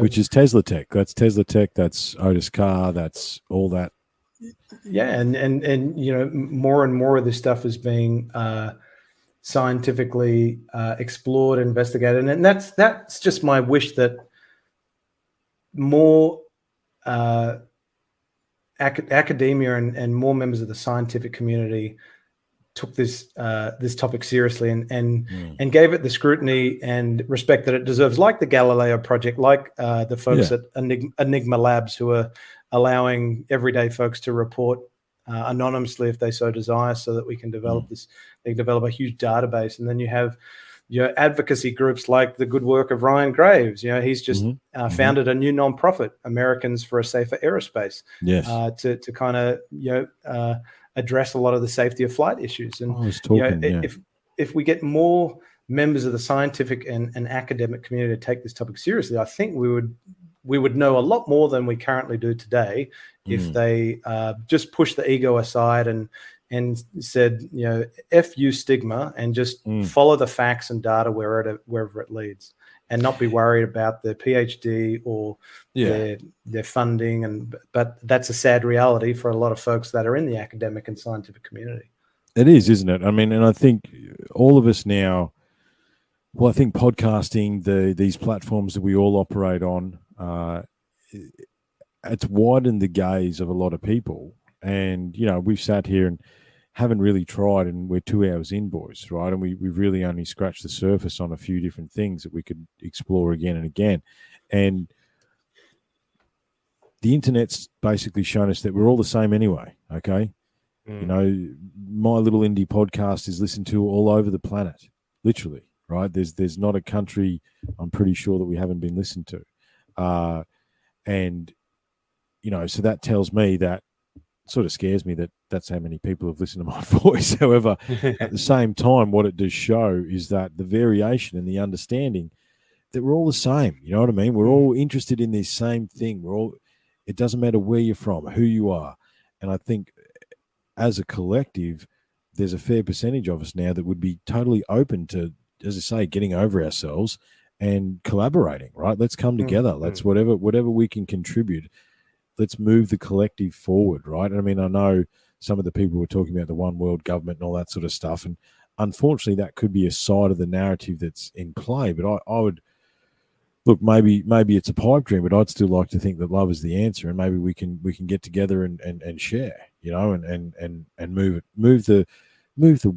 which is Tesla tech. That's Tesla tech. That's Otis Carr. That's all that. Yeah, and more and more of this stuff is being scientifically explored, investigated, and that's just my wish that more academia and more members of the scientific community took this topic seriously and gave it the scrutiny and respect that it deserves, like the Galileo Project, like the folks at Enigma Labs, who are allowing everyday folks to report anonymously if they so desire, so that we can develop this. They develop a huge database, and then you have advocacy groups like the good work of Ryan Graves. He's just founded a new nonprofit, Americans for a Safer Aerospace, to kind of address a lot of the safety of flight issues. And if we get more members of the scientific and academic community to take this topic seriously, I think we would know a lot more than we currently do today if they just push the ego aside and said, F you stigma, and just follow the facts and data wherever it leads, and not be worried about their PhD or their funding. But that's a sad reality for a lot of folks that are in the academic and scientific community. It is, isn't it? I mean, and I think all of us now, well, I think podcasting, these platforms that we all operate on, it's widened the gaze of a lot of people. And, we've sat here and haven't really tried, and we're 2 hours in, boys, right? And we've really only scratched the surface on a few different things that we could explore again and again. And the internet's basically shown us that we're all the same anyway, okay? My little indie podcast is listened to all over the planet, literally, right? There's not a country, I'm pretty sure, that we haven't been listened to. And, so that tells me that, sort of scares me that that's how many people have listened to my voice. However, at the same time, what it does show is that the variation and the understanding that we're all the same. You know what I mean? We're all interested in this same thing. It doesn't matter where you're from, who you are. And I think as a collective, there's a fair percentage of us now that would be totally open to, as I say, getting over ourselves and collaborating, right? Let's come together. Let's whatever we can contribute. Let's move the collective forward, right? I mean, I know some of the people were talking about the one world government and all that sort of stuff, and unfortunately, that could be a side of the narrative that's in play. But I would look, maybe it's a pipe dream, but I'd still like to think that love is the answer, and maybe we can get together and share, and move the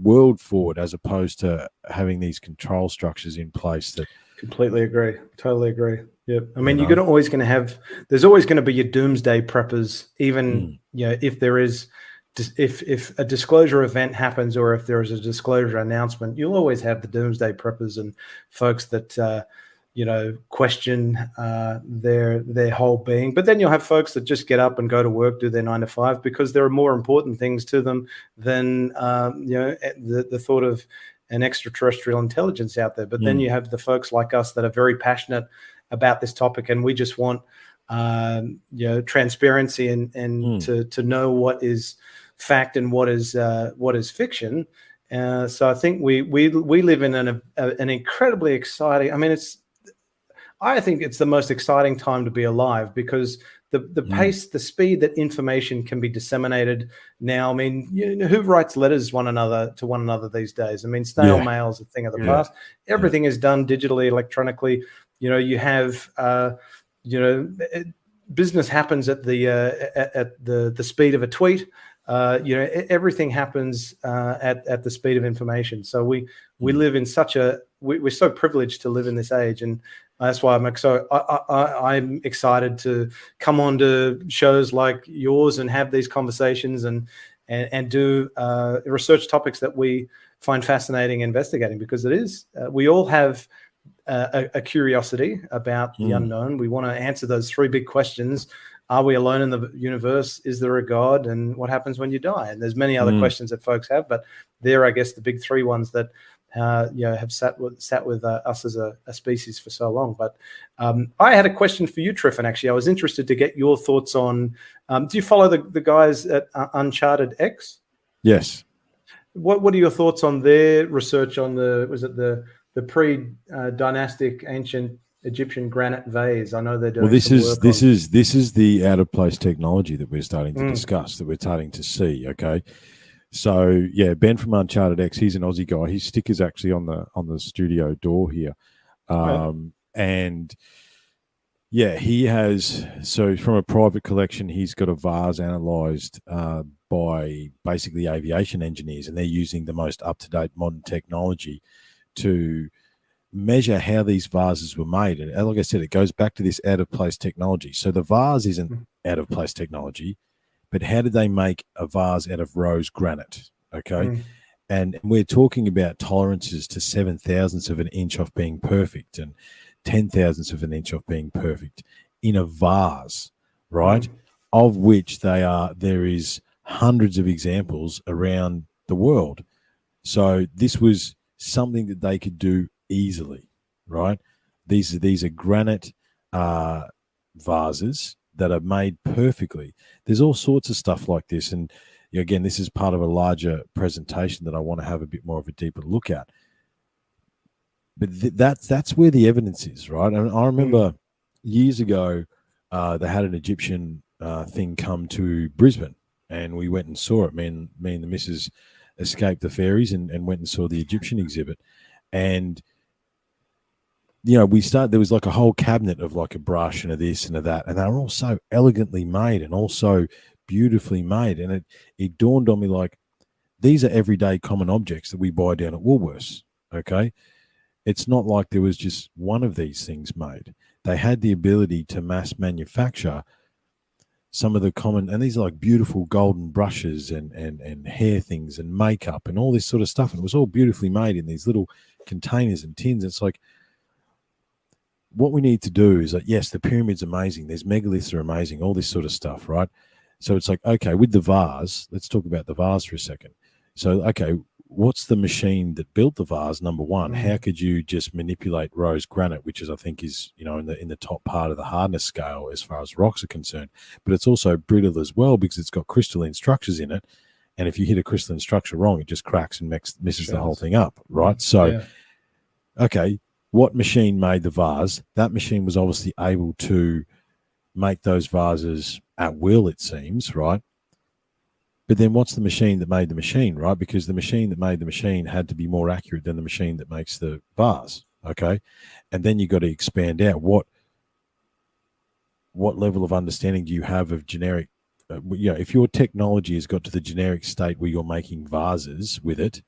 world forward, as opposed to having these control structures in place that. Completely agree. Totally agree. Yep. I mean, there's always going to be your doomsday preppers, even, if there is, if a disclosure event happens, or if there is a disclosure announcement, you'll always have the doomsday preppers and folks that, question their whole being. But then you'll have folks that just get up and go to work, do their 9 to 5, because there are more important things to them than, the thought of an extraterrestrial intelligence out there. But then you have the folks like us that are very passionate about this topic, and we just want transparency and to know what is fact and what is fiction. So I think we live in an incredibly exciting. I mean, I think it's the most exciting time to be alive, because the pace, the speed that information can be disseminated now. I mean, who writes letters to one another these days? I mean, snail mail is a thing of the past. Everything is done digitally, electronically. You have, business happens at the speed of a tweet. everything happens at the speed of information. So we live in we're so privileged to live in this age, and that's why I'm excited to come on to shows like yours and have these conversations and do research topics that we find fascinating investigating, because it is we all have a curiosity about the unknown. We want to answer those three big questions. Are we alone in the universe? Is there a God? And what happens when you die? And there's many other questions that folks have, but they're, I guess, the big three ones that have sat with us as a species for so long. But I had a question for you, Triffin. Actually, I was interested to get your thoughts on. Do you follow the guys at Uncharted X? Yes. What are your thoughts on their research on the pre-dynastic ancient Egyptian granite vase? I know they're doing. Well, this is the out of place technology that we're starting to discuss, that we're starting to see. Okay, so yeah, Ben from Uncharted X, he's an Aussie guy. His sticker's actually on the studio door here, and yeah, he has. So from a private collection, he's got a vase analysed by basically aviation engineers, and they're using the most up to date modern technology to measure how these vases were made. And like I said, it goes back to this out of place technology. So the vase isn't out of place technology, but how did they make a vase out of rose granite? Okay. And we're talking about tolerances to 7/1000ths of an inch off being perfect and 10/1000ths of an inch off being perfect in a vase, right? Of which there is hundreds of examples around the world. So this was something that they could do easily, right? These are granite vases that are made perfectly. There's all sorts of stuff like this, and again, this is part of a larger presentation that I want to have a bit more of a deeper look at. But that's where the evidence is, right? And I remember years ago they had an Egyptian thing come to Brisbane, and we went and saw it. Me and the missus escaped the fairies and went and saw the Egyptian exhibit. And there was like a whole cabinet of like a brush and a this and a that, and they were all so elegantly made and also beautifully made. And it dawned on me, like, these are everyday common objects that we buy down at Woolworths. Okay, it's not like there was just one of these things made. They had the ability to mass manufacture some of the common, and these are like beautiful golden brushes and hair things and makeup and all this sort of stuff, and it was all beautifully made in these little containers and tins. It's like, what we need to do is like, yes, the pyramid's amazing, there's megaliths are amazing, all this sort of stuff, right? So it's like, okay, with the vase, let's talk about the vase for a second. So, okay, what's the machine that built the vase? Number one, how could you just manipulate rose granite, which is, I think, is, in the top part of the hardness scale as far as rocks are concerned, but it's also brittle as well because it's got crystalline structures in it, and if you hit a crystalline structure wrong, it just cracks and messes the whole thing up, right? So, okay, what machine made the vase? That machine was obviously able to make those vases at will, it seems, right? But then what's the machine that made the machine, right? Because the machine that made the machine had to be more accurate than the machine that makes the vase, okay? And then you got to expand out what level of understanding do you have of generic, if your technology has got to the generic state where you're making vases with it,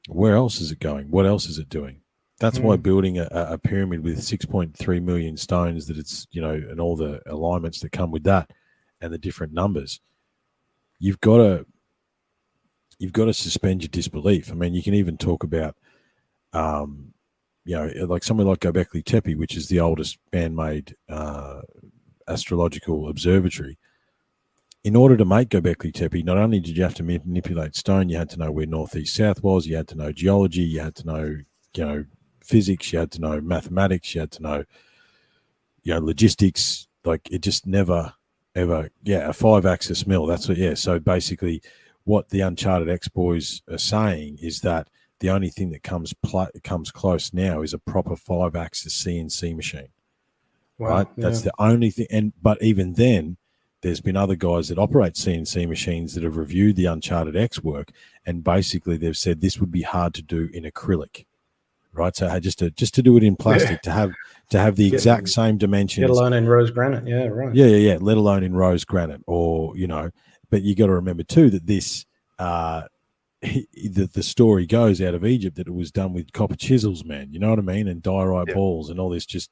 where else is it going? What else is it doing? That's why building a pyramid with 6.3 million stones, that it's, and all the alignments that come with that and the different numbers, you've got to suspend your disbelief. I mean, you can even talk about, like somewhere like Göbekli Tepe, which is the oldest man-made astrological observatory. In order to make Göbekli Tepe, not only did you have to manipulate stone, you had to know where northeast south was, you had to know geology, you had to know, physics, you had to know mathematics, you had to know, logistics. Like, it just never ever, a 5-axis mill. That's what, So basically, what the Uncharted X boys are saying is that the only thing that comes close now is a proper 5-axis CNC machine. Wow, right? Yeah. That's the only thing. But even then, there's been other guys that operate CNC machines that have reviewed the Uncharted X work, and basically they've said this would be hard to do in acrylic. Right, so just to do it in plastic, to have the exact same dimensions, let alone in rose granite, right? Yeah. Let alone in rose granite, or but you got to remember too that this the story goes out of Egypt that it was done with copper chisels, man. You know what I mean? And diorite balls and all this. Just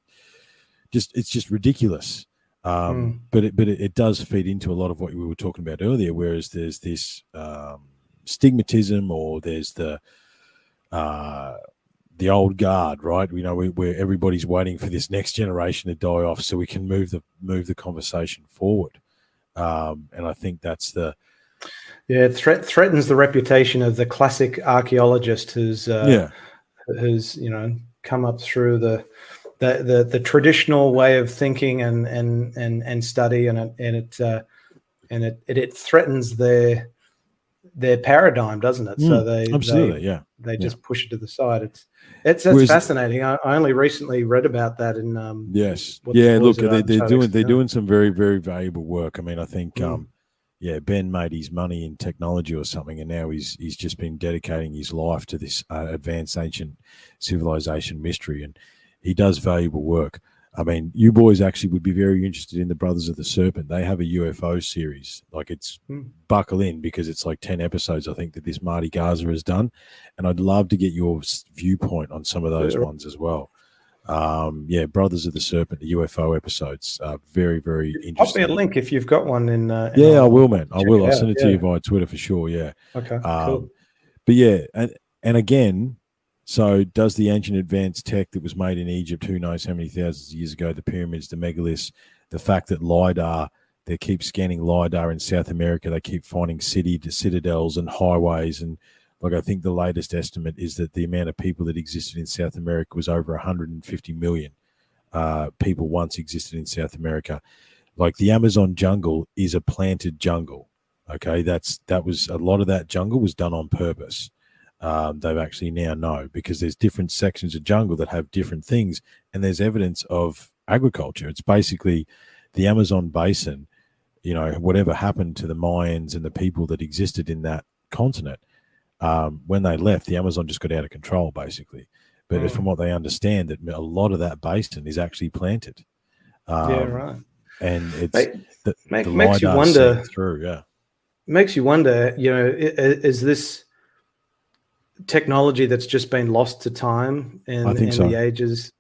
it's just ridiculous. But it does feed into a lot of what we were talking about earlier. Whereas there's this stigmatism, or there's the old guard, right? You know, where everybody's waiting for this next generation to die off so we can move the conversation forward. And I think that's the it threatens the reputation of the classic archaeologist who's come up through the traditional way of thinking and study, and it threatens their paradigm, doesn't it? So they just push it to the side. That's fascinating. I only recently read about that in Look, they're doing some very, very valuable work. I mean, I think Ben made his money in technology or something, and now he's just been dedicating his life to this advanced ancient civilization mystery, and he does valuable work. I mean, you boys actually would be very interested in the Brothers of the Serpent. They have a UFO series. Like, it's buckle in, because it's like 10 episodes, I think, that this Marty Garza has done. And I'd love to get your viewpoint on some of those ones as well. Brothers of the Serpent, the UFO episodes are very, very interesting. Pop me a link if you've got one I will, man. I will. I'll send it to you via Twitter for sure. Yeah. Okay. Cool. But and again, so does the ancient advanced tech that was made in Egypt, who knows how many thousands of years ago, the pyramids, the megaliths, the fact that LIDAR, they keep scanning LIDAR in South America, they keep finding citadels and highways, and like, I think the latest estimate is that the amount of people that existed in South America was over 150 million people once existed in South America. Like, the Amazon jungle is a planted jungle. Okay, that was a lot of that jungle was done on purpose. They've actually now know, because there's different sections of jungle that have different things, and there's evidence of agriculture. It's basically the Amazon basin. You know, whatever happened to the Mayans and the people that existed in that continent, when they left, the Amazon just got out of control, basically. But from what they understand, that a lot of that basin is actually planted. Right. And it's makes you wonder. Makes you wonder. You know, is this technology that's just been lost to time and the ages,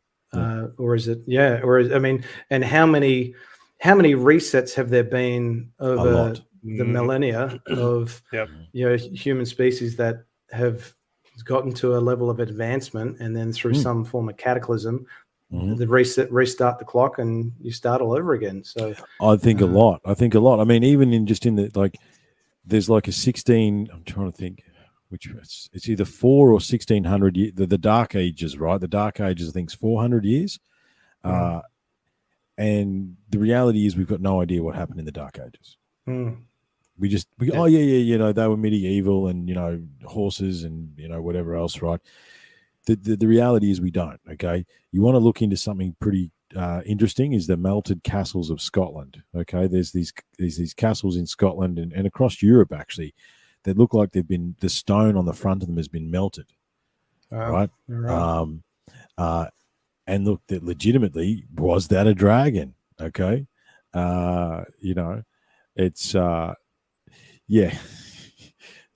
or is it? I mean, and how many resets have there been over the millennia of human species that have gotten to a level of advancement, and then through some form of cataclysm, the restart the clock, and you start all over again. So I think a lot. I mean, even in the there's like a 16. I'm trying to think. Which it's either 4 or 1600 years, the Dark Ages, right? The Dark Ages, I think, is 400 years. And the reality is, we've got no idea what happened in the Dark Ages. They were medieval, and, horses and, whatever else, right? The reality is we don't, okay? You want to look into something pretty interesting, is the melted castles of Scotland, okay? There's these castles in Scotland and across Europe, actually, that look like the stone on the front of them has been melted, right? And look, that legitimately, was that a dragon? Okay. It's,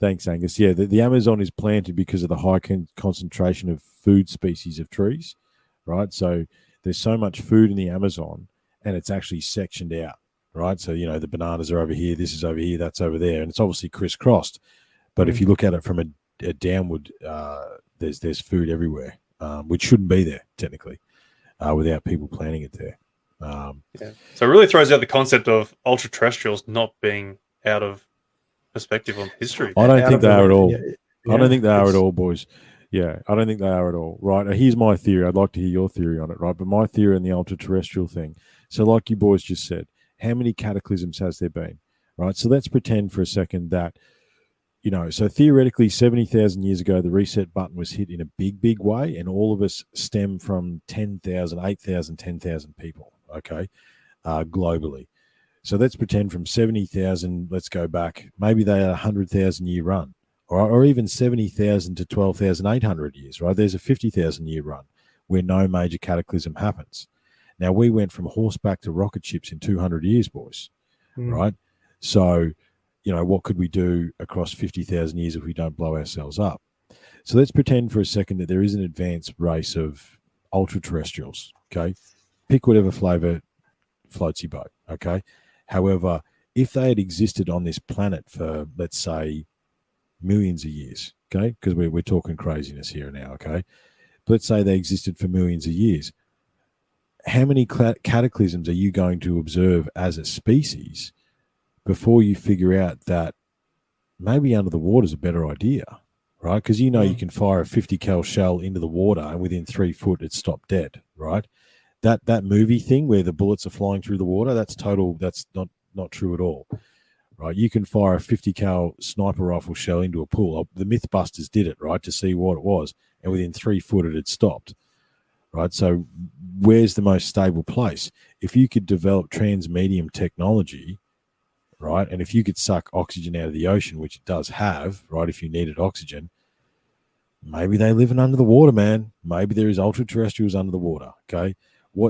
thanks, Angus. Yeah, the Amazon is planted because of the high concentration of food species of trees, right? So there's so much food in the Amazon, and it's actually sectioned out. Right, so the bananas are over here, this is over here, that's over there, and it's obviously crisscrossed. But if you look at it from a downward, there's food everywhere, which shouldn't be there technically, without people planting it there. So it really throws out the concept of ultra terrestrials not being out of perspective on history. I don't think they are at all. I don't think they are at all, boys. Yeah, I don't think they are at all. Right, here's my theory. I'd like to hear your theory on it, right? But my theory on the ultra terrestrial thing. So, like you boys just said, how many cataclysms has there been, right? So let's pretend for a second that, so theoretically 70,000 years ago, the reset button was hit in a big, big way, and all of us stem from 10,000, 8,000, 10,000 people, okay, globally. So let's pretend from 70,000, let's go back, maybe they had a 100,000 year run, or even 70,000 to 12,800 years, right? There's a 50,000 year run where no major cataclysm happens. Now, we went from horseback to rocket ships in 200 years, boys, right? So, what could we do across 50,000 years if we don't blow ourselves up? So let's pretend for a second that there is an advanced race of ultra terrestrials. Okay, pick whatever flavor floats your boat. Okay, however, if they had existed on this planet for, let's say, millions of years, okay, because we're talking craziness here now, okay, but let's say they existed for millions of years, how many cataclysms are you going to observe as a species before you figure out that maybe under the water is a better idea, right? Because you can fire a 50 cal shell into the water and within 3 foot it's stopped dead, right? That movie thing where the bullets are flying through the water, that's not true at all, right? You can fire a 50 cal sniper rifle shell into a pool. The Mythbusters did it, right, to see what it was, and within 3 foot it had stopped, right? So where's the most stable place? If you could develop transmedium technology, right, and if you could suck oxygen out of the ocean, which it does have, right, if you needed oxygen, maybe they live under the water, man. Maybe there is ultra terrestrials under the water, okay?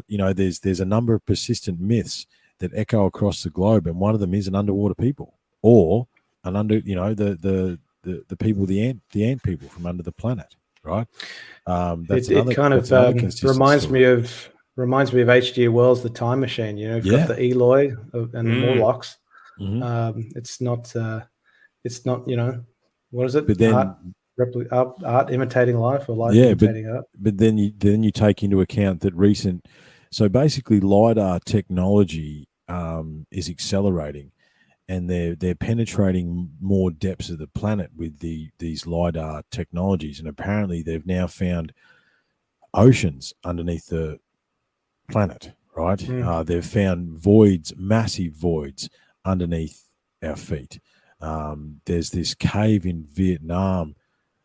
There's a number of persistent myths that echo across the globe, and one of them is an underwater people, or the people, the ant people from under the planet, right? That's it kind of reminds me of H.G. Wells' The Time Machine. You've got the Eloi and the Morlocks. It's not what is it? But then art imitating life, or life imitating art. But then you take into account that so basically LiDAR technology is accelerating, and they're penetrating more depths of the planet with these LiDAR technologies, and apparently they've now found oceans underneath the planet, right? They've found voids, massive voids underneath our feet. There's this cave in Vietnam,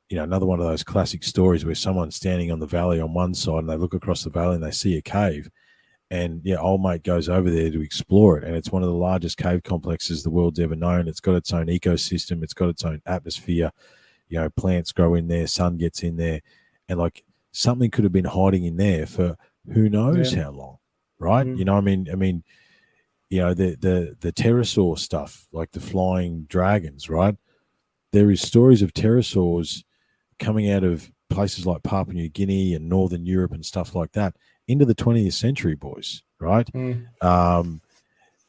another one of those classic stories where someone's standing on the valley on one side and they look across the valley and they see a cave, and old mate goes over there to explore it, and it's one of the largest cave complexes the world's ever known. It's got its own ecosystem, it's got its own atmosphere, plants grow in there, sun gets in there, and like something could have been hiding in there for who knows how long, right? The pterosaur stuff, like the flying dragons, right? There is stories of pterosaurs coming out of places like Papua New Guinea and Northern Europe and stuff like that into the 20th century, boys, right? And,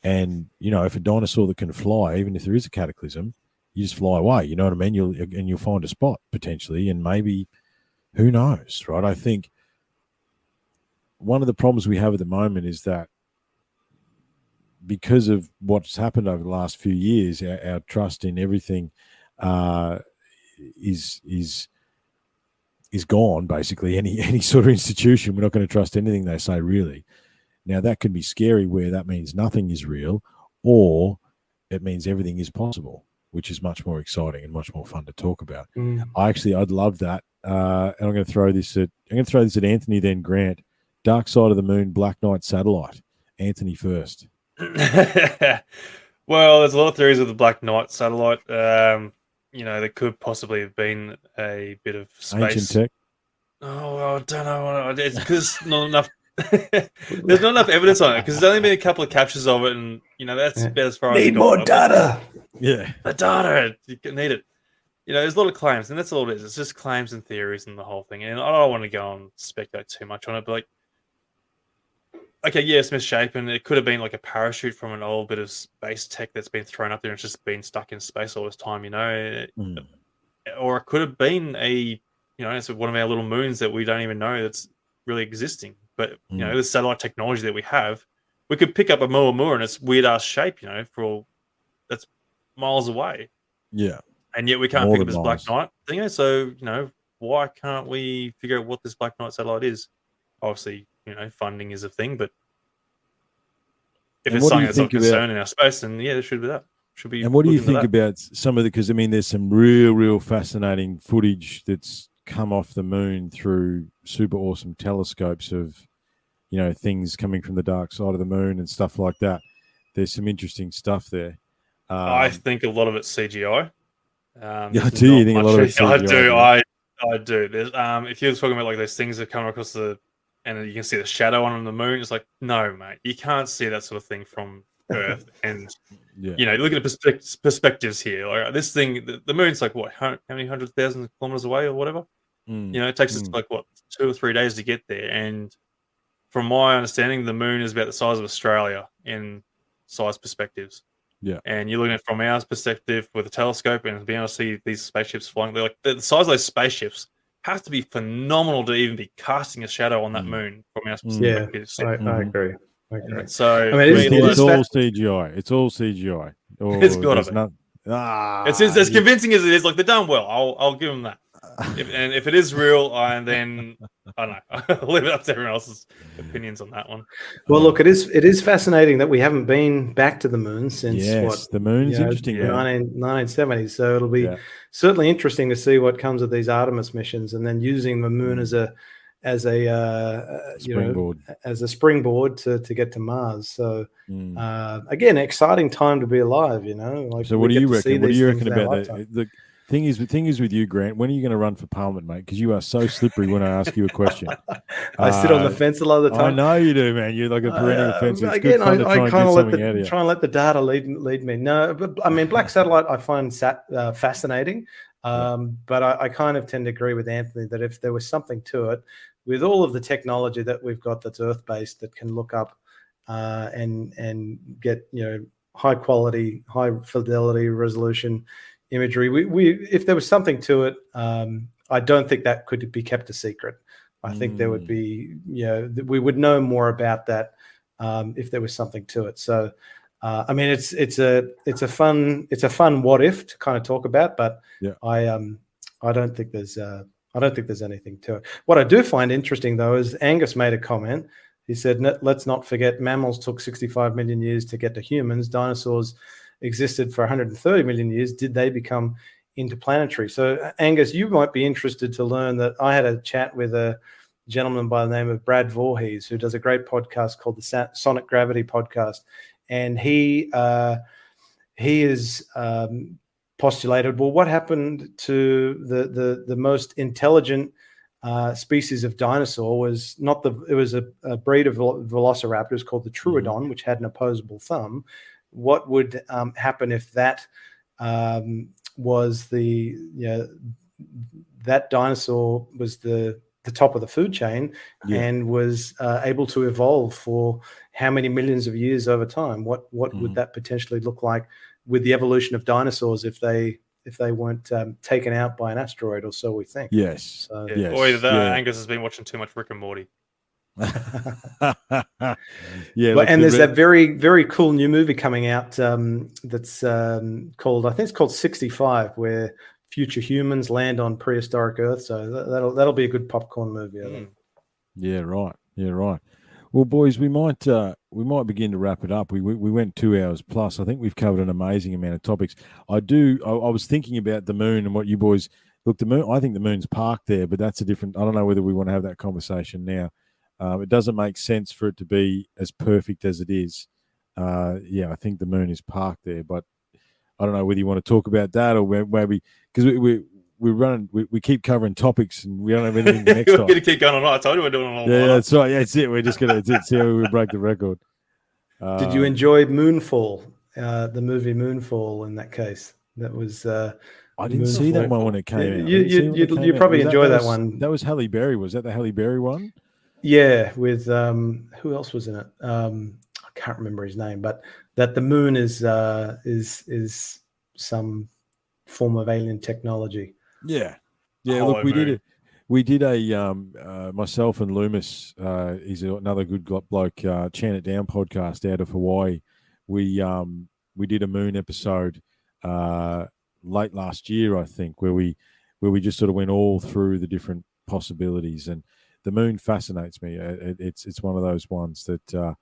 if a dinosaur that can fly, even if there is a cataclysm, you just fly away, you know what I mean? You'll find a spot potentially, and maybe, who knows, right? I think one of the problems we have at the moment is that because of what's happened over the last few years, our trust in everything is gone. Basically, any sort of institution, we're not going to trust anything they say, really. Now, that can be scary, where that means nothing is real, or it means everything is possible, which is much more exciting and much more fun to talk about. I'd love that. And I'm going to throw this at Anthony, then Grant. Dark Side of the Moon, Black Knight satellite. Anthony first. Well, there's a lot of theories of the Black Knight satellite. There could possibly have been a bit of space. Ancient tech. Oh, I don't know. It's because not enough. There's not enough evidence on it, because there's only been a couple of captures of it, and that's about as far as need more data. Yeah, the data, you need it. There's a lot of claims, and that's all it is. It's just claims and theories and the whole thing. And I don't want to go and speculate too much on it, but okay, yeah, it's misshapen. It could have been like a parachute from an old bit of space tech that's been thrown up there and it's just been stuck in space all this time, Or it could have been it's one of our little moons that we don't even know that's really existing. But, the satellite technology that we have, we could pick up a Muamua in its weird-ass shape, for all that's miles away. Yeah. And yet we can't pick up this Black Knight thing. So, why can't we figure out what this Black Knight satellite is? Obviously, funding is a thing, but if it's something that's of concern in our space, then there should be that. And what do you think about some of because there's some real fascinating footage that's come off the moon through super awesome telescopes of, things coming from the dark side of the moon and stuff like that. There's some interesting stuff there. I think a lot of it's CGI. You think a lot of it's CGI? I do. There's, if you're talking about like those things that come across and you can see the shadow on the moon, it's like, no, mate, you can't see that sort of thing from Earth, and Yeah. you know, look at the perspectives here. Like this thing, the moon's like what? How many 100,000 kilometers away or whatever? Mm, You know, it takes us like what 2 or 3 days to get there. And from my understanding, the moon is about the size of Australia in size perspectives. yeah. And you're looking at it from our perspective with a telescope and being able to see these spaceships flying. They're like the size of those spaceships has to be phenomenal to even be casting a shadow on that moon from our Yeah, perspective. I agree. I agree. And so I mean, for me, It's fa- all CGI. It's all CGI. Or It's gotta there's be. not. It's as convincing as it is. Like they're done well. I'll give them that. If it is real, then I don't know. I'll leave it up to everyone else's opinions on that one. Well, look, it is fascinating that we haven't been back to the moon since Yes, the moon's interesting, man. 1970s. So it'll be certainly interesting to see what comes of these Artemis missions, and then using the moon as a Springboard. as a springboard to get to Mars. So again, exciting time to be alive. You know, like So what do you reckon? What do you reckon about the thing is with you, Grant? When are you going to run for Parliament, mate? Because you are so slippery when I ask you a question. I sit on the fence a lot of the time. I know you do, man. You're like a perennial fence. It's again, good fun to try and get something out of you. Try and let the data lead me. No, but I mean, Black Satellite I find fascinating, but I kind of tend to agree with Anthony that if there was something to it, with all of the technology that we've got that's Earth based that can look up and get high quality, high fidelity resolution imagery, we if there was something to it, I don't think that could be kept a secret. I think there would be, we would know more about that if there was something to it. So, I mean, it's a fun what if to kind of talk about, but I don't think there's anything to it. What I do find interesting though is Angus made a comment. He said, "Let's not forget mammals took 65 million years to get to humans. Dinosaurs existed for 130 million years. Did they become interplanetary?" So, Angus, you might be interested to learn that I had a chat with a gentleman by the name of Brad Voorhees, who does a great podcast called the Sonic Gravity Podcast, and he is postulated, well, what happened to the most intelligent species of dinosaur was not it was a breed of velociraptors called the Troodon, which had an opposable thumb. What would happen if that was that dinosaur was the top of the food chain and was able to evolve for how many millions of years over time? What would that potentially look like with the evolution of dinosaurs if they weren't taken out by an asteroid, or so we think? Yes. So, or either Angus has been watching too much Rick and Morty. And there's that very, very cool new movie coming out that's called, I think it's called 65, where future humans land on prehistoric Earth. So that'll be a good popcorn movie, I think. Yeah, right. Well, boys, we might begin to wrap it up. We went 2 hours plus. I think we've covered an amazing amount of topics. I was thinking about the moon and what you boys look. The moon. I think the moon's parked there, but that's a different. I don't know whether we want to have that conversation now. It doesn't make sense for it to be as perfect as it is. I think the moon is parked there, but I don't know whether you want to talk about that or maybe because we keep covering topics and we don't have anything next time. We're going to keep going on. I told you we're doing it all. Yeah, that's right. Yeah, that's it. We're just going to see how we break the record. Did you enjoy Moonfall, the movie Moonfall? In that case, that was. I didn't see that one when it came out. You probably enjoy that one. That was Halle Berry. Was that the Halle Berry one? Yeah, with who else was in it? I can't remember his name, but that the moon is some form of alien technology. Yeah. Look, we did a myself and Loomis, he's another good bloke, Chan It Down podcast out of Hawaii. We did a moon episode late last year, I think, where we just sort of went all through the different possibilities, and the moon fascinates me. It's one of those ones that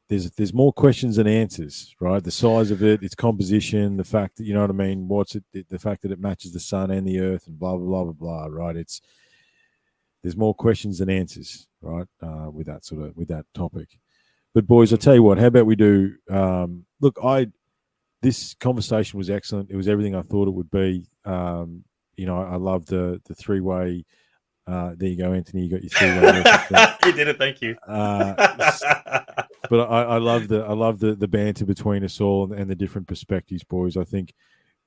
there's more questions than answers, right? The size of it, its composition, the fact that, you know what I mean, the fact that it matches the sun and the earth and blah, blah, blah, blah, blah, right? There's more questions than answers, right? With that topic. But boys, I tell you what, how about we do, this conversation was excellent. It was everything I thought it would be. I love the three-way. There you go, Anthony. You got your three-way. You did it. Thank you. But I love the banter between us all and the different perspectives, boys. I think,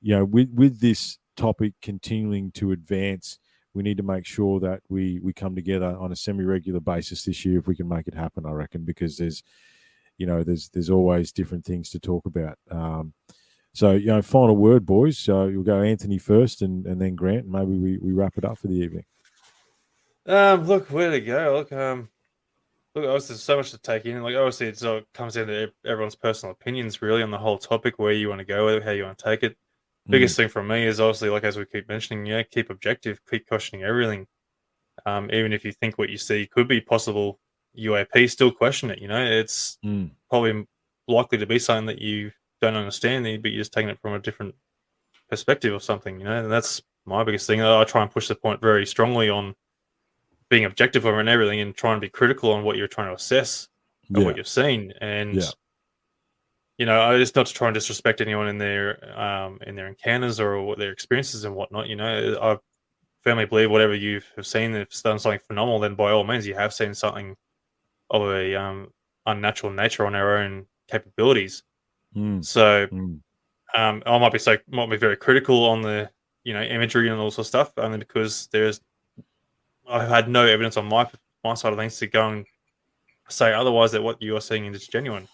with this topic continuing to advance, we need to make sure that we come together on a semi-regular basis this year if we can make it happen, I reckon, because there's always different things to talk about. So, final word, boys. So you'll go Anthony first and then Grant, and maybe we wrap it up for the evening. Look, where to go? Look, obviously there's so much to take in. Like, obviously it comes down to everyone's personal opinions, really, on the whole topic, where you want to go with it, how you want to take it. Biggest thing for me is obviously, like, as we keep mentioning, keep objective, keep questioning everything. Even if you think what you see could be possible UAP, still question it. It's probably likely to be something that you don't understand, but you're just taking it from a different perspective or something. And that's my biggest thing. I try and push the point very strongly on being objective on everything and trying to be critical on what you're trying to assess and what you've seen. And I just not to try and disrespect anyone in their encounters or what their experiences and whatnot. I firmly believe whatever you have seen, if it's done something phenomenal, then by all means you have seen something of a unnatural nature on our own capabilities. So I might be very critical on the imagery and all sorts of stuff, only because I've had no evidence on my side of things to go and say otherwise, that what you are seeing is genuine.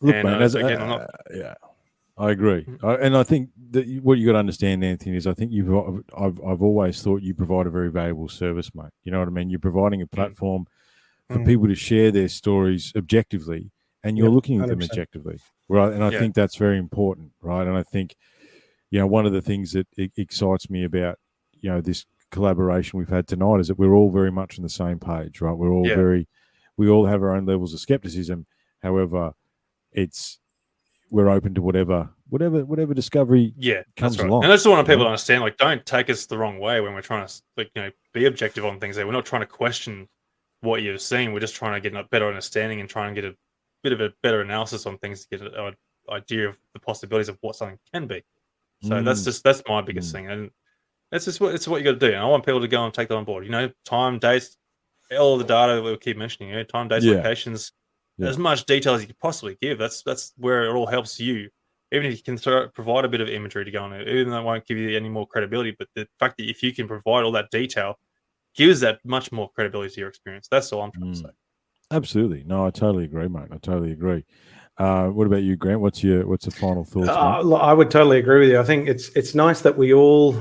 Look, man, I agree, and I think that what you got to understand, Anthony, is I think I've always thought you provide a very valuable service, mate. You know what I mean? You're providing a platform for people to share their stories objectively, and you're looking at them objectively, right? And I think that's very important, right? And I think one of the things that excites me about this collaboration we've had tonight is that we're all very much on the same page, right? We're all we all have our own levels of skepticism. However, we're open to whatever discovery comes along. And I just want people to understand, like, don't take us the wrong way when we're trying to be objective on things. We're not trying to question what you've seen. We're just trying to get a better understanding and try and get a bit of a better analysis on things to get an idea of the possibilities of what something can be. So that's my biggest thing. And it's what you got to do. And I want people to go and take that on board. Time, dates, all the data that we keep mentioning. Time, dates, locations, as much detail as you could possibly give. That's where it all helps you. Even if you can provide a bit of imagery to go on it, even though it won't give you any more credibility, but the fact that if you can provide all that detail gives that much more credibility to your experience. That's all I'm trying to say. Absolutely. No, I totally agree, mate. I totally agree. What about you, Grant? What's the final thoughts? I would totally agree with you. I think it's nice that we all,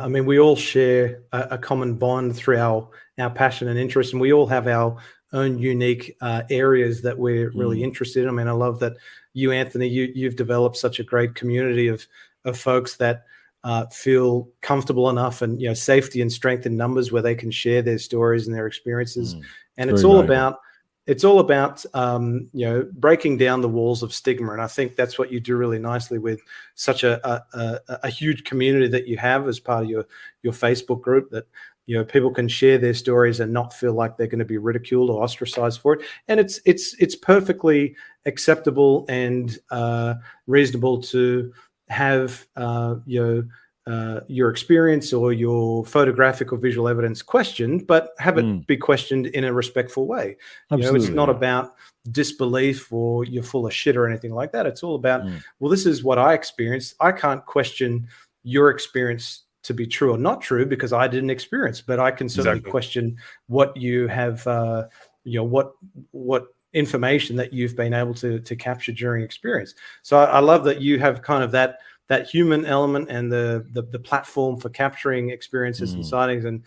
we all share a common bond through our passion and interest, and we all have our own unique areas that we're really interested in. I love that you, Anthony, you've developed such a great community of folks that feel comfortable enough and safety and strength in numbers where they can share their stories and their experiences. And it's all about breaking down the walls of stigma. And I think that's what you do really nicely with such a huge community that you have as part of your Facebook group, that people can share their stories and not feel like they're going to be ridiculed or ostracized for it. And it's perfectly acceptable and reasonable to have your experience or your photographic or visual evidence questioned, but have it be questioned in a respectful way. It's not about disbelief or you're full of shit or anything like that. It's all about, well, this is what I experienced. I can't question your experience to be true or not true because I didn't experience, but I can certainly question what you have, what information that you've been able to capture during experience. So I love that you have kind of that human element and the platform for capturing experiences and sightings, and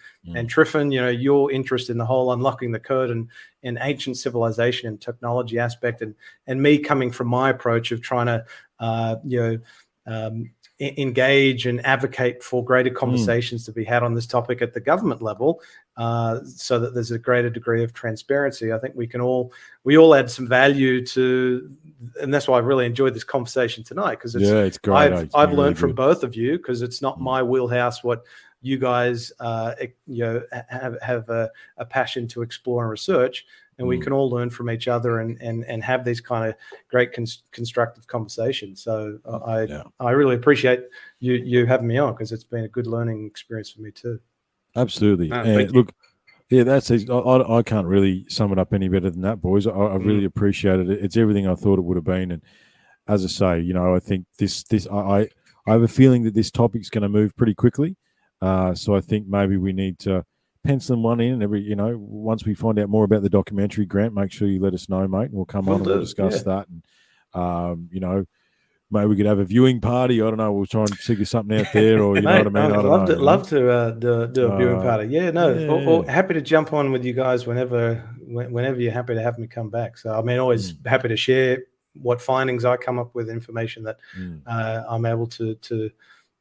Triffin, your interest in the whole unlocking the code and ancient civilization and technology aspect, and me coming from my approach of trying to engage and advocate for greater conversations to be had on this topic at the government level, so that there's a greater degree of transparency. I think we all add some value to, and that's why I really enjoyed this conversation tonight, because it's great. I've learned from both of you, because it's not my wheelhouse what you guys have a passion to explore and research, and we can all learn from each other and have these kind of great constructive conversations. So I really appreciate you having me on, because it's been a good learning experience for me too. Absolutely. And look, Yeah, that's easy. I can't really sum it up any better than that, boys. I really appreciated it. It's everything I thought it would have been. And as I say, I think I have a feeling that this topic's going to move pretty quickly. So I think maybe we need to pencil one in once we find out more about the documentary. Grant, make sure you let us know, mate, and we'll come on and we'll discuss that. And maybe we could have a viewing party. I don't know. We'll try and figure something out there, or you know what I mean. I'd love to do a viewing party. Yeah, no, or happy to jump on with you guys whenever you're happy to have me come back. So I mean, always happy to share what findings I come up with, information that I'm able to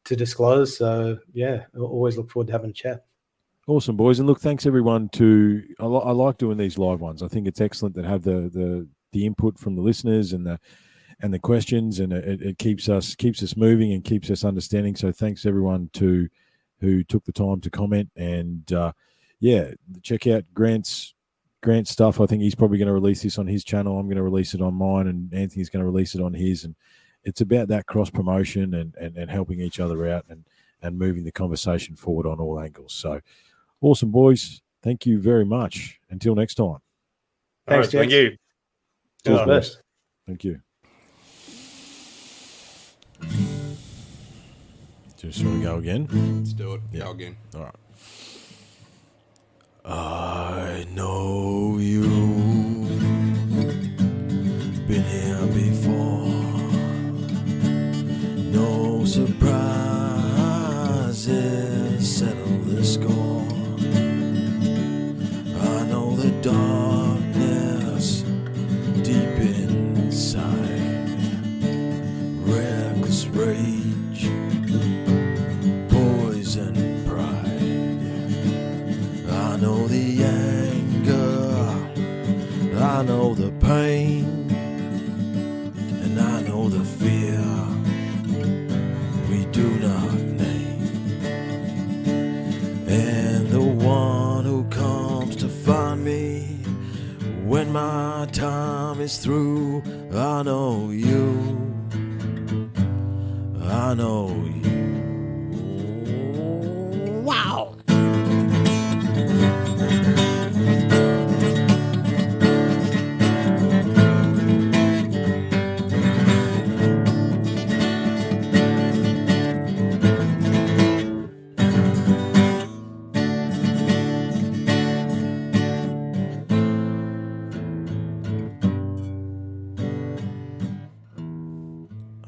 disclose. So yeah, always look forward to having a chat. Awesome, boys, and look, thanks everyone. I like doing these live ones. I think it's excellent that have the input from the listeners and the questions, and it keeps us moving and keeps us understanding. So thanks everyone who took the time to comment, and check out Grant's stuff. I think he's probably going to release this on his channel. I'm going to release it on mine, and Anthony's going to release it on his. And it's about that cross promotion and helping each other out and moving the conversation forward on all angles. So awesome, boys. Thank you very much. Until next time. Thanks, thank you. All the best. Thank you. Just want to go again? Let's do it. Yeah. Go again. All right. I know you been here before. No surprises, settle the score. I know the darkness deep inside, reckless rage, poison pride. I know the anger, I know the pain, and I know the fear we do not name. And the one who comes to find me when my time is through, I know you, I know you. Wow.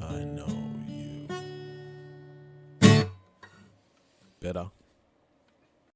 I know you. Better.